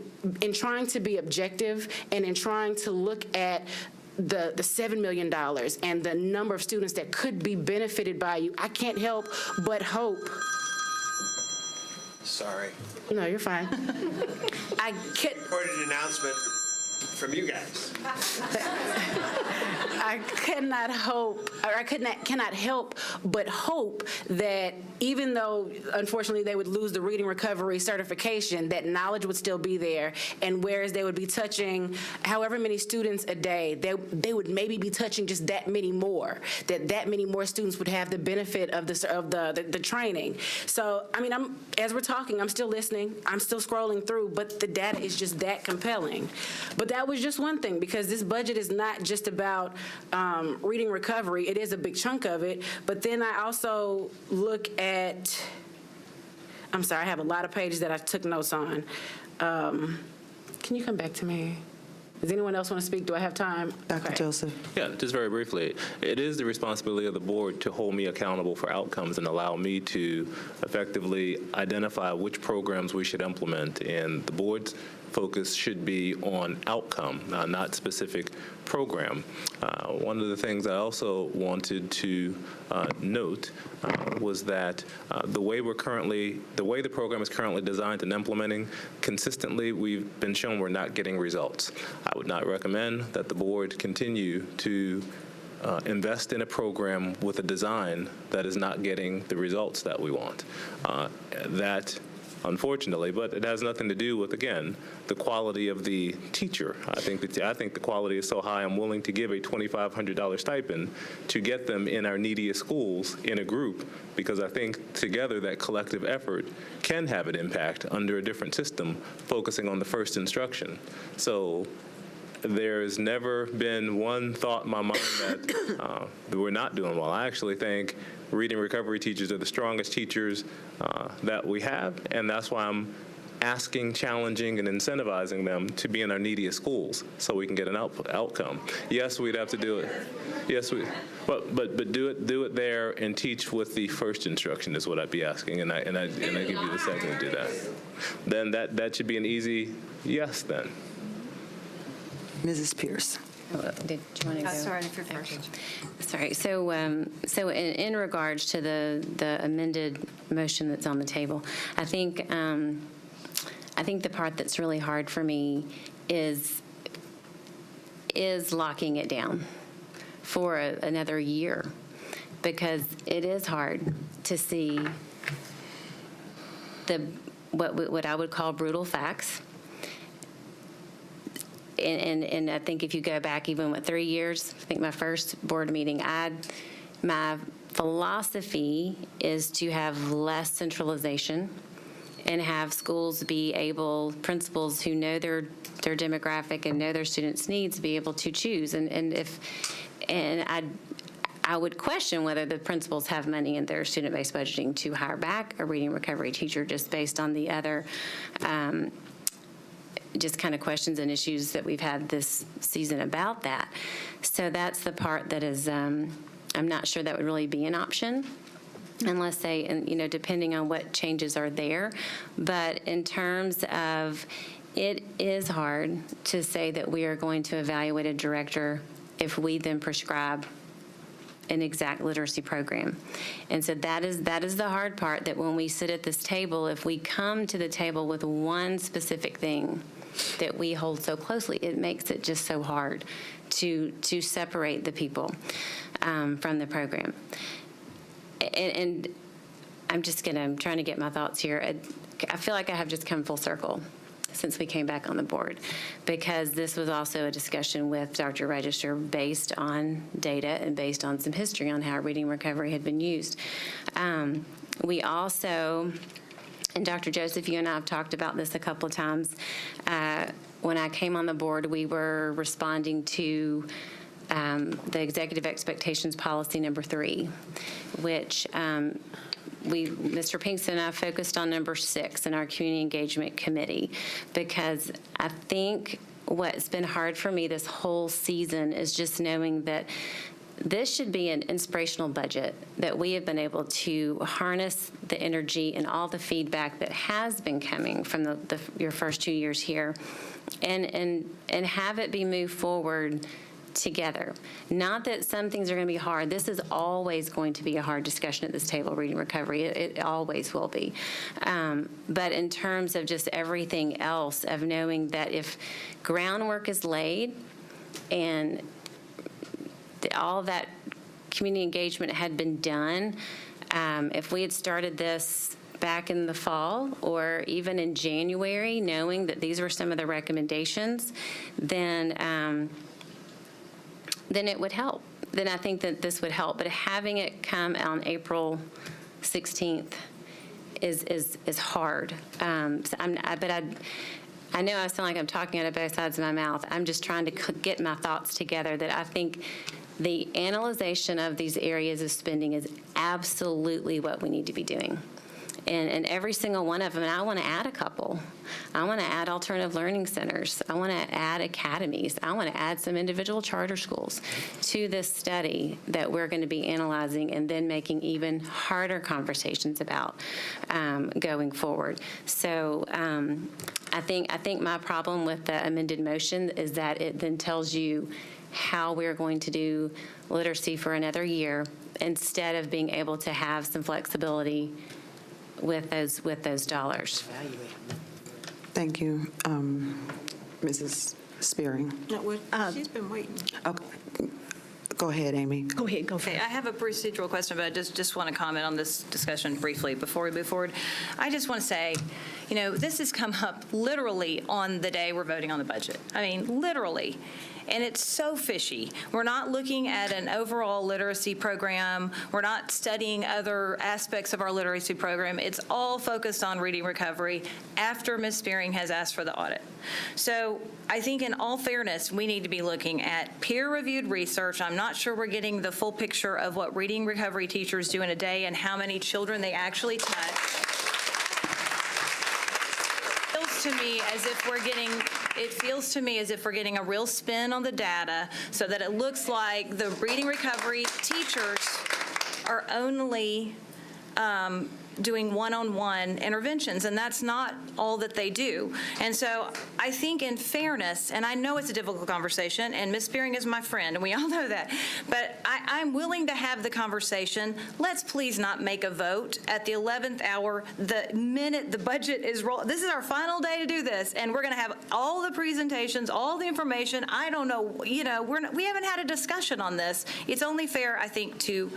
in trying to be objective and in trying to look at the $7 million and the number of students that could be benefited by you, I can't help but hope.
Sorry.
No, you're fine.
Recorded announcement.
from you guys.
I cannot help but hope that even though, unfortunately, they would lose the reading recovery certification, that knowledge would still be there, and whereas they would be touching however many students a day, they would maybe be touching just that many more, that many more students would have the benefit of the training. So, I mean, as we're talking, I'm still listening, I'm still scrolling through, but the data is just that compelling. But that was just one thing, because this budget is not just about reading recovery. It is a big chunk of it, but then I also look at, I'm sorry, I have a lot of pages that I took notes on. Can you come back to me? Does anyone else want to speak? Do I have time?
Dr. Joseph.
Yeah, just very briefly. It is the responsibility of the board to hold me accountable for outcomes and allow me to effectively identify which programs we should implement. And the board's focus should be on outcome, not specific program. One of the things I also wanted to note was that the way the program is currently designed and implementing, consistently we've been shown we're not getting results. I would not recommend that the board continue to invest in a program with a design that is not getting the results that we want. That, unfortunately, but it has nothing to do with, again, the quality of the teacher. I think the quality is so high, I'm willing to give a $2,500 stipend to get them in our neediest schools in a group, because I think together that collective effort can have an impact under a different system, focusing on the first instruction. So there's never been one thought in my mind that we're not doing well. I actually think reading recovery teachers are the strongest teachers that we have, and that's why I'm asking, challenging, and incentivizing them to be in our neediest schools so we can get an outcome. Yes, we'd have to do it. Yes, but do it there and teach with the first instruction is what I'd be asking, and I give you the second to do that. Then that should be an easy yes then.
Mrs. Pierce.
Did you want to go?
Sorry, if you're first.
Sorry. So in regards to the amended motion that's on the table, I think the part that's really hard for me is locking it down for another year, because it is hard to see what I would call brutal facts. And I think if you go back even 3 years, I think my first board meeting, my philosophy is to have less centralization and have schools be able, principals who know their demographic and know their students' needs, be able to choose. I would question whether the principals have money in their student-based budgeting to hire back a reading recovery teacher just based on the other just kind of questions and issues that we've had this season about that. So that's the part that is, I'm not sure that would really be an option unless they, depending on what changes are there. But in terms of, it is hard to say that we are going to evaluate a director if we then prescribe an exact literacy program. And so that is the hard part, that when we sit at this table, if we come to the table with one specific thing that we hold so closely, it makes it just so hard to separate the people from the program. And I'm trying to get my thoughts here. I feel like I have just come full circle since we came back on the board, because this was also a discussion with Dr. Register based on data and based on some history on how reading recovery had been used. We also, and Dr. Joseph, you and I have talked about this a couple of times. When I came on the board, we were responding to the Executive Expectations Policy number 3, which Mr. Pinkston and I focused on number 6 in our Community Engagement Committee, because I think what's been hard for me this whole season is just knowing that this should be an inspirational budget, that we have been able to harness the energy and all the feedback that has been coming from your first 2 years here, and have it be moved forward together. Not that some things are going to be hard. This is always going to be a hard discussion at this table, reading recovery. It always will be. But in terms of just everything else, of knowing that if groundwork is laid and all that community engagement had been done, if we had started this back in the fall or even in January, knowing that these were some of the recommendations, then it would help. Then I think that this would help. But having it come on April 16th is hard. I know I sound like I'm talking out of both sides of my mouth. I'm just trying to get my thoughts together that I think the analyzation of these areas of spending is absolutely what we need to be doing. And every single one of them, and I want to add a couple. I want to add alternative learning centers. I want to add academies. I want to add some individual charter schools to this study that we're going to be analyzing and then making even harder conversations about going forward. So I think my problem with the amended motion is that it then tells you how we're going to do literacy for another year instead of being able to have some flexibility with those dollars.
Thank you, Mrs. Spearing.
She's been waiting.
Okay. Go ahead, Amy.
Go ahead. Go for
Okay,
it.
I have a procedural question, but I just want to comment on this discussion briefly before we move forward. I just want to say, this has come up literally on the day we're voting on the budget. I mean, literally. And it's so fishy. We're not looking at an overall literacy program. We're not studying other aspects of our literacy program. It's all focused on reading recovery after Ms. Spearing has asked for the audit. So I think in all fairness, we need to be looking at peer-reviewed research. I'm not sure we're getting the full picture of what reading recovery teachers do in a day and how many children they actually touch. It feels to me as if we're getting a real spin on the data so that it looks like the reading recovery teachers are only doing one-on-one interventions, and that's not all that they do. And so I think in fairness, and I know it's a difficult conversation, and Ms. Spearing is my friend, and we all know that, but I'm willing to have the conversation. Let's please not make a vote at the 11th hour, the minute the budget is rolled. This is our final day to do this, and we're going to have all the presentations, all the information. I don't know, we haven't had a discussion on this. It's only fair, I think, to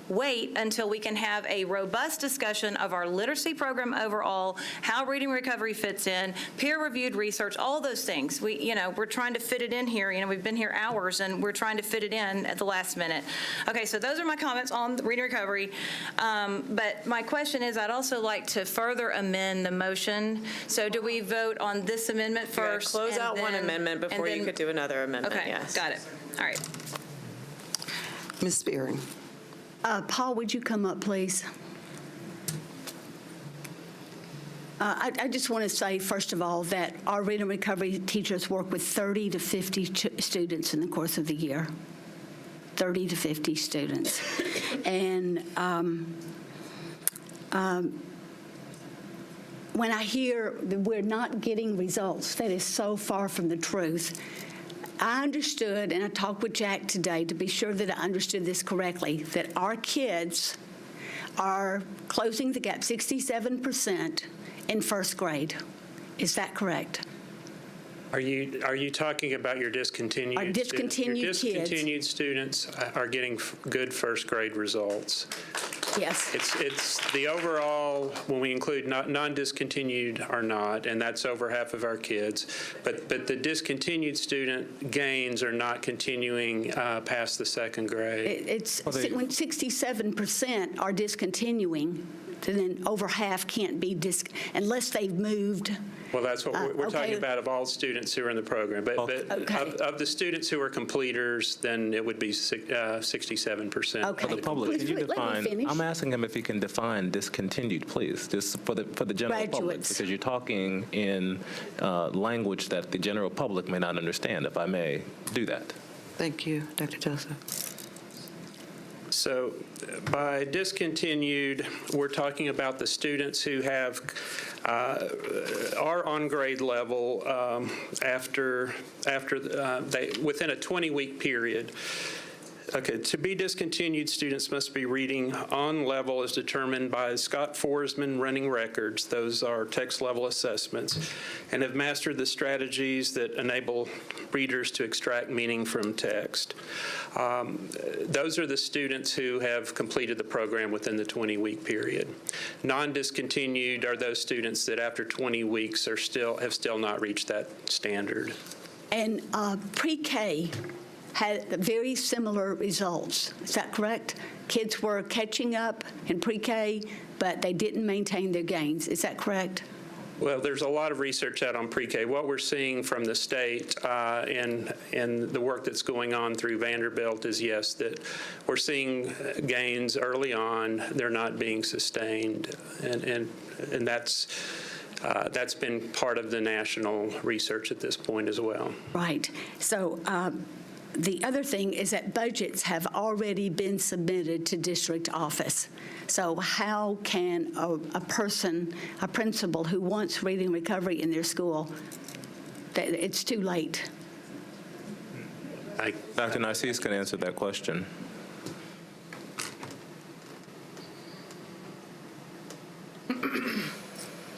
wait until we can have a robust discussion of our literacy program overall, how reading recovery fits in, peer-reviewed research, all those things. We're trying to fit it in here. We've been here hours, and we're trying to fit it in at the last minute. Okay, so those are my comments on the reading recovery. But my question is, I'd also like to further amend the motion. So do we vote on this amendment first?
Close out one amendment before you could do another amendment.
Okay,
yes.
got it. All right.
Ms. Spearing.
Paul, would you come up, please? I just want to say, first of all, that our reading recovery teachers work with 30 to 50 students in the course of the year. 30 to 50 students. And when I hear that we're not getting results, that is so far from the truth. I understood, and I talked with Jack today to be sure that I understood this correctly, that our kids are closing the gap 67% in first grade. Is that correct?
Are you talking about your discontinued
Our discontinued
students? Your discontinued students are getting good first grade results.
Yes.
It's the overall, when we include non-discontinued or not, and that's over half of our kids, but the discontinued student gains are not continuing past the second grade.
When 67% are discontinuing, then over half can't be unless they've moved.
Well, that's what we're
okay.
talking about of all students who are in the program. But
Okay.
of the students who are completers, then it would be 67%.
Okay.
For the public, can you
Let me
define?
finish.
I'm asking him if he can define discontinued, please, just for the general public,
Graduates.
because you're talking in language that the general public may not understand. If I may do that.
Thank you, Dr. Joseph.
So by discontinued, we're talking about the students who have are on grade level within a 20-week period. Okay, to be discontinued, students must be reading on level as determined by Scott Forsman running records. Those are text level assessments, and have mastered the strategies that enable readers to extract meaning from text. Those are the students who have completed the program within the 20-week period. Non-discontinued are those students that after 20 weeks have still not reached that standard.
And pre-K had very similar results. Is that correct? Kids were catching up in pre-K, but they didn't maintain their gains. Is that correct?
Well, there's a lot of research out on pre-K. What we're seeing from the state and the work that's going on through Vanderbilt is, yes, that we're seeing gains early on. They're not being sustained, and that's been part of the national research at this point as well.
Right. So the other thing is that budgets have already been submitted to district office. So how can a principal who wants reading recovery in their school, that it's too late?
Dr. Narcisse can answer that question.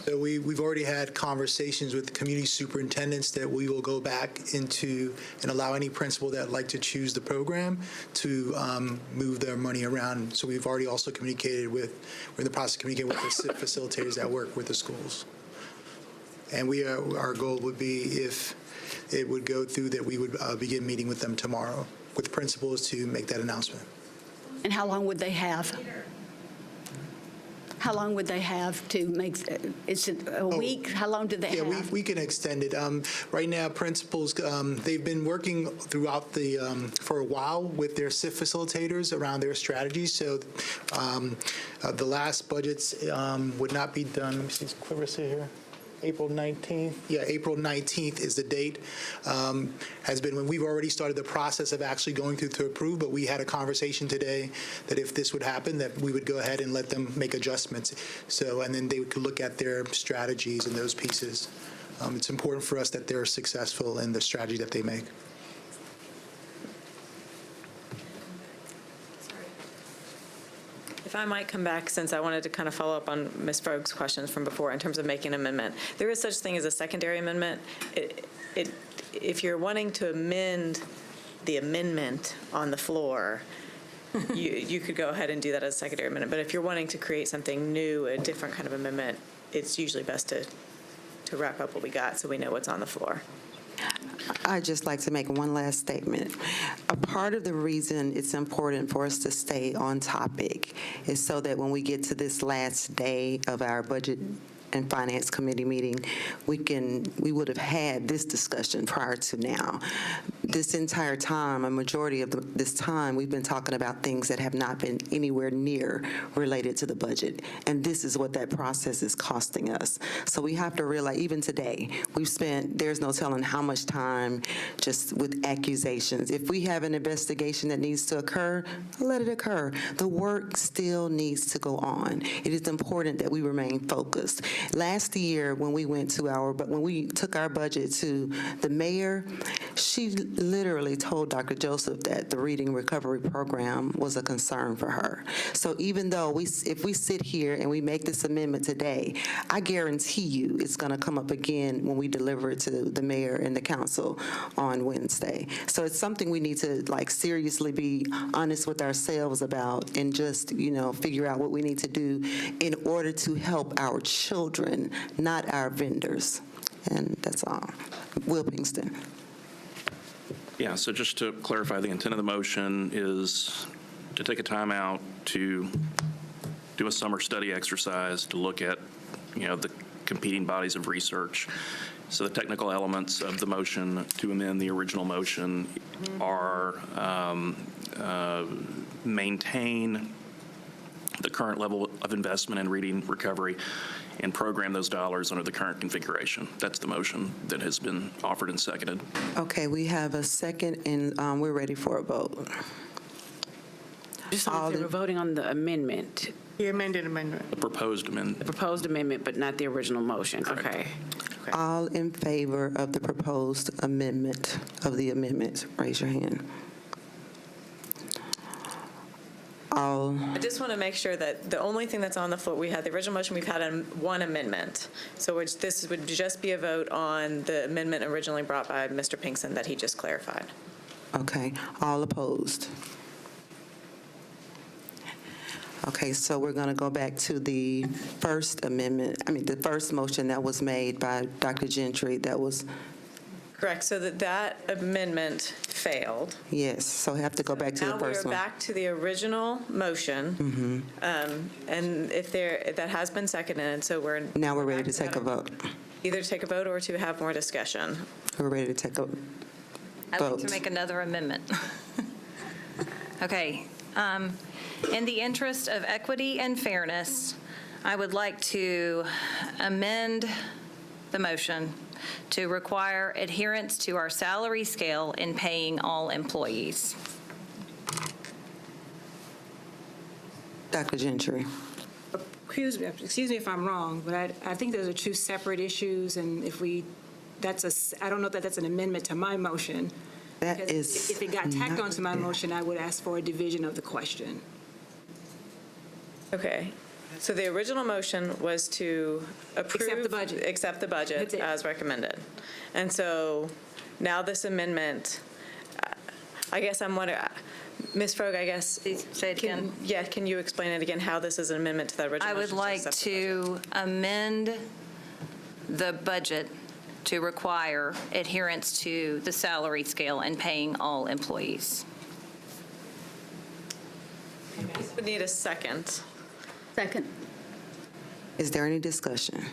So we've already had conversations with community superintendents that we will go back into and allow any principal that would like to choose the program to move their money around. So we've already also communicated we're in the process of communicating with the facilitators that work with the schools. And our goal would be, if it would go through, that we would begin meeting with them tomorrow with the principals to make that announcement.
And how long would they have? How long would they have to make, is it a week? How long do they have?
Yeah, we can extend it. Right now, principals, they've been working throughout for a while with their SIF facilitators around their strategies. So the last budgets would not be done. Let me see, Cliver here. April 19th. Yeah, April 19th is the date. Has been when we've already started the process of actually going through to approve, but we had a conversation today that if this would happen, that we would go ahead and let them make adjustments. So, and then they could look at their strategies and those pieces. It's important for us that they're successful in the strategy that they make.
If I might come back, since I wanted to kind of follow up on Ms. Frog's questions from before in terms of making an amendment. There is such thing as a secondary amendment. If you're wanting to amend the amendment on the floor, you could go ahead and do that as a secondary amendment. But if you're wanting to create something new, a different kind of amendment, it's usually best to wrap up what we got so we know what's on the floor.
I'd just like to make one last statement. A part of the reason it's important for us to stay on topic is so that when we get to this last day of our budget and finance committee meeting, we would have had this discussion prior to now. This entire time, a majority of this time, we've been talking about things that have not been anywhere near related to the budget, and this is what that process is costing us. So we have to realize, even today, there's no telling how much time just with accusations. If we have an investigation that needs to occur, let it occur. The work still needs to go on. It is important that we remain focused. Last year, when we took our budget to the mayor, she literally told Dr. Joseph that the Reading Recovery Program was a concern for her. So even though if we sit here and we make this amendment today, I guarantee you it's going to come up again when we deliver it to the mayor and the council on Wednesday. So it's something we need to seriously be honest with ourselves about, and just figure out what we need to do in order to help our children, not our vendors. And that's all. Will Pinkston.
Yeah, so just to clarify, the intent of the motion is to take a time out to do a summer study exercise to look at, the competing bodies of research. So the technical elements of the motion to amend the original motion are maintain the current level of investment in reading recovery and program those dollars under the current configuration. That's the motion that has been offered and seconded.
Okay, we have a second, and we're ready for a vote.
Just so we're voting on the amendment.
The amended amendment.
The proposed amendment.
The proposed amendment, but not the original motion. Okay.
All in favor of the proposed amendment of the amendment, raise your hand. All.
I just want to make sure that the only thing that's on the floor, we had the original motion, we've had one amendment. So this would just be a vote on the amendment originally brought by Mr. Pinkson that he just clarified.
Okay, all opposed? Okay, so we're going to go back to the first amendment, the first motion that was made by Dr. Gentry that was.
Correct, so that amendment failed.
Yes, so we have to go back to the first
Now
one.
we're back to the original motion, and if that has been seconded, so we're.
Now we're ready to take a vote.
Either take a vote or to have more discussion.
We're ready to take a
I'd like to make another amendment. Okay. In the interest of equity and fairness, I would like to amend the motion to require adherence to our salary scale in paying all employees.
Dr. Gentry.
Excuse me if I'm wrong, but I think those are two separate issues, and I don't know that that's an amendment to my motion.
That is.
If it got tacked onto my motion, I would ask for a division of the question.
Okay. So the original motion was to approve. Accept the budget as recommended. And so now this amendment, I guess I'm wondering, Ms. Frog, I guess.
Please say it again.
Yeah, can you explain it again, how this is an amendment to that original
I
motion?
would like to amend the budget to require adherence to the salary scale and paying all employees.
We need a second.
Second.
Is there any discussion?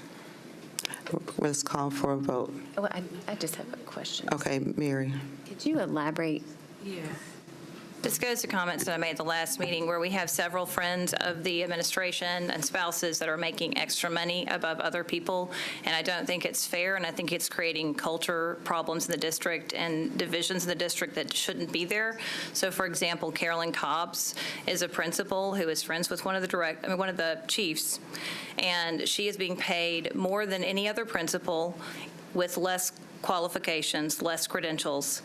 Let's call for a vote.
Oh, I just have a question.
Okay, Mary.
Could you elaborate?
Yeah.
This goes to comments that I made at the last meeting where we have several friends of the administration and spouses that are making extra money above other people, and I don't think it's fair, and I think it's creating culture problems in the district and divisions in the district that shouldn't be there. So, for example, Carolyn Cobbs is a principal who is friends with one of the chiefs, and she is being paid more than any other principal with less qualifications, less credentials.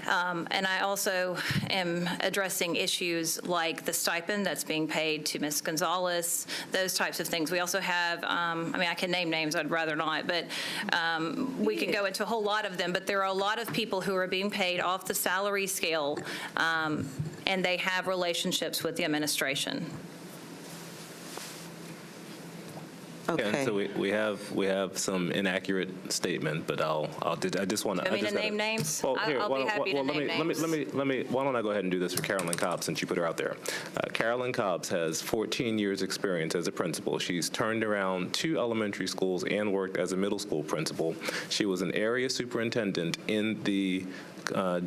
And I also am addressing issues like the stipend that's being paid to Ms. Gonzalez, those types of things. We also have, I can name names, I'd rather not, but we can go into a whole lot of them. But there are a lot of people who are being paid off the salary scale, and they have relationships with the administration.
Okay.
And so we have some inaccurate statement, but I just want to.
Do you want me to name names? I'll be happy to name names.
Why don't I go ahead and do this for Carolyn Cobbs since you put her out there. Carolyn Cobbs has 14 years experience as a principal. She's turned around 2 elementary schools and worked as a middle school principal. She was an area superintendent in the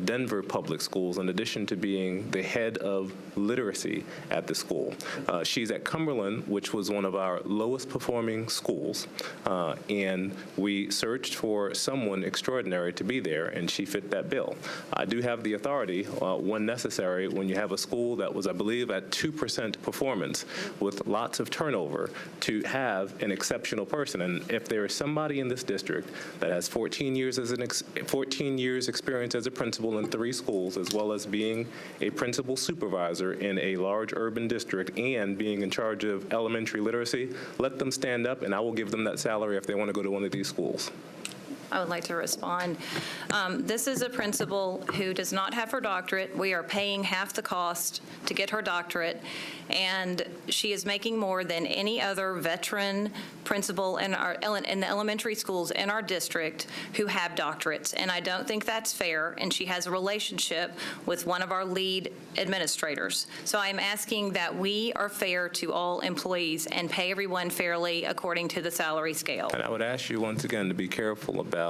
Denver Public Schools, in addition to being the head of literacy at the school. She's at Cumberland, which was one of our lowest performing schools, and we searched for someone extraordinary to be there, and she fit that bill. I do have the authority, when necessary, when you have a school that was, I believe, at 2% performance with lots of turnover, to have an exceptional person. And if there is somebody in this district that has 14 years experience as a principal in 3 schools, as well as being a principal supervisor in a large urban district and being in charge of elementary literacy, let them stand up and I will give them that salary if they want to go to one of these schools.
I would like to respond. This is a principal who does not have her doctorate. We are paying half the cost to get her doctorate, and she is making more than any other veteran principal in the elementary schools in our district who have doctorates, and I don't think that's fair, and she has a relationship with one of our lead administrators. So I'm asking that we are fair to all employees and pay everyone fairly according to the salary scale.
And I would ask you once again to be careful about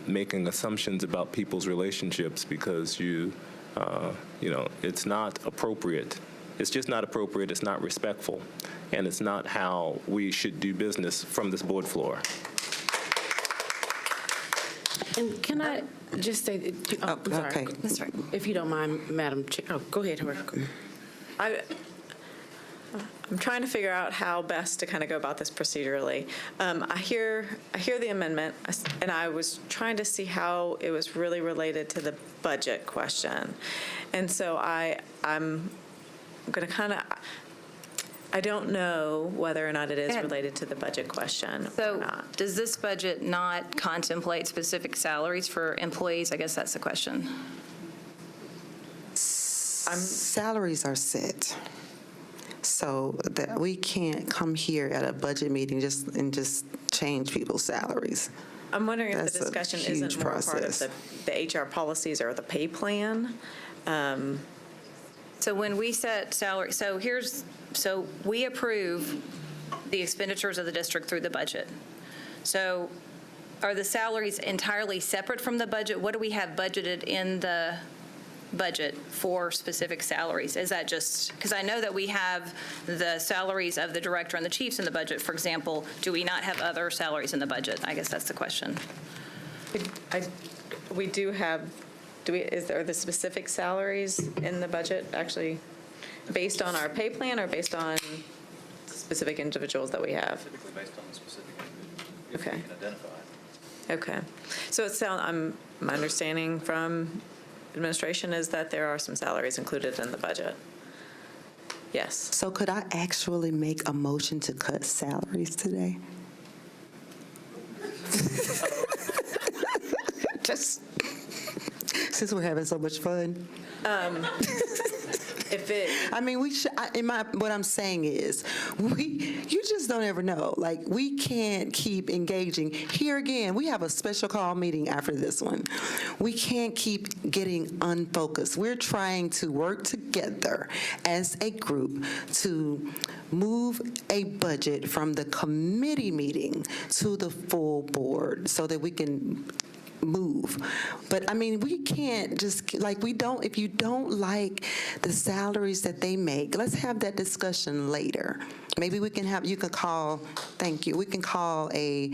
making assumptions about people's relationships, because it's not appropriate. It's just not appropriate. It's not respectful, and it's not how we should do business from this board floor.
And can I just say, I'm sorry,
okay.
if you don't mind, Madam Chair. Oh, go ahead, Howard.
I'm trying to figure out how best to kind of go about this procedurally. I hear the amendment, and I was trying to see how it was really related to the budget question. And so I'm going to kind of, I don't know whether or not it is related to the budget question or not.
Does this budget not contemplate specific salaries for employees? I guess that's the question.
Salaries are set. So that we can't come here at a budget meeting and just change people's salaries.
I'm wondering if
That's
the discussion
a huge
isn't more part of the HR policies or the pay plan.
So when we set salary, so we approve the expenditures of the district through the budget. So are the salaries entirely separate from the budget? What do we have budgeted in the budget for specific salaries? Is that just, because I know that we have the salaries of the director and the chiefs in the budget, for example. Do we not have other salaries in the budget? I guess that's the question.
We do have, are the specific salaries in the budget actually based on our pay plan or based on specific individuals that we have?
Typically based on the specific individual.
Okay.
You can identify.
Okay. So my understanding from administration is that there are some salaries included in the budget. Yes.
So could I actually make a motion to cut salaries today? Just since we're having so much fun. What I'm saying is, you just don't ever know. Like, we can't keep engaging. Here again, we have a special call meeting after this one. We can't keep getting unfocused. We're trying to work together as a group to move a budget from the committee meeting to the full board so that we can move. But we can't just, if you don't like the salaries that they make, let's have that discussion later. Maybe we can we can call a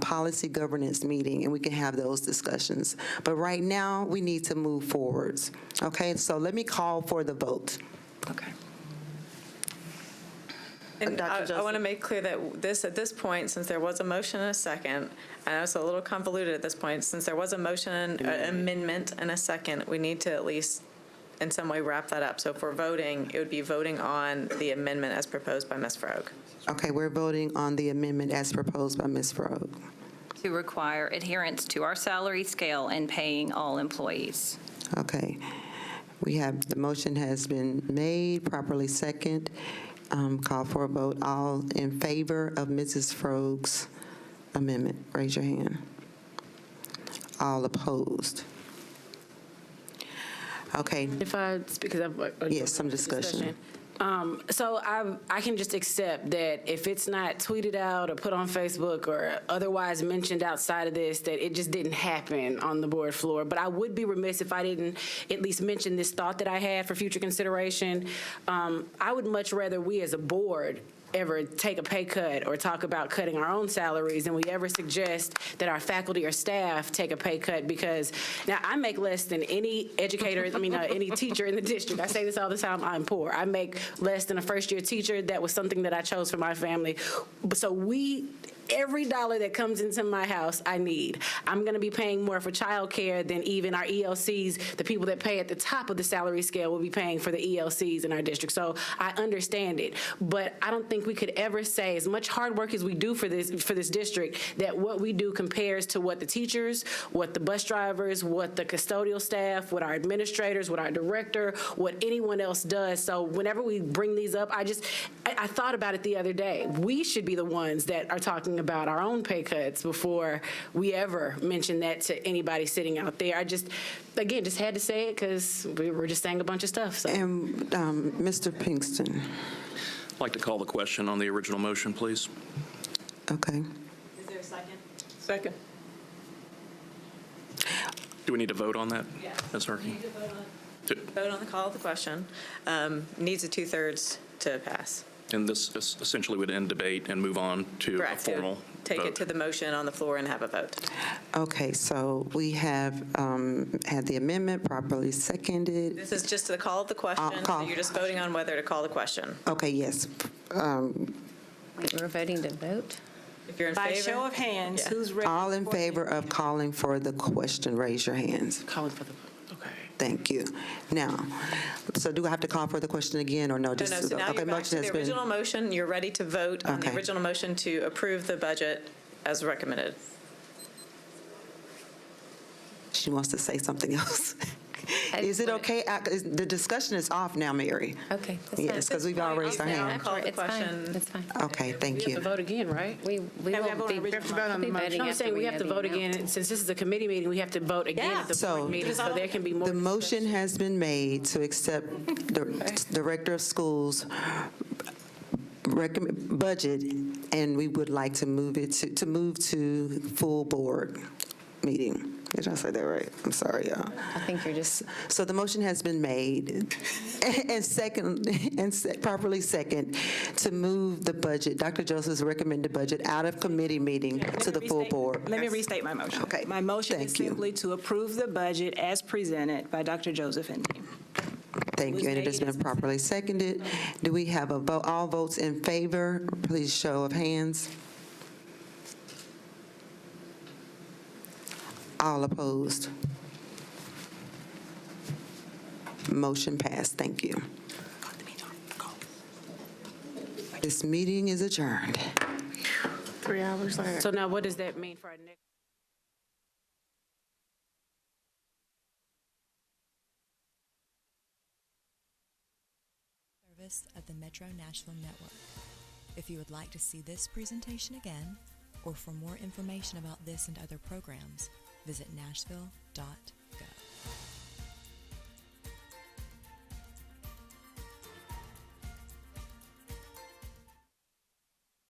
policy governance meeting and we can have those discussions. But right now, we need to move forwards. Okay, so let me call for the vote.
Okay.
And I want to make clear that at this point, since there was a motion and a second, I know it's a little convoluted at this point, since there was a motion, an amendment, and a second, we need to at least in some way wrap that up. So if we're voting, it would be voting on the amendment as proposed by Ms. Frogue.
Okay, we're voting on the amendment as proposed by Ms. Frogue.
To require adherence to our salary scale and paying all employees.
Okay. The motion has been made, properly second. Call for a vote. All in favor of Mrs. Frogue's amendment, raise your hand. All opposed. Okay.
If I speak,
yes, some discussion.
So I can just accept that if it's not tweeted out or put on Facebook or otherwise mentioned outside of this, that it just didn't happen on the board floor. But I would be remiss if I didn't at least mention this thought that I had for future consideration. I would much rather we as a board ever take a pay cut or talk about cutting our own salaries than we ever suggest that our faculty or staff take a pay cut, because now I make less than any educator, any teacher in the district. I say this all the time, I'm poor. I make less than a first-year teacher. That was something that I chose for my family. So every dollar that comes into my house, I need. I'm going to be paying more for childcare than even our ELCs. The people that pay at the top of the salary scale will be paying for the ELCs in our district. So I understand it, but I don't think we could ever say, as much hard work as we do for this district, that what we do compares to what the teachers, what the bus drivers, what the custodial staff, what our administrators, what our director, what anyone else does. So whenever we bring these up, I thought about it the other day. We should be the ones that are talking about our own pay cuts before we ever mention that to anybody sitting out there. I just had to say it because we were just saying a bunch of stuff. So.
And Mr. Pinkston.
I'd like to call the question on the original motion, please.
Okay.
Is there a second?
Second.
Do we need to vote on that?
Yes.
Ms. Harkey?
Vote on the call of the question. Needs a 2/3 to pass.
And this essentially would end debate and move on to a
Correct.
formal
Take
vote.
it to the motion on the floor and have a vote.
Okay, so we have had the amendment properly seconded.
This is just the call of the question, so you're just voting on whether to call the question.
Okay, yes.
Wait, we're voting to vote?
If you're in
By
favor.
show of hands,
Yeah.
who's ready?
All in favor of calling for the question, raise your hands.
Calling for the, okay.
Thank you. Now, so do I have to call for the question again, or no?
No,
Just
no, so now
okay,
you're back
motion
to the
has been-
original motion. You're ready to vote on the
Okay.
original motion to approve the budget as recommended.
She wants to say something else. Is it okay? The discussion is off now, Mary.
Okay.
Yes, because we've all raised our hand.
Call the
It's fine.
question.
It's fine.
Okay, thank
We have
you.
to vote again, right?
We
Yeah, we
will
have to
be.
vote on the motion.
I'm saying we have to vote again, and since this is a committee meeting, we have to vote again at the
So-
board meeting, so there can be more.
The motion has been made to accept the Director of Schools' budget, and we would like to move it to move to full board meeting. Did I say that right? I'm sorry, y'all.
I think you're just.
So the motion has been made and properly second to move the budget, Dr. Joseph's recommended budget, out of committee meeting to the full board.
Let me restate my motion.
Okay.
My motion is
Thank you.
simply to approve the budget as presented by Dr. Joseph and team.
Thank you, and it has been properly seconded. Do we have a vote? All votes in favor, please show of hands. All opposed? Motion passed. Thank you. This meeting is adjourned.
3 hours later.
So now what does that mean for our next?
Service of the Metro Nashville Network. If you would like to see this presentation again, or for more information about this and other programs, visit nashville.gov.